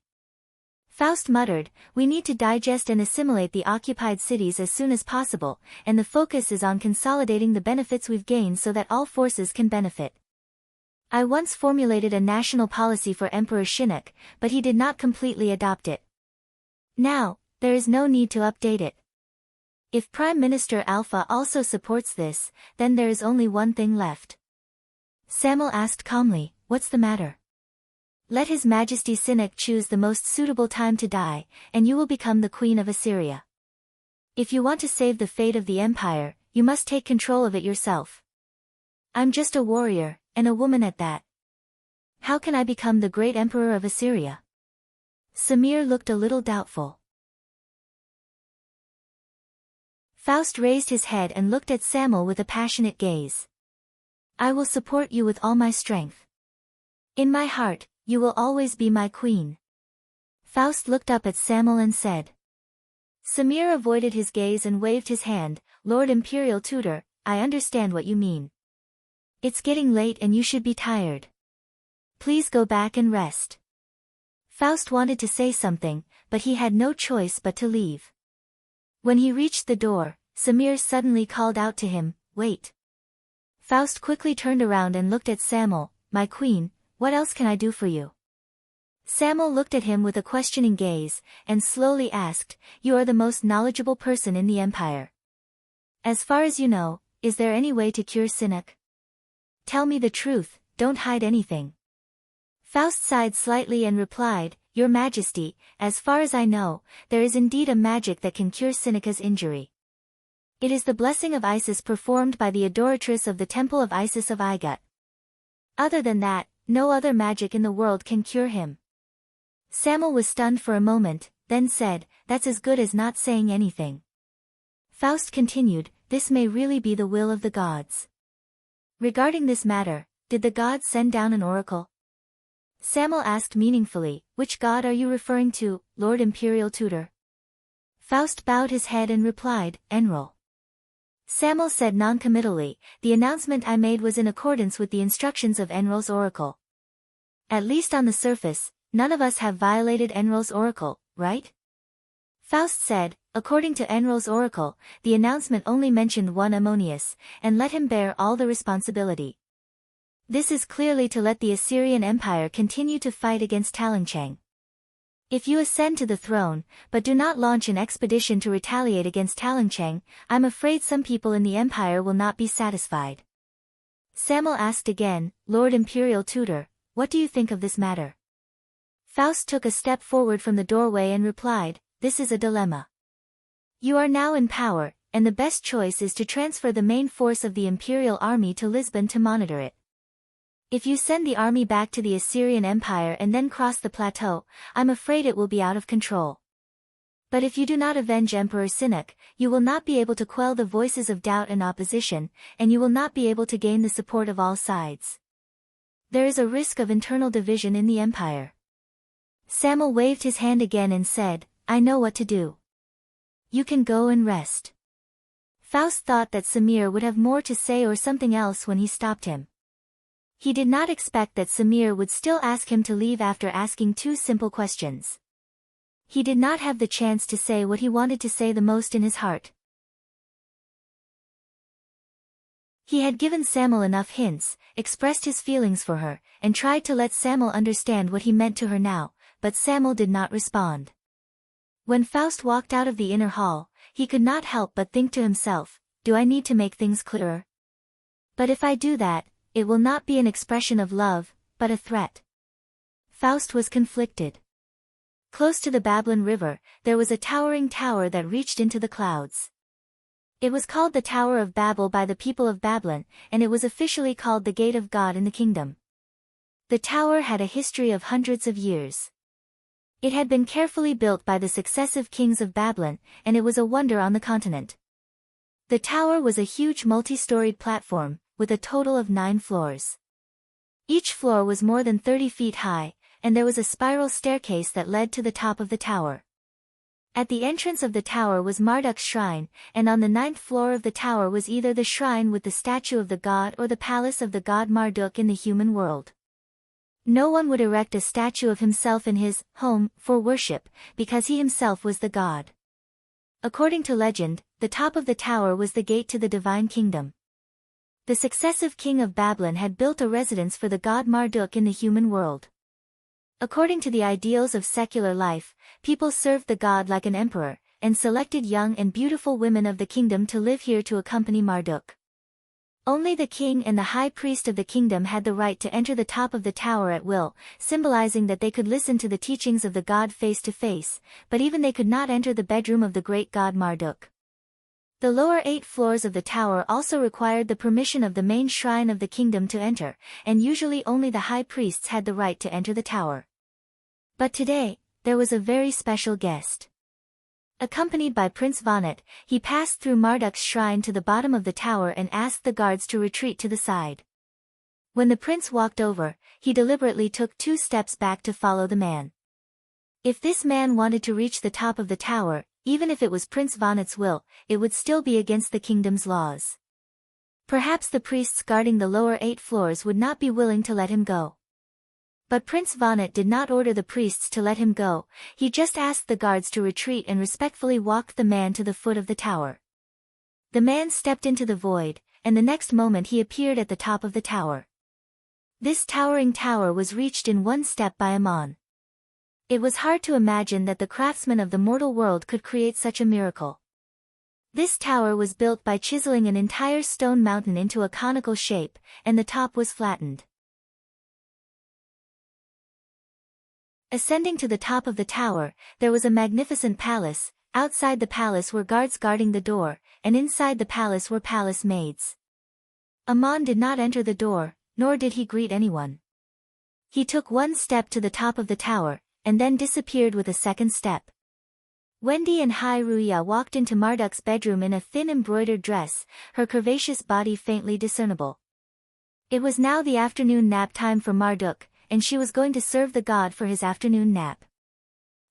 Faust muttered, we need to digest and assimilate the occupied cities as soon as possible, and the focus is on consolidating the benefits we've gained so that all forces can benefit. I once formulated a national policy for Emperor Shinnok, but he did not completely adopt it. Now, there is no need to update it. If Prime Minister Alpha also supports this, then there is only one thing left. Samuel asked calmly, what's the matter? Let His Majesty Seneca choose the most suitable time to die, and you will become the Queen of Assyria. If you want to save the fate of the empire, you must take control of it yourself. I'm just a warrior, and a woman at that. How can I become the great emperor of Assyria? Samir looked a little doubtful. Faust raised his head and looked at Samuel with a passionate gaze. I will support you with all my strength. In my heart, you will always be my queen. Faust looked up at Samuel and said. Samir avoided his gaze and waved his hand, Lord Imperial Tutor, I understand what you mean. It's getting late and you should be tired. Please go back and rest. Faust wanted to say something, but he had no choice but to leave. When he reached the door, Samir suddenly called out to him, wait. Faust quickly turned around and looked at Samuel, my queen, what else can I do for you? Samuel looked at him with a questioning gaze, and slowly asked, you are the most knowledgeable person in the empire. As far as you know, is there any way to cure Seneca? Tell me the truth, don't hide anything. Faust sighed slightly and replied, "Your Majesty, as far as I know, there is indeed a magic that can cure Seneca's injury. It is the blessing of Isis performed by the adoratress of the temple of Isis of Igut. Other than that, no other magic in the world can cure him." Samuel was stunned for a moment, then said, "That's as good as not saying anything." Faust continued, "This may really be the will of the gods. Regarding this matter, did the gods send down an oracle?" Samuel asked meaningfully, "Which god are you referring to, Lord Imperial Tutor?" Faust bowed his head and replied, "Enrol." Samuel said noncommittally, "The announcement I made was in accordance with the instructions of Enrol's oracle. At least on the surface, none of us have violated Enrol's oracle, right?" Faust said, "According to Enrol's oracle, the announcement only mentioned one Ammonius, and let him bear all the responsibility. This is clearly to let the Assyrian Empire continue to fight against Talangchang. If you ascend to the throne, but do not launch an expedition to retaliate against Talangchang, I'm afraid some people in the empire will not be satisfied." Samuel asked again, "Lord Imperial Tutor, what do you think of this matter?" Faust took a step forward from the doorway and replied, "This is a dilemma. You are now in power, and the best choice is to transfer the main force of the imperial army to Lisbon to monitor it. If you send the army back to the Assyrian Empire and then cross the plateau, I'm afraid it will be out of control. But if you do not avenge Emperor Sinuc, you will not be able to quell the voices of doubt and opposition, and you will not be able to gain the support of all sides. There is a risk of internal division in the empire." Samuel waved his hand again and said, "I know what to do. You can go and rest." Faust thought that Samir would have more to say or something else when he stopped him. He did not expect that Samir would still ask him to leave after asking two simple questions. He did not have the chance to say what he wanted to say the most in his heart. He had given Samuel enough hints, expressed his feelings for her, and tried to let Samuel understand what he meant to her now, but Samuel did not respond. When Faust walked out of the inner hall, he could not help but think to himself, "Do I need to make things clearer? But if I do that, it will not be an expression of love, but a threat." Faust was conflicted. Close to the Babylon River, there was a towering tower that reached into the clouds. It was called the Tower of Babel by the people of Babylon, and it was officially called the Gate of God in the kingdom. The tower had a history of hundreds of years. It had been carefully built by the successive kings of Babylon, and it was a wonder on the continent. The tower was a huge multi-storied platform, with a total of 9 floors. Each floor was more than 30 feet high, and there was a spiral staircase that led to the top of the tower. At the entrance of the tower was Marduk's shrine, and on the 9th floor of the tower was either the shrine with the statue of the god or the palace of the god Marduk in the human world. No one would erect a statue of himself in his home for worship, because he himself was the god. According to legend, the top of the tower was the gate to the divine kingdom. The successive king of Babylon had built a residence for the god Marduk in the human world. According to the ideals of secular life, people served the god like an emperor, and selected young and beautiful women of the kingdom to live here to accompany Marduk. Only the king and the high priest of the kingdom had the right to enter the top of the tower at will, symbolizing that they could listen to the teachings of the god face to face, but even they could not enter the bedroom of the great god Marduk. The lower 8 floors of the tower also required the permission of the main shrine of the kingdom to enter, and usually only the high priests had the right to enter the tower. But today, there was a very special guest. Accompanied by Prince Vonnet, he passed through Marduk's shrine to the bottom of the tower and asked the guards to retreat to the side. When the prince walked over, he deliberately took 2 steps back to follow the man. If this man wanted to reach the top of the tower, even if it was Prince Vonnet's will, it would still be against the kingdom's laws. Perhaps the priests guarding the lower 8 floors would not be willing to let him go. But Prince Vonnet did not order the priests to let him go, he just asked the guards to retreat and respectfully walked the man to the foot of the tower. The man stepped into the void, and the next moment he appeared at the top of the tower. This towering tower was reached in 1 step by Ammon. It was hard to imagine that the craftsman of the mortal world could create such a miracle. This tower was built by chiseling an entire stone mountain into a conical shape, and the top was flattened. Ascending to the top of the tower, there was a magnificent palace. Outside the palace were guards guarding the door, and inside the palace were palace maids. Aman did not enter the door, nor did he greet anyone. He took one step to the top of the tower, and then disappeared with a second step. Wendy and Hai Ruya walked into Marduk's bedroom in a thin embroidered dress, her curvaceous body faintly discernible. It was now the afternoon nap time for Marduk, and she was going to serve the god for his afternoon nap.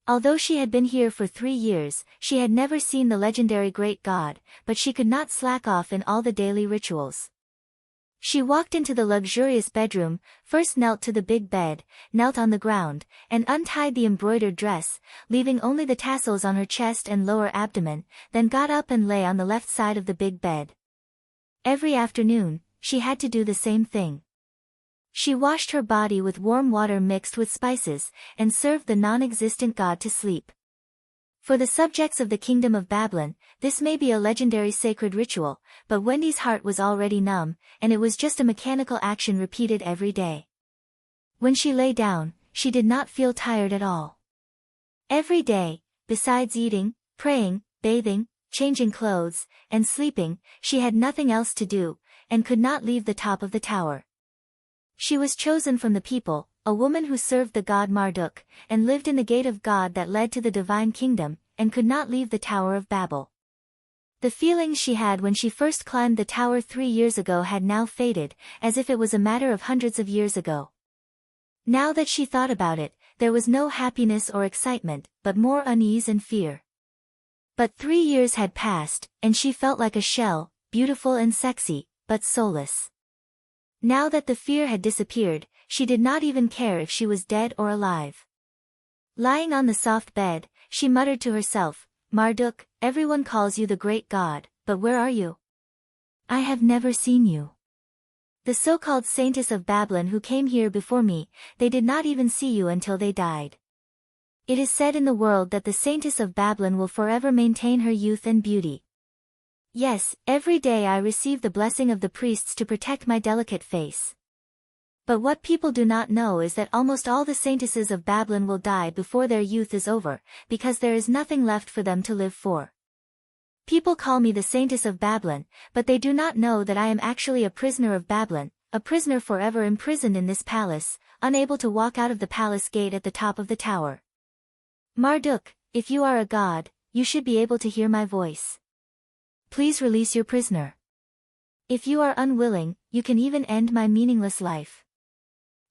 Although she had been here for 3 years, she had never seen the legendary great god, but she could not slack off in all the daily rituals. She walked into the luxurious bedroom, first knelt to the big bed, knelt on the ground, and untied the embroidered dress, leaving only the tassels on her chest and lower abdomen, then got up and lay on the left side of the big bed. Every afternoon, she had to do the same thing. She washed her body with warm water mixed with spices, and served the non-existent god to sleep. For the subjects of the kingdom of Babylon, this may be a legendary sacred ritual, but Wendy's heart was already numb, and it was just a mechanical action repeated every day. When she lay down, she did not feel tired at all. Every day, besides eating, praying, bathing, changing clothes, and sleeping, she had nothing else to do, and could not leave the top of the tower. She was chosen from the people, a woman who served the god Marduk, and lived in the gate of God that led to the divine kingdom, and could not leave the Tower of Babel. The feelings she had when she first climbed the tower 3 years ago had now faded, as if it was a matter of hundreds of years ago. Now that she thought about it, there was no happiness or excitement, but more unease and fear. But 3 years had passed, and she felt like a shell, beautiful and sexy, but soulless. Now that the fear had disappeared, she did not even care if she was dead or alive. Lying on the soft bed, she muttered to herself, "Marduk, everyone calls you the great god, but where are you? I have never seen you. The so-called saintess of Babylon who came here before me, they did not even see you until they died. It is said in the world that the saintess of Babylon will forever maintain her youth and beauty. Yes, every day I receive the blessing of the priests to protect my delicate face. But what people do not know is that almost all the saintesses of Babylon will die before their youth is over, because there is nothing left for them to live for. People call me the saintess of Babylon, but they do not know that I am actually a prisoner of Babylon, a prisoner forever imprisoned in this palace, unable to walk out of the palace gate at the top of the tower. Marduk, if you are a god, you should be able to hear my voice. Please release your prisoner. If you are unwilling, you can even end my meaningless life.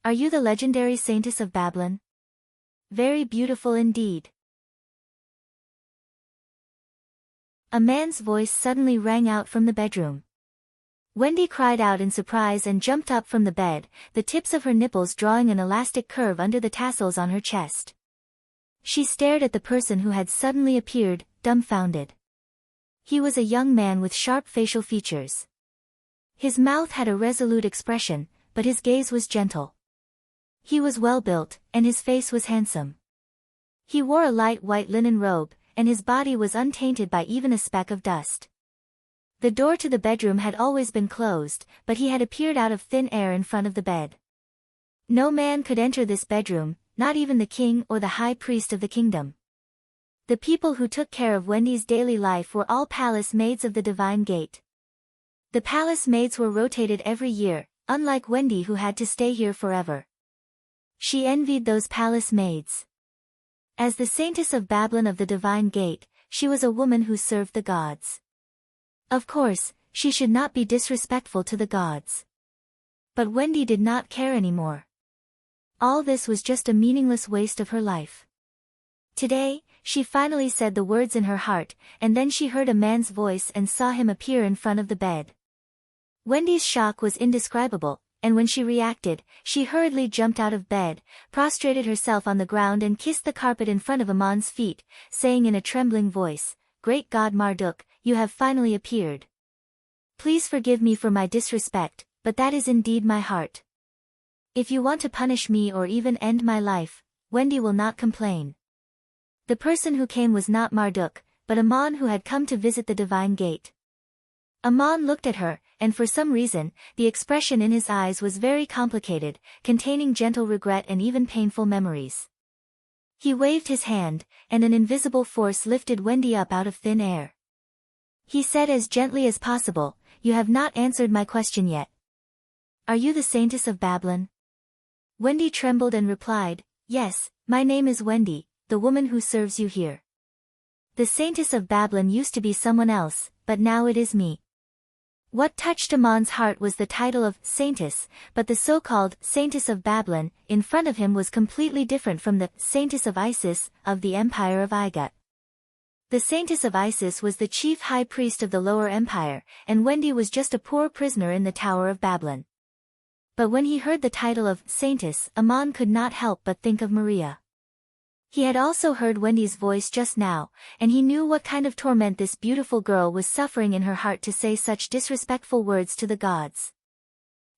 Are you the legendary saintess of Babylon? Very beautiful indeed." A man's voice suddenly rang out from the bedroom. Wendy cried out in surprise and jumped up from the bed, the tips of her nipples drawing an elastic curve under the tassels on her chest. She stared at the person who had suddenly appeared, dumbfounded. He was a young man with sharp facial features. His mouth had a resolute expression, but his gaze was gentle. He was well-built, and his face was handsome. He wore a light white linen robe, and his body was untainted by even a speck of dust. The door to the bedroom had always been closed, but he had appeared out of thin air in front of the bed. No man could enter this bedroom, not even the king or the high priest of the kingdom. The people who took care of Wendy's daily life were all palace maids of the divine gate. The palace maids were rotated every year, unlike Wendy who had to stay here forever. She envied those palace maids. As the saintess of Babylon of the divine gate, she was a woman who served the gods. Of course, she should not be disrespectful to the gods. But Wendy did not care anymore. All this was just a meaningless waste of her life. Today, she finally said the words in her heart, and then she heard a man's voice and saw him appear in front of the bed. Wendy's shock was indescribable, and when she reacted, she hurriedly jumped out of bed, prostrated herself on the ground and kissed the carpet in front of Amon's feet, saying in a trembling voice, "Great God Marduk, you have finally appeared. Please forgive me for my disrespect, but that is indeed my heart. If you want to punish me or even end my life, Wendy will not complain." The person who came was not Marduk, but Amon who had come to visit the divine gate. Amon looked at her, and for some reason, the expression in his eyes was very complicated, containing gentle regret and even painful memories. He waved his hand, and an invisible force lifted Wendy up out of thin air. He said as gently as possible, "You have not answered my question yet. Are you the Saintess of Babylon?" Wendy trembled and replied, "Yes, my name is Wendy, the woman who serves you here. The Saintess of Babylon used to be someone else, but now it is me." What touched Amon's heart was the title of Saintess, but the so-called Saintess of Babylon in front of him was completely different from the Saintess of Isis of the Empire of Igut. The Saintess of Isis was the chief high priest of the Lower Empire, and Wendy was just a poor prisoner in the Tower of Babylon. But when he heard the title of Saintess, Amon could not help but think of Maria. He had also heard Wendy's voice just now, and he knew what kind of torment this beautiful girl was suffering in her heart to say such disrespectful words to the gods.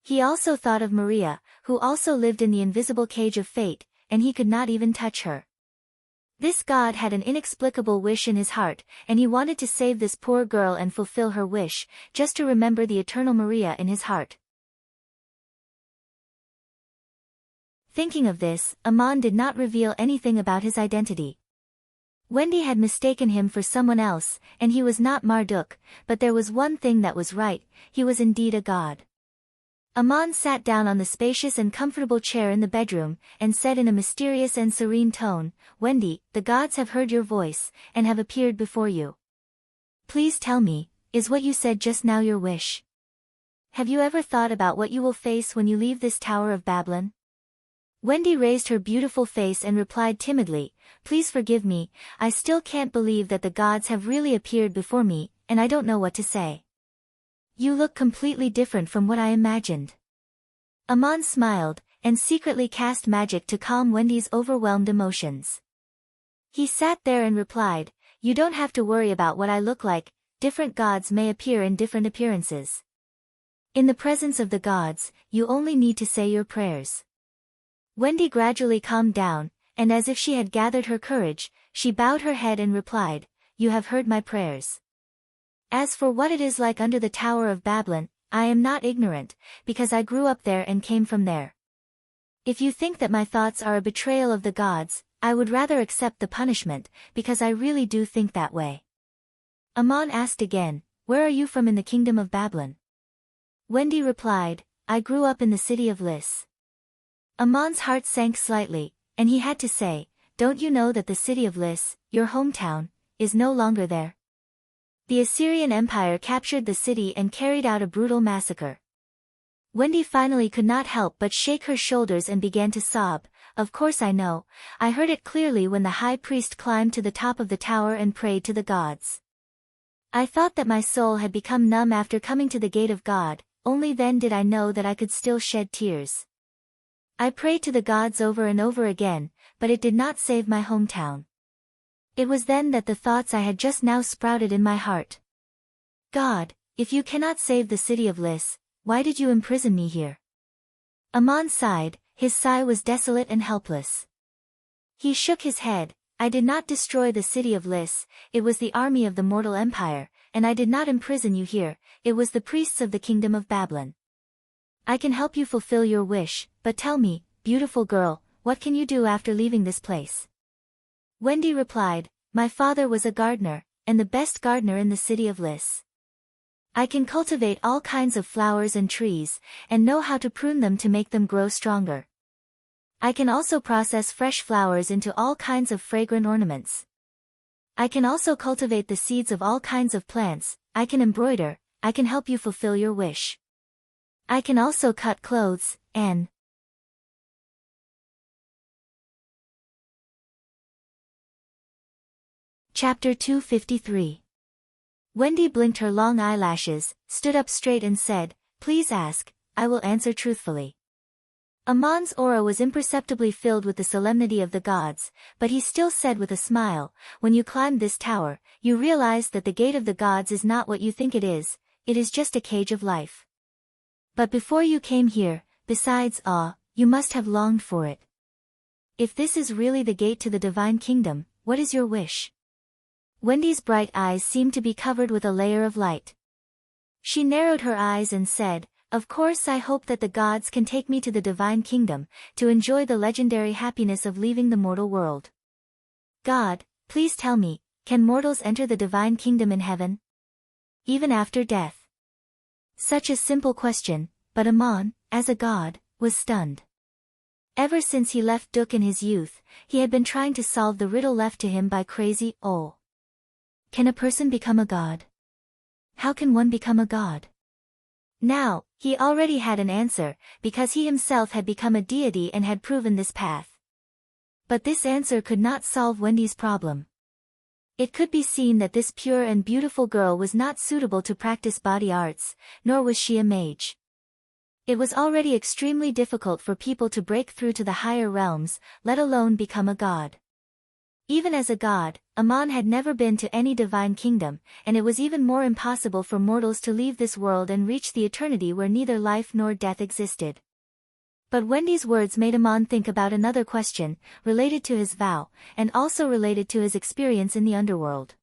He also thought of Maria, who also lived in the invisible cage of fate, and he could not even touch her. This god had an inexplicable wish in his heart, and he wanted to save this poor girl and fulfill her wish, just to remember the eternal Maria in his heart. Thinking of this, Amon did not reveal anything about his identity. Wendy had mistaken him for someone else, and he was not Marduk, but there was one thing that was right, he was indeed a god. Amon sat down on the spacious and comfortable chair in the bedroom, and said in a mysterious and serene tone, "Wendy, the gods have heard your voice, and have appeared before you. Please tell me, is what you said just now your wish? Have you ever thought about what you will face when you leave this Tower of Babylon?" Wendy raised her beautiful face and replied timidly, "Please forgive me, I still can't believe that the gods have really appeared before me, and I don't know what to say. You look completely different from what I imagined." Amon smiled, and secretly cast magic to calm Wendy's overwhelmed emotions. He sat there and replied, "You don't have to worry about what I look like, different gods may appear in different appearances. In the presence of the gods, you only need to say your prayers." Wendy gradually calmed down, and as if she had gathered her courage, she bowed her head and replied, "You have heard my prayers. As for what it is like under the Tower of Babylon, I am not ignorant, because I grew up there and came from there. If you think that my thoughts are a betrayal of the gods, I would rather accept the punishment, because I really do think that way." Amon asked again, "Where are you from in the kingdom of Babylon?" Wendy replied, "I grew up in the city of Lys." Amon's heart sank slightly, and he had to say, "Don't you know that the city of Lys, your hometown, is no longer there? The Assyrian Empire captured the city and carried out a brutal massacre." Wendy finally could not help but shake her shoulders and began to sob. "Of course I know, I heard it clearly when the high priest climbed to the top of the tower and prayed to the gods. I thought that my soul had become numb after coming to the gate of God, only then did I know that I could still shed tears. I prayed to the gods over and over again, but it did not save my hometown. It was then that the thoughts I had just now sprouted in my heart. God, if you cannot save the city of Lys, why did you imprison me here?" Amon sighed, his sigh was desolate and helpless. He shook his head, "I did not destroy the city of Lys, it was the army of the mortal empire, and I did not imprison you here, it was the priests of the kingdom of Babylon. I can help you fulfill your wish, but tell me, beautiful girl, what can you do after leaving this place?" Wendy replied, "My father was a gardener, and the best gardener in the city of Lys. I can cultivate all kinds of flowers and trees, and know how to prune them to make them grow stronger. I can also process fresh flowers into all kinds of fragrant ornaments. I can also cultivate the seeds of all kinds of plants, I can embroider, I can help you fulfill your wish. I can also cut clothes, and..." Chapter 253. Wendy blinked her long eyelashes, stood up straight and said, "Please ask, I will answer truthfully." Amon's aura was imperceptibly filled with the solemnity of the gods, but he still said with a smile, "When you climb this tower, you realize that the gate of the gods is not what you think it is just a cage of life. But before you came here, besides awe, you must have longed for it. If this is really the gate to the divine kingdom, what is your wish?" Wendy's bright eyes seemed to be covered with a layer of light. She narrowed her eyes and said, "Of course I hope that the gods can take me to the divine kingdom, to enjoy the legendary happiness of leaving the mortal world. God, please tell me, can mortals enter the divine kingdom in heaven? Even after death? Such a simple question, but Aman, as a god, was stunned. Ever since he left Duk in his youth, he had been trying to solve the riddle left to him by crazy Ol. Can a person become a god? How can one become a god? Now, he already had an answer, because he himself had become a deity and had proven this path. But this answer could not solve Wendy's problem. It could be seen that this pure and beautiful girl was not suitable to practice body arts, nor was she a mage. It was already extremely difficult for people to break through to the higher realms, let alone become a god. Even as a god, Aman had never been to any divine kingdom, and it was even more impossible for mortals to leave this world and reach the eternity where neither life nor death existed. But Wendy's words made Aman think about another question, related to his vow, and also related to his experience in the underworld.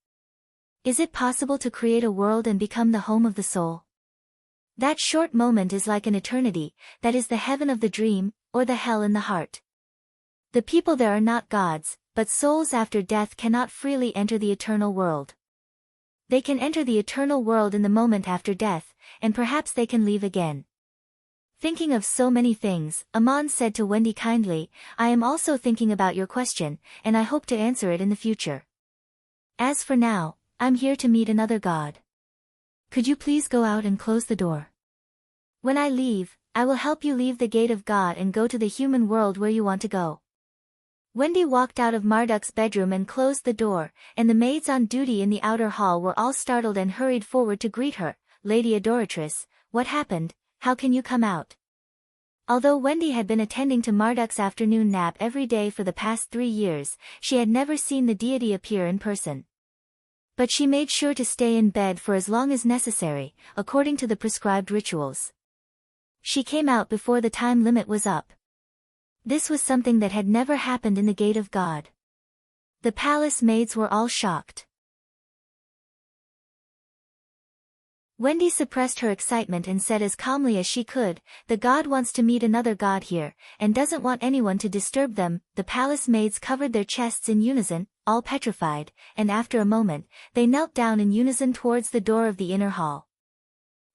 Is it possible to create a world and become the home of the soul? That short moment is like an eternity, that is the heaven of the dream, or the hell in the heart. The people there are not gods, but souls after death cannot freely enter the eternal world. They can enter the eternal world in the moment after death, and perhaps they can leave again. Thinking of so many things, Aman said to Wendy kindly, I am also thinking about your question, and I hope to answer it in the future. As for now, I'm here to meet another god. Could you please go out and close the door? When I leave, I will help you leave the gate of God and go to the human world where you want to go. Wendy walked out of Marduk's bedroom and closed the door, and the maids on duty in the outer hall were all startled and hurried forward to greet her. Lady Adoratress, what happened? How can you come out? Although Wendy had been attending to Marduk's afternoon nap every day for the past 3 years, she had never seen the deity appear in person. But she made sure to stay in bed for as long as necessary, according to the prescribed rituals. She came out before the time limit was up. This was something that had never happened in the Gate of God. The palace maids were all shocked. Wendy suppressed her excitement and said as calmly as she could, the god wants to meet another god here, and doesn't want anyone to disturb them. The palace maids covered their chests in unison, all petrified, and after a moment, they knelt down in unison towards the door of the inner hall.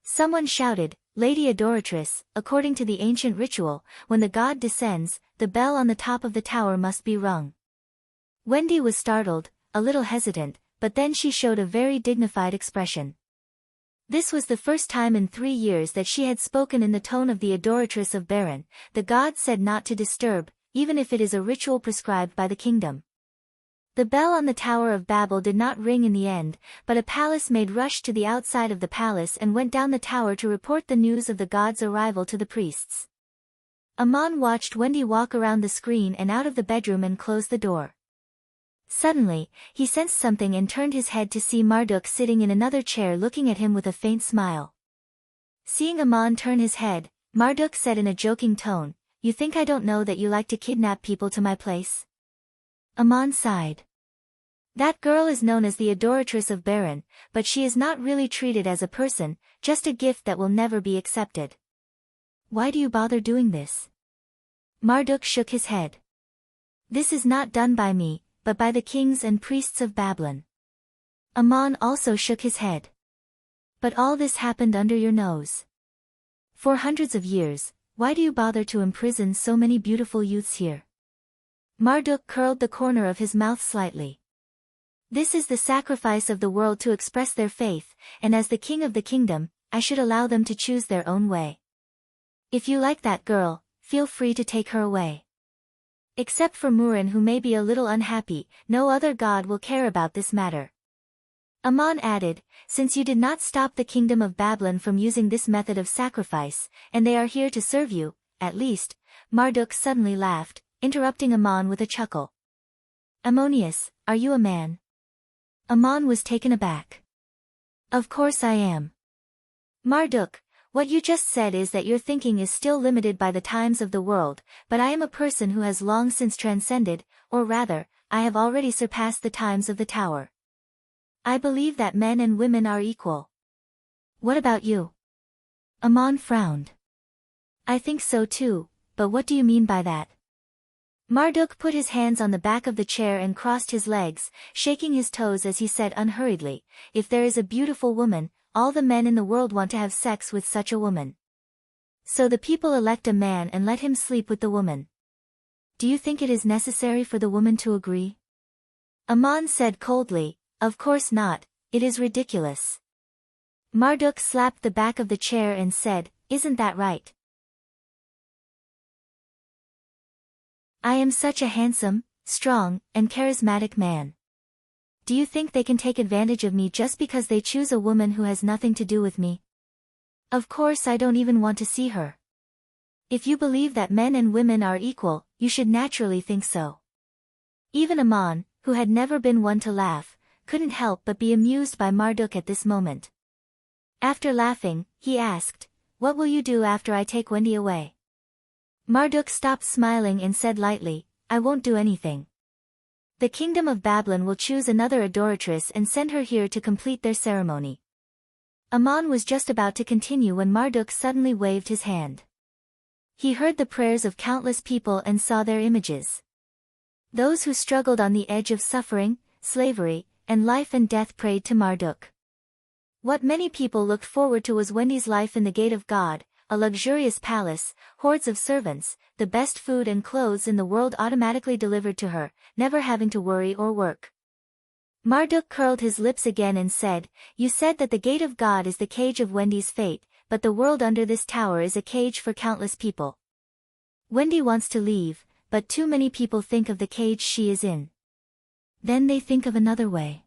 Someone shouted, Lady Adoratress, according to the ancient ritual, when the god descends, the bell on the top of the tower must be rung. Wendy was startled, a little hesitant, but then she showed a very dignified expression. This was the first time in 3 years that she had spoken in the tone of the Adoratress of Baron. The god said not to disturb, even if it is a ritual prescribed by the kingdom. The bell on the Tower of Babel did not ring in the end, but a palace maid rushed to the outside of the palace and went down the tower to report the news of the god's arrival to the priests. Aman watched Wendy walk around the screen and out of the bedroom and close the door. Suddenly, he sensed something and turned his head to see Marduk sitting in another chair looking at him with a faint smile. Seeing Aman turn his head, Marduk said in a joking tone, You think I don't know that you like to kidnap people to my place? Aman sighed. That girl is known as the Adoratress of Baron, but she is not really treated as a person, just a gift that will never be accepted. Why do you bother doing this? Marduk shook his head. This is not done by me, but by the kings and priests of Babylon. Aman also shook his head. But all this happened under your nose. For hundreds of years, why do you bother to imprison so many beautiful youths here? Marduk curled the corner of his mouth slightly. This is the sacrifice of the world to express their faith, and as the king of the kingdom, I should allow them to choose their own way. If you like that girl, feel free to take her away. Except for Murin, who may be a little unhappy, no other god will care about this matter. Aman added, Since you did not stop the kingdom of Babylon from using this method of sacrifice, and they are here to serve you, at least, Marduk suddenly laughed, interrupting Aman with a chuckle. Ammonius, are you a man? Aman was taken aback. Of course I am. Marduk, what you just said is that your thinking is still limited by the times of the world, but I am a person who has long since transcended, or rather, I have already surpassed the times of the tower. I believe that men and women are equal. What about you? Aman frowned. I think so too, but what do you mean by that? Marduk put his hands on the back of the chair and crossed his legs, shaking his toes as he said unhurriedly, "If there is a beautiful woman, all the men in the world want to have sex with such a woman. So the people elect a man and let him sleep with the woman. Do you think it is necessary for the woman to agree?" Aman said coldly, "Of course not, it is ridiculous." Marduk slapped the back of the chair and said, "Isn't that right? I am such a handsome, strong, and charismatic man. Do you think they can take advantage of me just because they choose a woman who has nothing to do with me? Of course I don't even want to see her. If you believe that men and women are equal, you should naturally think so." Even Aman, who had never been one to laugh, couldn't help but be amused by Marduk at this moment. After laughing, he asked, "What will you do after I take Wendy away?" Marduk stopped smiling and said lightly, "I won't do anything. The kingdom of Babylon will choose another adoratress and send her here to complete their ceremony." Aman was just about to continue when Marduk suddenly waved his hand. He heard the prayers of countless people and saw their images. Those who struggled on the edge of suffering, slavery, and life and death prayed to Marduk. What many people looked forward to was Wendy's life in the gate of God, a luxurious palace, hordes of servants, the best food and clothes in the world automatically delivered to her, never having to worry or work. Marduk curled his lips again and said, "You said that the gate of God is the cage of Wendy's fate, but the world under this tower is a cage for countless people. Wendy wants to leave, but too many people think of the cage she is in. Then they think of another way.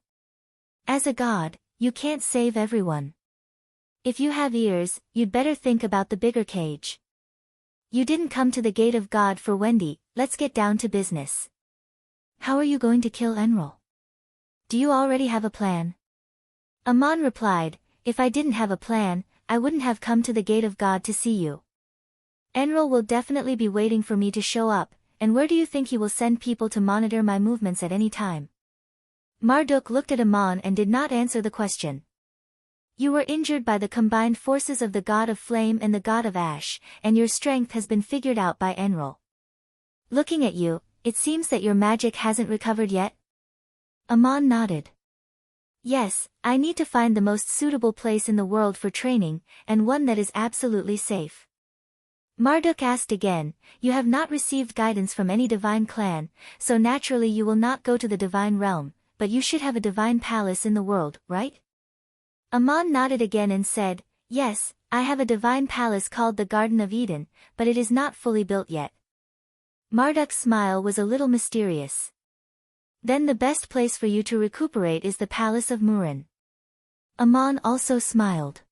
As a god, you can't save everyone. If you have ears, you'd better think about the bigger cage. You didn't come to the gate of God for Wendy, let's get down to business. How are you going to kill Enrol? Do you already have a plan?" Aman replied, "If I didn't have a plan, I wouldn't have come to the gate of God to see you. Enrol will definitely be waiting for me to show up, and where do you think he will send people to monitor my movements at any time?" Marduk looked at Aman and did not answer the question. "You were injured by the combined forces of the god of flame and the god of ash, and your strength has been figured out by Enrol. Looking at you, it seems that your magic hasn't recovered yet?" Aman nodded. "Yes, I need to find the most suitable place in the world for training, and one that is absolutely safe." Marduk asked again, "You have not received guidance from any divine clan, so naturally you will not go to the divine realm, but you should have a divine palace in the world, right?" Aman nodded again and said, "Yes, I have a divine palace called the Garden of Eden, but it is not fully built yet." Marduk's smile was a little mysterious. "Then the best place for you to recuperate is the palace of Murin." Aman also smiled.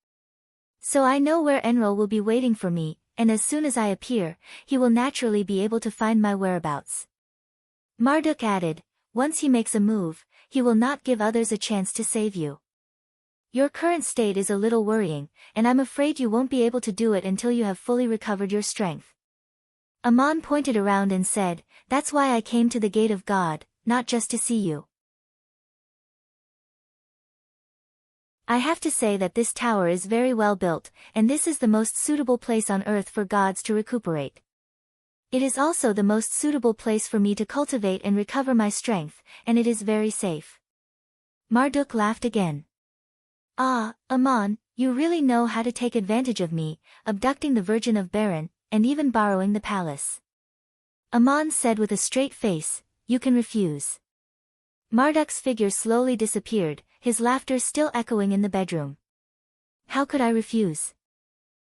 "So I know where Enrol will be waiting for me, and as soon as I appear, he will naturally be able to find my whereabouts." Marduk added, "Once he makes a move, he will not give others a chance to save you. Your current state is a little worrying, and I'm afraid you won't be able to do it until you have fully recovered your strength." Aman pointed around and said, "That's why I came to the gate of God, not just to see you. I have to say that this tower is very well built, and this is the most suitable place on earth for gods to recuperate. It is also the most suitable place for me to cultivate and recover my strength, and it is very safe." Marduk laughed again. "Ah, Aman, you really know how to take advantage of me, abducting the Virgin of Baron, and even borrowing the palace." Aman said with a straight face, "You can refuse." Marduk's figure slowly disappeared, his laughter still echoing in the bedroom. "How could I refuse?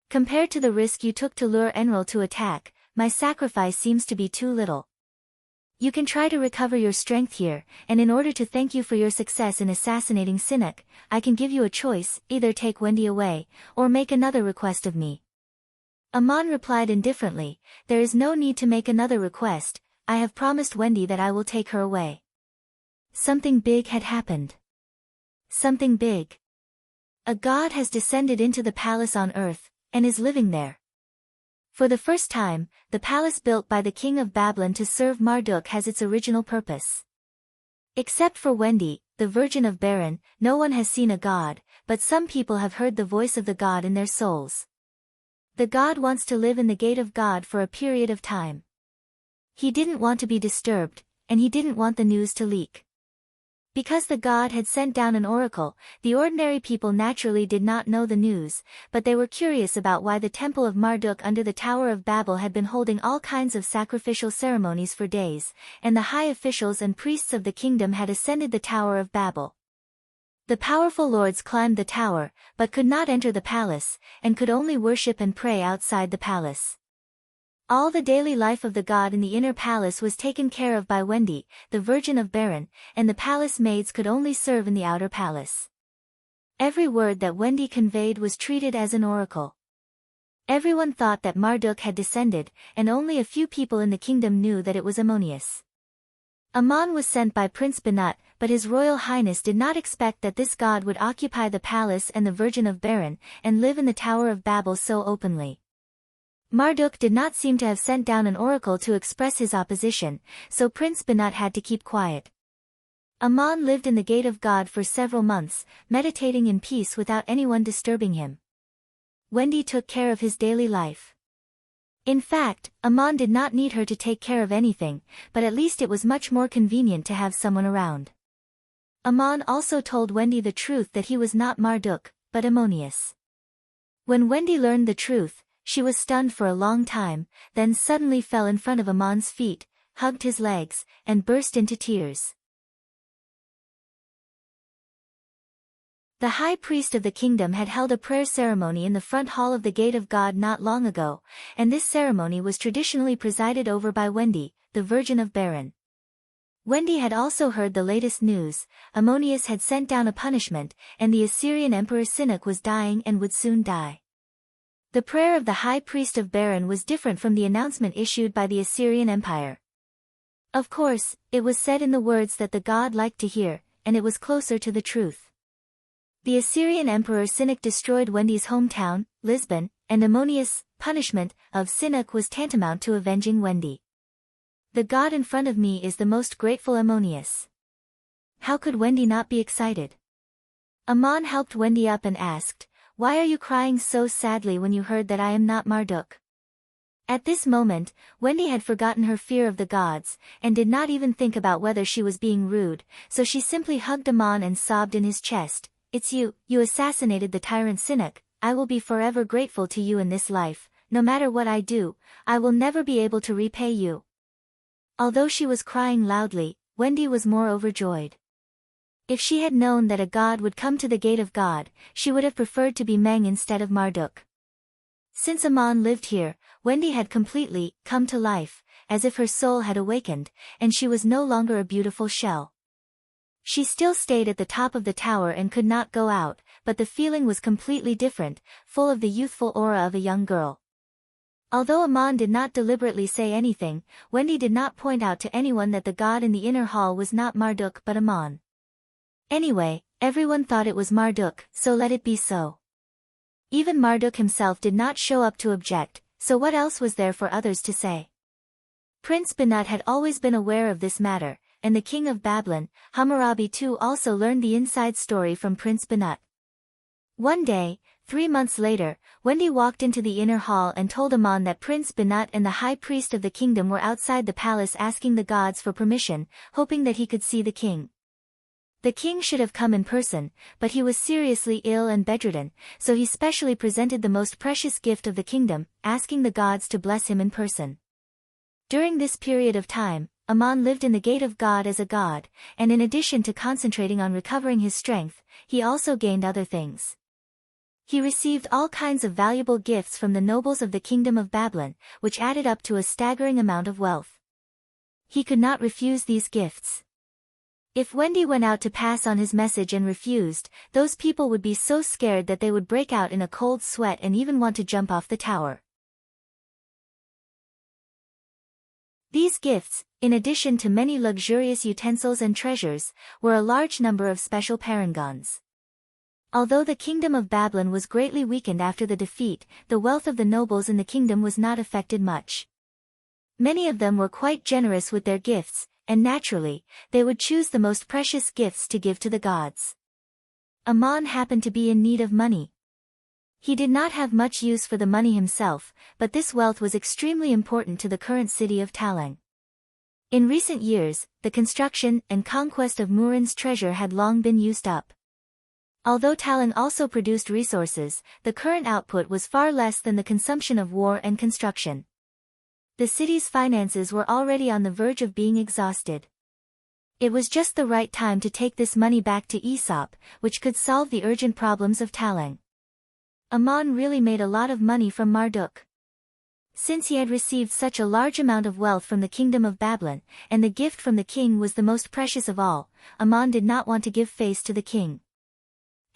Compared to the risk you took to lure Enrol to attack, my sacrifice seems to be too little. You can try to recover your strength here, and in order to thank you for your success in assassinating Sinek, I can give you a choice, either take Wendy away, or make another request of me." Aman replied indifferently, "There is no need to make another request, I have promised Wendy that I will take her away." Something big had happened. Something big. A god has descended into the palace on earth, and is living there. For the first time, the palace built by the king of Babylon to serve Marduk has its original purpose. Except for Wendy, the Virgin of Baron, no one has seen a god, but some people have heard the voice of the god in their souls. The god wants to live in the gate of God for a period of time. He didn't want to be disturbed, and he didn't want the news to leak. Because the god had sent down an oracle, the ordinary people naturally did not know the news, but they were curious about why the temple of Marduk under the Tower of Babel had been holding all kinds of sacrificial ceremonies for days, and the high officials and priests of the kingdom had ascended the Tower of Babel. The powerful lords climbed the tower, but could not enter the palace, and could only worship and pray outside the palace. All the daily life of the god in the inner palace was taken care of by Wendy, the Virgin of Baron, and the palace maids could only serve in the outer palace. Every word that Wendy conveyed was treated as an oracle. Everyone thought that Marduk had descended, and only a few people in the kingdom knew that it was Ammonius. Ammon was sent by Prince Banut, but His Royal Highness did not expect that this god would occupy the palace and the Virgin of Baron, and live in the Tower of Babel so openly. Marduk did not seem to have sent down an oracle to express his opposition, so Prince Banut had to keep quiet. Ammon lived in the Gate of God for several months, meditating in peace without anyone disturbing him. Wendy took care of his daily life. In fact, Ammon did not need her to take care of anything, but at least it was much more convenient to have someone around. Ammon also told Wendy the truth that he was not Marduk, but Ammonius. When Wendy learned the truth, she was stunned for a long time, then suddenly fell in front of Ammon's feet, hugged his legs, and burst into tears. The high priest of the kingdom had held a prayer ceremony in the front hall of the Gate of God not long ago, and this ceremony was traditionally presided over by Wendy, the Virgin of Baron. Wendy had also heard the latest news. Ammonius had sent down a punishment, and the Assyrian Emperor Sinuc was dying and would soon die. The prayer of the high priest of Baron was different from the announcement issued by the Assyrian Empire. Of course, it was said in the words that the god liked to hear, and it was closer to the truth. The Assyrian Emperor Sinuc destroyed Wendy's hometown, Lisbon, and Ammonius' punishment of Sinuc was tantamount to avenging Wendy. The god in front of me is the most grateful Ammonius. How could Wendy not be excited? Ammon helped Wendy up and asked, "Why are you crying so sadly when you heard that I am not Marduk?" At this moment, Wendy had forgotten her fear of the gods, and did not even think about whether she was being rude, so she simply hugged Ammon and sobbed in his chest, "It's you assassinated the tyrant Sinuc. I will be forever grateful to you in this life. No matter what I do, I will never be able to repay you." Although she was crying loudly, Wendy was more overjoyed. If she had known that a god would come to the Gate of God, she would have preferred to be Meng instead of Marduk. Since Ammon lived here, Wendy had completely come to life, as if her soul had awakened, and she was no longer a beautiful shell. She still stayed at the top of the tower and could not go out, but the feeling was completely different, full of the youthful aura of a young girl. Although Ammon did not deliberately say anything, Wendy did not point out to anyone that the god in the inner hall was not Marduk but Ammon. Anyway, everyone thought it was Marduk, so let it be so. Even Marduk himself did not show up to object, so what else was there for others to say? Prince Banut had always been aware of this matter, and the king of Babylon, Hammurabi too, also learned the inside story from Prince Banut. One day, 3 months later, Wendy walked into the inner hall and told Ammon that Prince Banut and the high priest of the kingdom were outside the palace asking the gods for permission, hoping that he could see the king. The king should have come in person, but he was seriously ill and bedridden, so he specially presented the most precious gift of the kingdom, asking the gods to bless him in person. During this period of time, Ammon lived in the Gate of God as a god, and in addition to concentrating on recovering his strength, he also gained other things. He received all kinds of valuable gifts from the nobles of the kingdom of Babylon, which added up to a staggering amount of wealth. He could not refuse these gifts. If Wendy went out to pass on his message and refused, those people would be so scared that they would break out in a cold sweat and even want to jump off the tower. These gifts, in addition to many luxurious utensils and treasures, were a large number of special parangons. Although the kingdom of Babylon was greatly weakened after the defeat, the wealth of the nobles in the kingdom was not affected much. Many of them were quite generous with their gifts, and naturally, they would choose the most precious gifts to give to the gods. Ammon happened to be in need of money. He did not have much use for the money himself, but this wealth was extremely important to the current city of Talang. In recent years, the construction and conquest of Murin's treasure had long been used up. Although Talang also produced resources, the current output was far less than the consumption of war and construction. The city's finances were already on the verge of being exhausted. It was just the right time to take this money back to Aesop, which could solve the urgent problems of Talang. Aman really made a lot of money from Marduk. Since he had received such a large amount of wealth from the kingdom of Babylon, and the gift from the king was the most precious of all, Aman did not want to give face to the king.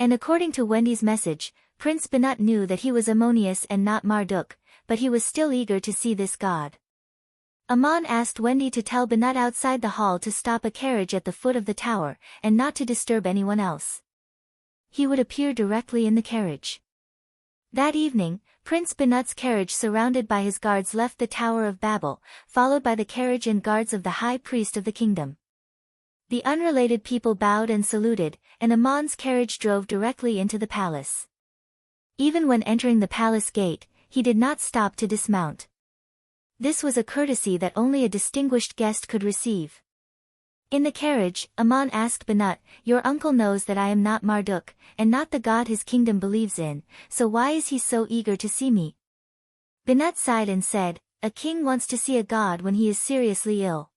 And according to Wendy's message, Prince Banat knew that he was Ammonius and not Marduk, but he was still eager to see this god. Aman asked Wendy to tell Banat outside the hall to stop a carriage at the foot of the tower, and not to disturb anyone else. He would appear directly in the carriage. That evening, Prince Banat's carriage surrounded by his guards left the Tower of Babel, followed by the carriage and guards of the high priest of the kingdom. The unrelated people bowed and saluted, and Aman's carriage drove directly into the palace. Even when entering the palace gate, he did not stop to dismount. This was a courtesy that only a distinguished guest could receive. In the carriage, Aman asked Banat, "Your uncle knows that I am not Marduk, and not the god his kingdom believes in, so why is he so eager to see me?" Banat sighed and said, "A king wants to see a god when he is seriously ill.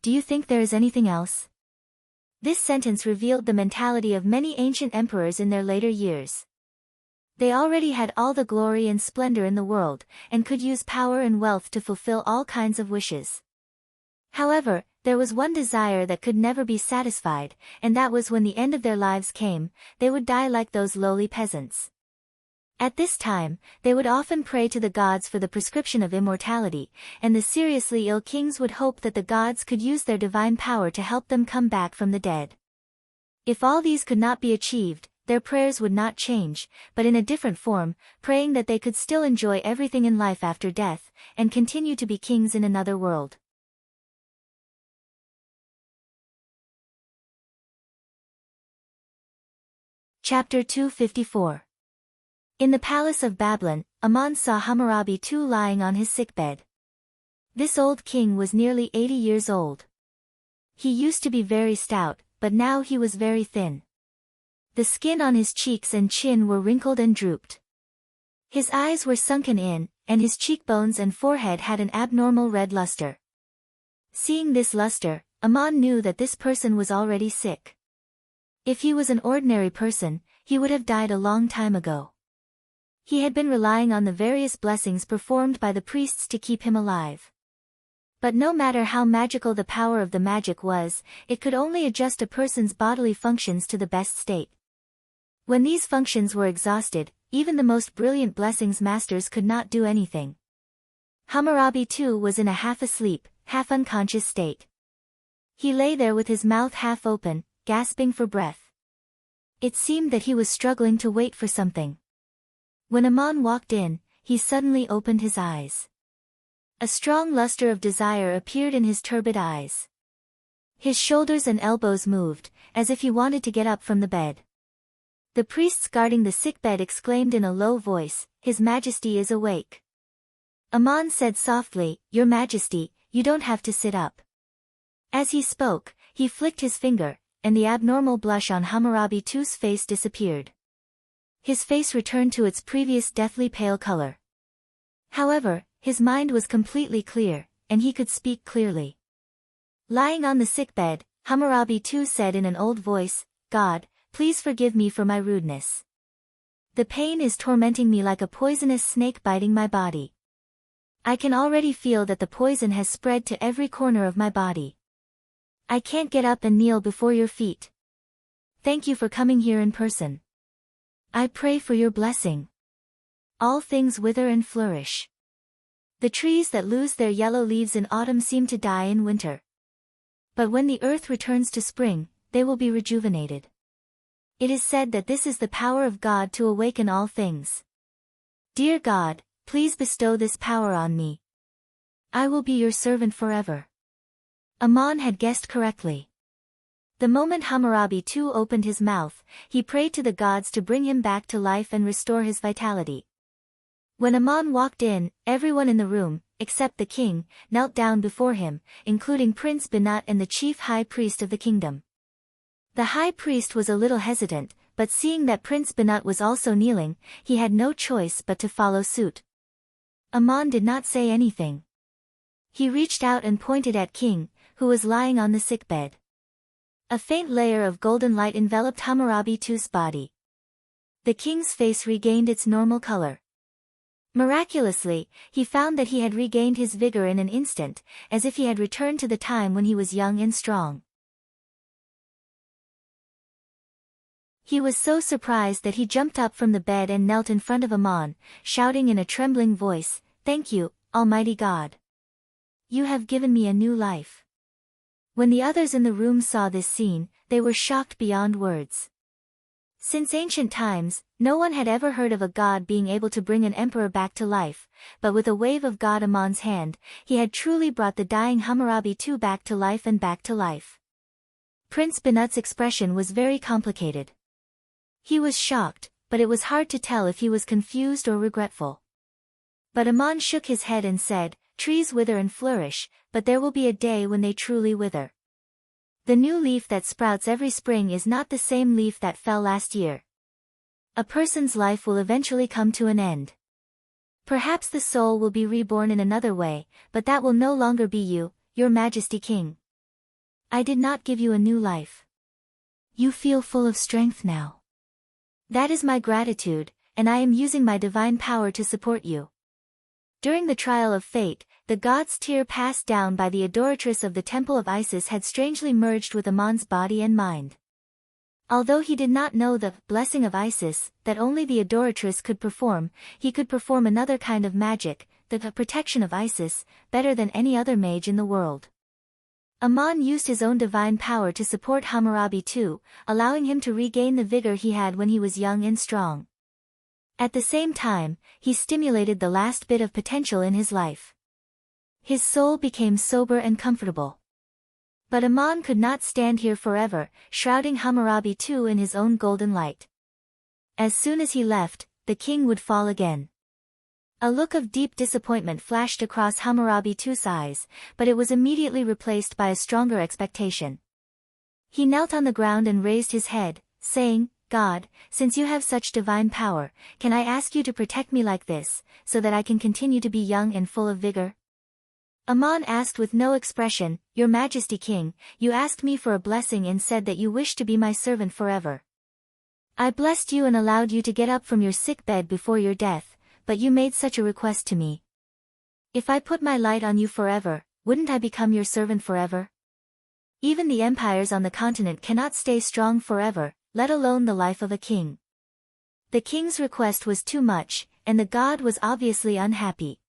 Do you think there is anything else?" This sentence revealed the mentality of many ancient emperors in their later years. They already had all the glory and splendor in the world, and could use power and wealth to fulfill all kinds of wishes. However, there was one desire that could never be satisfied, and that was when the end of their lives came, they would die like those lowly peasants. At this time, they would often pray to the gods for the prescription of immortality, and the seriously ill kings would hope that the gods could use their divine power to help them come back from the dead. If all these could not be achieved, their prayers would not change, but in a different form, praying that they could still enjoy everything in life after death, and continue to be kings in another world. Chapter 254. In the palace of Babylon, Aman saw Hammurabi II lying on his sickbed. This old king was nearly 80 years old. He used to be very stout, but now he was very thin. The skin on his cheeks and chin were wrinkled and drooped. His eyes were sunken in, and his cheekbones and forehead had an abnormal red luster. Seeing this luster, Aman knew that this person was already sick. If he was an ordinary person, he would have died a long time ago. He had been relying on the various blessings performed by the priests to keep him alive. But no matter how magical the power of the magic was, it could only adjust a person's bodily functions to the best state. When these functions were exhausted, even the most brilliant blessings masters could not do anything. Hammurabi II was in a half-asleep, half-unconscious state. He lay there with his mouth half open, gasping for breath. It seemed that he was struggling to wait for something. When Aman walked in, he suddenly opened his eyes. A strong luster of desire appeared in his turbid eyes. His shoulders and elbows moved, as if he wanted to get up from the bed. The priests guarding the sickbed exclaimed in a low voice, "His Majesty is awake." Aman said softly, "Your Majesty, you don't have to sit up." As he spoke, he flicked his finger, and the abnormal blush on Hammurabi II's face disappeared. His face returned to its previous deathly pale color. However, his mind was completely clear, and he could speak clearly. Lying on the sickbed, Hammurabi II said in an old voice, "God, please forgive me for my rudeness. The pain is tormenting me like a poisonous snake biting my body. I can already feel that the poison has spread to every corner of my body. I can't get up and kneel before your feet. Thank you for coming here in person. I pray for your blessing. All things wither and flourish. The trees that lose their yellow leaves in autumn seem to die in winter. But when the earth returns to spring, they will be rejuvenated. It is said that this is the power of God to awaken all things. Dear God, please bestow this power on me. I will be your servant forever." Aman had guessed correctly. The moment Hammurabi II opened his mouth, he prayed to the gods to bring him back to life and restore his vitality. When Aman walked in, everyone in the room, except the king, knelt down before him, including Prince Banat and the chief high priest of the kingdom. The high priest was a little hesitant, but seeing that Prince Banat was also kneeling, he had no choice but to follow suit. Aman did not say anything. He reached out and pointed at King, who was lying on the sickbed. A faint layer of golden light enveloped Hammurabi II's body. The king's face regained its normal color. Miraculously, he found that he had regained his vigor in an instant, as if he had returned to the time when he was young and strong. He was so surprised that he jumped up from the bed and knelt in front of Aman, shouting in a trembling voice, "Thank you, Almighty God. You have given me a new life." When the others in the room saw this scene, they were shocked beyond words. Since ancient times, no one had ever heard of a god being able to bring an emperor back to life, but with a wave of God Aman's hand, he had truly brought the dying Hammurabi II back to life and back to life. Prince Banat's expression was very complicated. He was shocked, but it was hard to tell if he was confused or regretful. But Aman shook his head and said, "Trees wither and flourish, but there will be a day when they truly wither. The new leaf that sprouts every spring is not the same leaf that fell last year. A person's life will eventually come to an end. Perhaps the soul will be reborn in another way, but that will no longer be you, Your Majesty King. I did not give you a new life. You feel full of strength now. That is my gratitude, and I am using my divine power to support you." During the trial of fate, the god's tear passed down by the adoratress of the temple of Isis had strangely merged with Aman's body and mind. Although he did not know the blessing of Isis, that only the adoratress could perform, he could perform another kind of magic, the protection of Isis, better than any other mage in the world. Aman used his own divine power to support Hammurabi II, allowing him to regain the vigor he had when he was young and strong. At the same time, he stimulated the last bit of potential in his life. His soul became sober and comfortable. But Aman could not stand here forever, shrouding Hammurabi II in his own golden light. As soon as he left, the king would fall again. A look of deep disappointment flashed across Hammurabi II's eyes, but it was immediately replaced by a stronger expectation. He knelt on the ground and raised his head, saying, "God, since you have such divine power, can I ask you to protect me like this, so that I can continue to be young and full of vigor?" Aman asked with no expression, "Your Majesty King, you asked me for a blessing and said that you wish to be my servant forever. I blessed you and allowed you to get up from your sick bed before your death, but you made such a request to me. If I put my light on you forever, wouldn't I become your servant forever? Even the empires on the continent cannot stay strong forever, let alone the life of a king." The king's request was too much, and the god was obviously unhappy.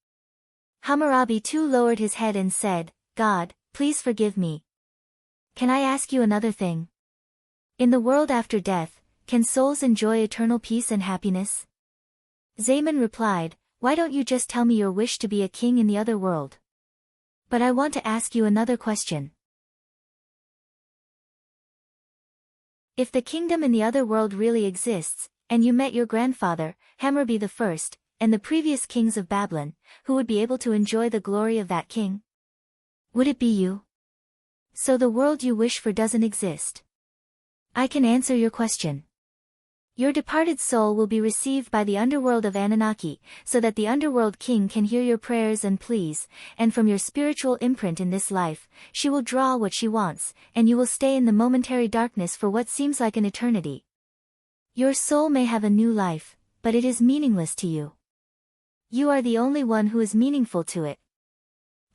Hammurabi II lowered his head and said, "God, please forgive me. Can I ask you another thing? In the world after death, can souls enjoy eternal peace and happiness?" Zaman replied, "Why don't you just tell me your wish to be a king in the other world? But I want to ask you another question. If the kingdom in the other world really exists, and you met your grandfather, Hammurabi I, and the previous kings of Babylon, who would be able to enjoy the glory of that king? Would it be you? So the world you wish for doesn't exist. I can answer your question. Your departed soul will be received by the underworld of Anunnaki, so that the underworld king can hear your prayers and pleas, and from your spiritual imprint in this life, she will draw what she wants, and you will stay in the momentary darkness for what seems like an eternity. Your soul may have a new life, but it is meaningless to you. You are the only one who is meaningful to it.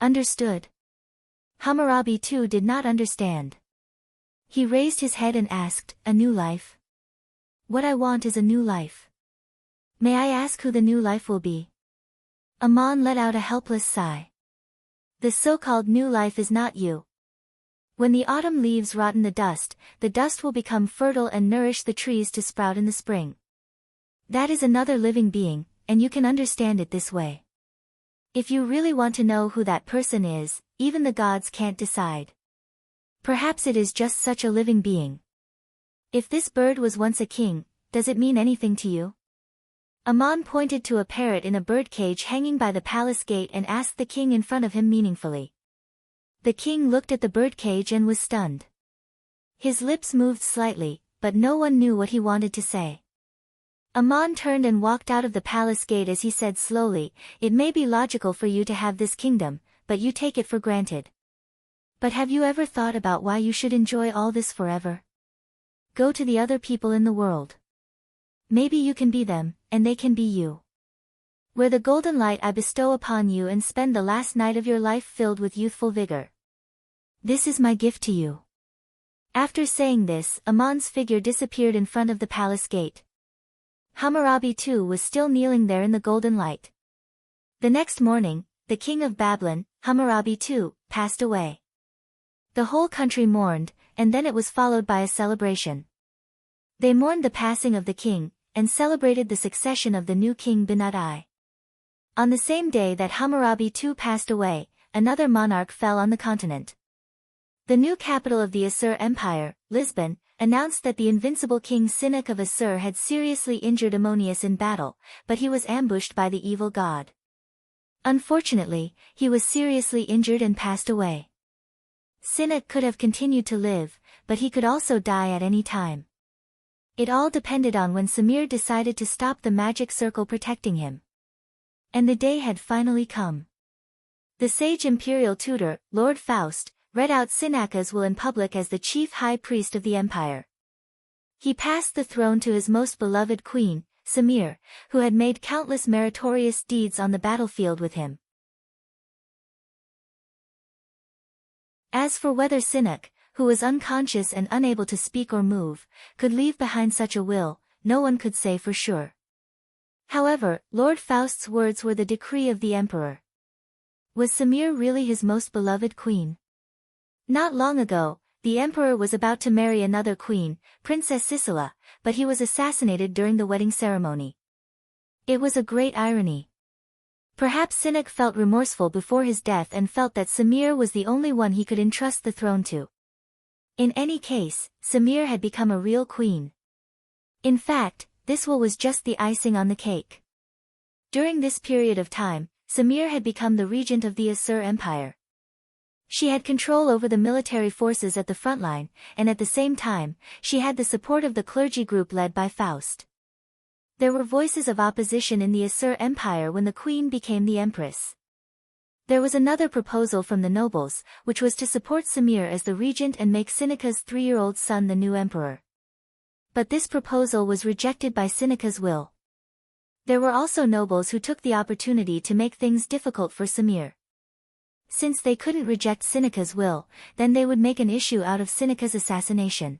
Understood?" Hammurabi II did not understand. He raised his head and asked, "A new life? What I want is a new life. May I ask who the new life will be?" Aman let out a helpless sigh. "The so-called new life is not you. When the autumn leaves rot in the dust will become fertile and nourish the trees to sprout in the spring. That is another living being, and you can understand it this way. If you really want to know who that person is, even the gods can't decide. Perhaps it is just such a living being. If this bird was once a king, does it mean anything to you? Aman pointed to a parrot in a birdcage hanging by the palace gate and asked the king in front of him meaningfully. The king looked at the birdcage and was stunned. His lips moved slightly, but no one knew what he wanted to say. Aman turned and walked out of the palace gate as he said slowly, "It may be logical for you to have this kingdom, but you take it for granted. But have you ever thought about why you should enjoy all this forever? Go to the other people in the world. Maybe you can be them, and they can be you. Wear the golden light I bestow upon you and spend the last night of your life filled with youthful vigor. This is my gift to you." After saying this, Aman's figure disappeared in front of the palace gate. Hammurabi too was still kneeling there in the golden light. The next morning, the king of Babylon, Hammurabi too, passed away. The whole country mourned, and then it was followed by a celebration. They mourned the passing of the king, and celebrated the succession of the new king Binad-I. On the same day that Hammurabi too passed away, another monarch fell on the continent. The new capital of the Assur Empire, Lisbon, announced that the invincible king Sinak of Assur had seriously injured Ammonius in battle, but he was ambushed by the evil god. Unfortunately, he was seriously injured and passed away. Sinak could have continued to live, but he could also die at any time. It all depended on when Samir decided to stop the magic circle protecting him. And the day had finally come. The sage imperial tutor, Lord Faust, read out Sinaka's will in public as the chief high priest of the empire. He passed the throne to his most beloved queen, Samir, who had made countless meritorious deeds on the battlefield with him. As for whether Sinak, who was unconscious and unable to speak or move, could leave behind such a will, no one could say for sure. However, Lord Faust's words were the decree of the emperor. Was Samir really his most beloved queen? Not long ago, the emperor was about to marry another queen, Princess Sisela, but he was assassinated during the wedding ceremony. It was a great irony. Perhaps Sinak felt remorseful before his death and felt that Samir was the only one he could entrust the throne to. In any case, Samir had become a real queen. In fact, this will was just the icing on the cake. During this period of time, Samir had become the regent of the Assur Empire. She had control over the military forces at the front line, and at the same time, she had the support of the clergy group led by Faust. There were voices of opposition in the Assur Empire when the queen became the empress. There was another proposal from the nobles, which was to support Samir as the regent and make Sinaka's 3-year-old son the new emperor. But this proposal was rejected by Sinaka's will. There were also nobles who took the opportunity to make things difficult for Samir. Since they couldn't reject Sinaka's will, then they would make an issue out of Sinaka's assassination.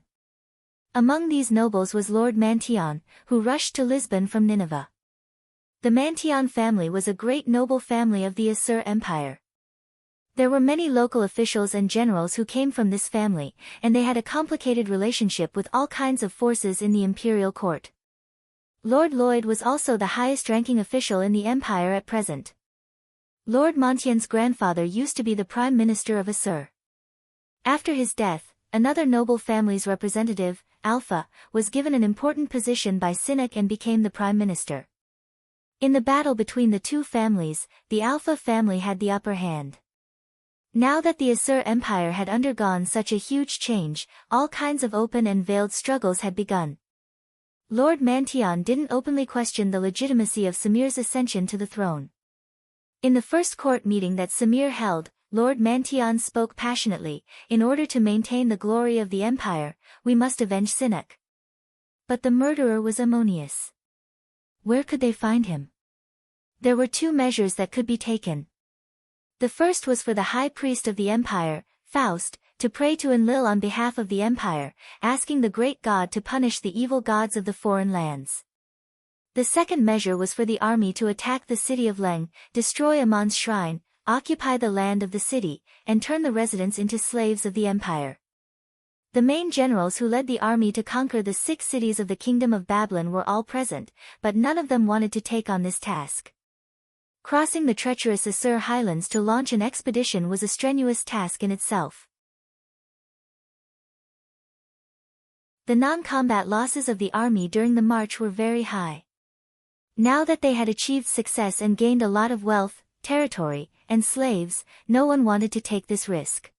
Among these nobles was Lord Mantion, who rushed to Lisbon from Nineveh. The Mantion family was a great noble family of the Assur Empire. There were many local officials and generals who came from this family, and they had a complicated relationship with all kinds of forces in the imperial court. Lord Lloyd was also the highest-ranking official in the empire at present. Lord Mantion's grandfather used to be the prime minister of Assur. After his death, another noble family's representative, Alpha, was given an important position by Sinak and became the prime minister. In the battle between the two families, the Alpha family had the upper hand. Now that the Assur Empire had undergone such a huge change, all kinds of open and veiled struggles had begun. Lord Mantion didn't openly question the legitimacy of Samir's ascension to the throne. In the first court meeting that Samir held, Lord Mantion spoke passionately, "In order to maintain the glory of the empire, we must avenge Sinak." But the murderer was Ammonius. Where could they find him? There were two measures that could be taken. The first was for the high priest of the empire, Faust, to pray to Enlil on behalf of the empire, asking the great god to punish the evil gods of the foreign lands. The second measure was for the army to attack the city of Leng, destroy Amon's shrine, occupy the land of the city, and turn the residents into slaves of the empire. The main generals who led the army to conquer the 6 cities of the Kingdom of Babylon were all present, but none of them wanted to take on this task. Crossing the treacherous Assur highlands to launch an expedition was a strenuous task in itself. The non-combat losses of the army during the march were very high. Now that they had achieved success and gained a lot of wealth, territory, and slaves, no one wanted to take this risk.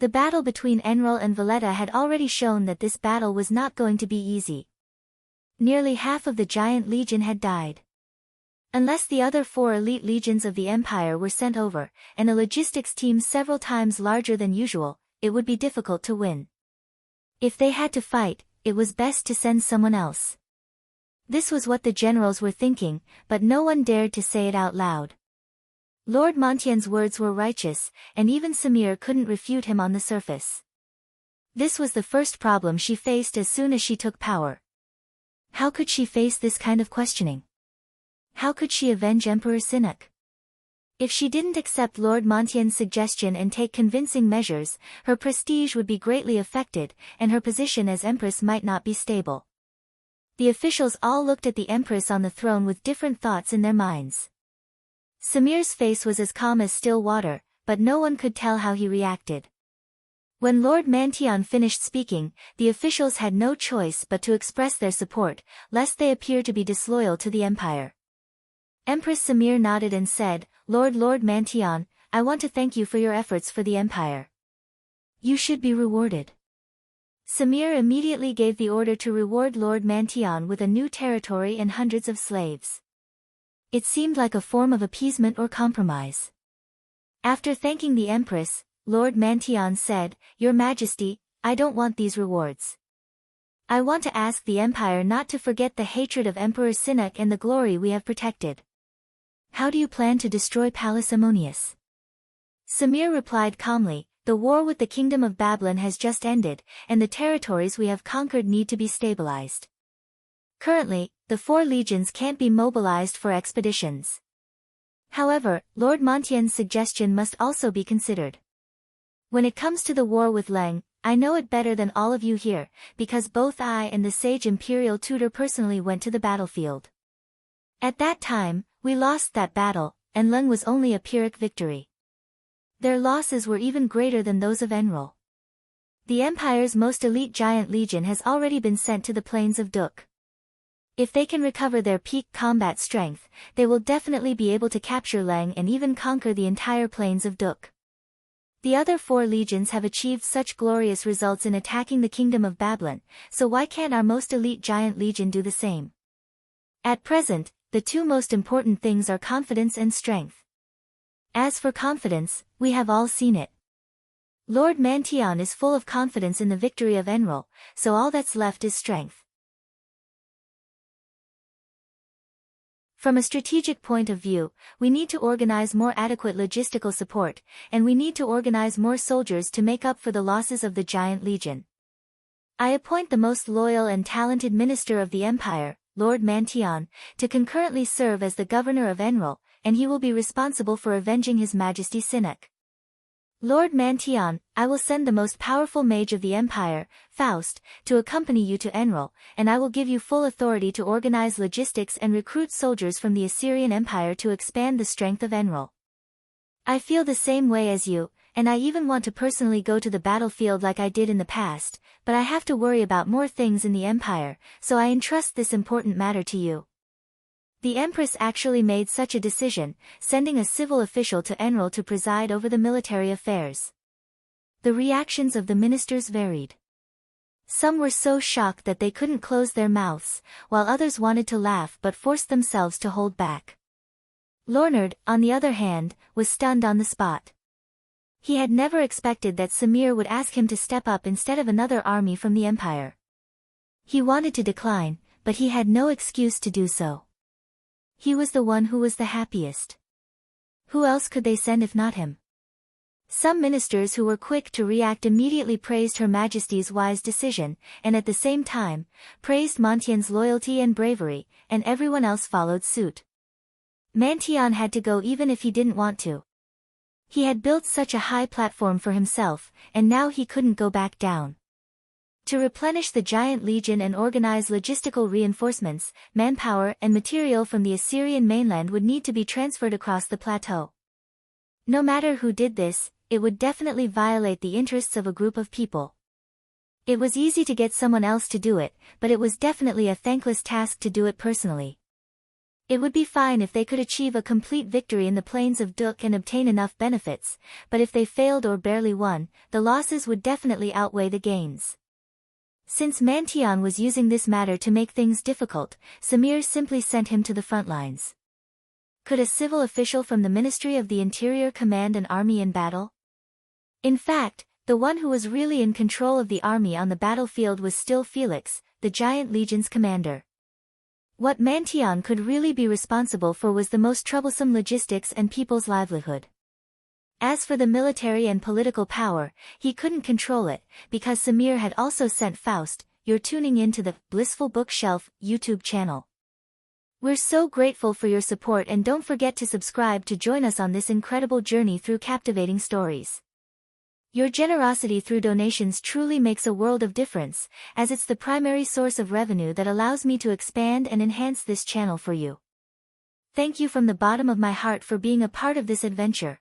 The battle between Enril and Valletta had already shown that this battle was not going to be easy. Nearly half of the giant legion had died. Unless the other 4 elite legions of the Empire were sent over, and a logistics team several times larger than usual, it would be difficult to win. If they had to fight, it was best to send someone else. This was what the generals were thinking, but no one dared to say it out loud. Lord Montien's words were righteous, and even Samir couldn't refute him on the surface. This was the first problem she faced as soon as she took power. How could she face this kind of questioning? How could she avenge Emperor Sinek? If she didn't accept Lord Montien's suggestion and take convincing measures, her prestige would be greatly affected, and her position as Empress might not be stable. The officials all looked at the Empress on the throne with different thoughts in their minds. Samir's face was as calm as still water, but no one could tell how he reacted. When Lord Mantion finished speaking, the officials had no choice but to express their support, lest they appear to be disloyal to the Empire. Empress Samir nodded and said, Lord Mantion, I want to thank you for your efforts for the Empire. You should be rewarded. Samir immediately gave the order to reward Lord Mantion with a new territory and hundreds of slaves. It seemed like a form of appeasement or compromise. After thanking the Empress, Lord Mantion said, Your Majesty, I don't want these rewards. I want to ask the Empire not to forget the hatred of Emperor Sinek and the glory we have protected. How do you plan to destroy Palace Ammonius? Samir replied calmly, The war with the Kingdom of Babylon has just ended, and the territories we have conquered need to be stabilized. Currently, the 4 legions can't be mobilized for expeditions. However, Lord Montien's suggestion must also be considered. When it comes to the war with Leng, I know it better than all of you here, because both I and the sage Imperial Tutor personally went to the battlefield. At that time, we lost that battle, and Leng was only a Pyrrhic victory. Their losses were even greater than those of Enril. The Empire's most elite giant legion has already been sent to the plains of Duk. If they can recover their peak combat strength, they will definitely be able to capture Leng and even conquer the entire plains of Duk. The other 4 legions have achieved such glorious results in attacking the Kingdom of Babylon, so why can't our most elite giant legion do the same? At present, the 2 most important things are confidence and strength. As for confidence, we have all seen it. Lord Mantion is full of confidence in the victory of Enril, so all that's left is strength. From a strategic point of view, we need to organize more adequate logistical support, and we need to organize more soldiers to make up for the losses of the Giant Legion. I appoint the most loyal and talented minister of the Empire, Lord Mantion, to concurrently serve as the governor of Enril, and he will be responsible for avenging His Majesty Sinek. Lord Mantion, I will send the most powerful mage of the Empire, Faust, to accompany you to Enril, and I will give you full authority to organize logistics and recruit soldiers from the Assyrian Empire to expand the strength of Enril. I feel the same way as you, and I even want to personally go to the battlefield like I did in the past, but I have to worry about more things in the Empire, so I entrust this important matter to you. The Empress actually made such a decision, sending a civil official to Enril to preside over the military affairs. The reactions of the ministers varied. Some were so shocked that they couldn't close their mouths, while others wanted to laugh but forced themselves to hold back. Lornard, on the other hand, was stunned on the spot. He had never expected that Samir would ask him to step up instead of another army from the Empire. He wanted to decline, but he had no excuse to do so. He was the one who was the happiest. Who else could they send if not him? Some ministers who were quick to react immediately praised Her Majesty's wise decision, and at the same time, praised Mantien's loyalty and bravery, and everyone else followed suit. Mantion had to go even if he didn't want to. He had built such a high platform for himself, and now he couldn't go back down. To replenish the Giant Legion and organize logistical reinforcements, manpower and material from the Assyrian mainland would need to be transferred across the plateau. No matter who did this, it would definitely violate the interests of a group of people. It was easy to get someone else to do it, but it was definitely a thankless task to do it personally. It would be fine if they could achieve a complete victory in the plains of Duk and obtain enough benefits, but if they failed or barely won, the losses would definitely outweigh the gains. Since Mantian was using this matter to make things difficult, Samir simply sent him to the front lines. Could a civil official from the Ministry of the Interior command an army in battle? In fact, the one who was really in control of the army on the battlefield was still Felix, the giant legion's commander. What Mantian could really be responsible for was the most troublesome logistics and people's livelihood. As for the military and political power, he couldn't control it, because Samir had also sent Faust. You're tuning in to the Blissful Bookshelf YouTube channel. We're so grateful for your support, and don't forget to subscribe to join us on this incredible journey through captivating stories. Your generosity through donations truly makes a world of difference, as it's the primary source of revenue that allows me to expand and enhance this channel for you. Thank you from the bottom of my heart for being a part of this adventure.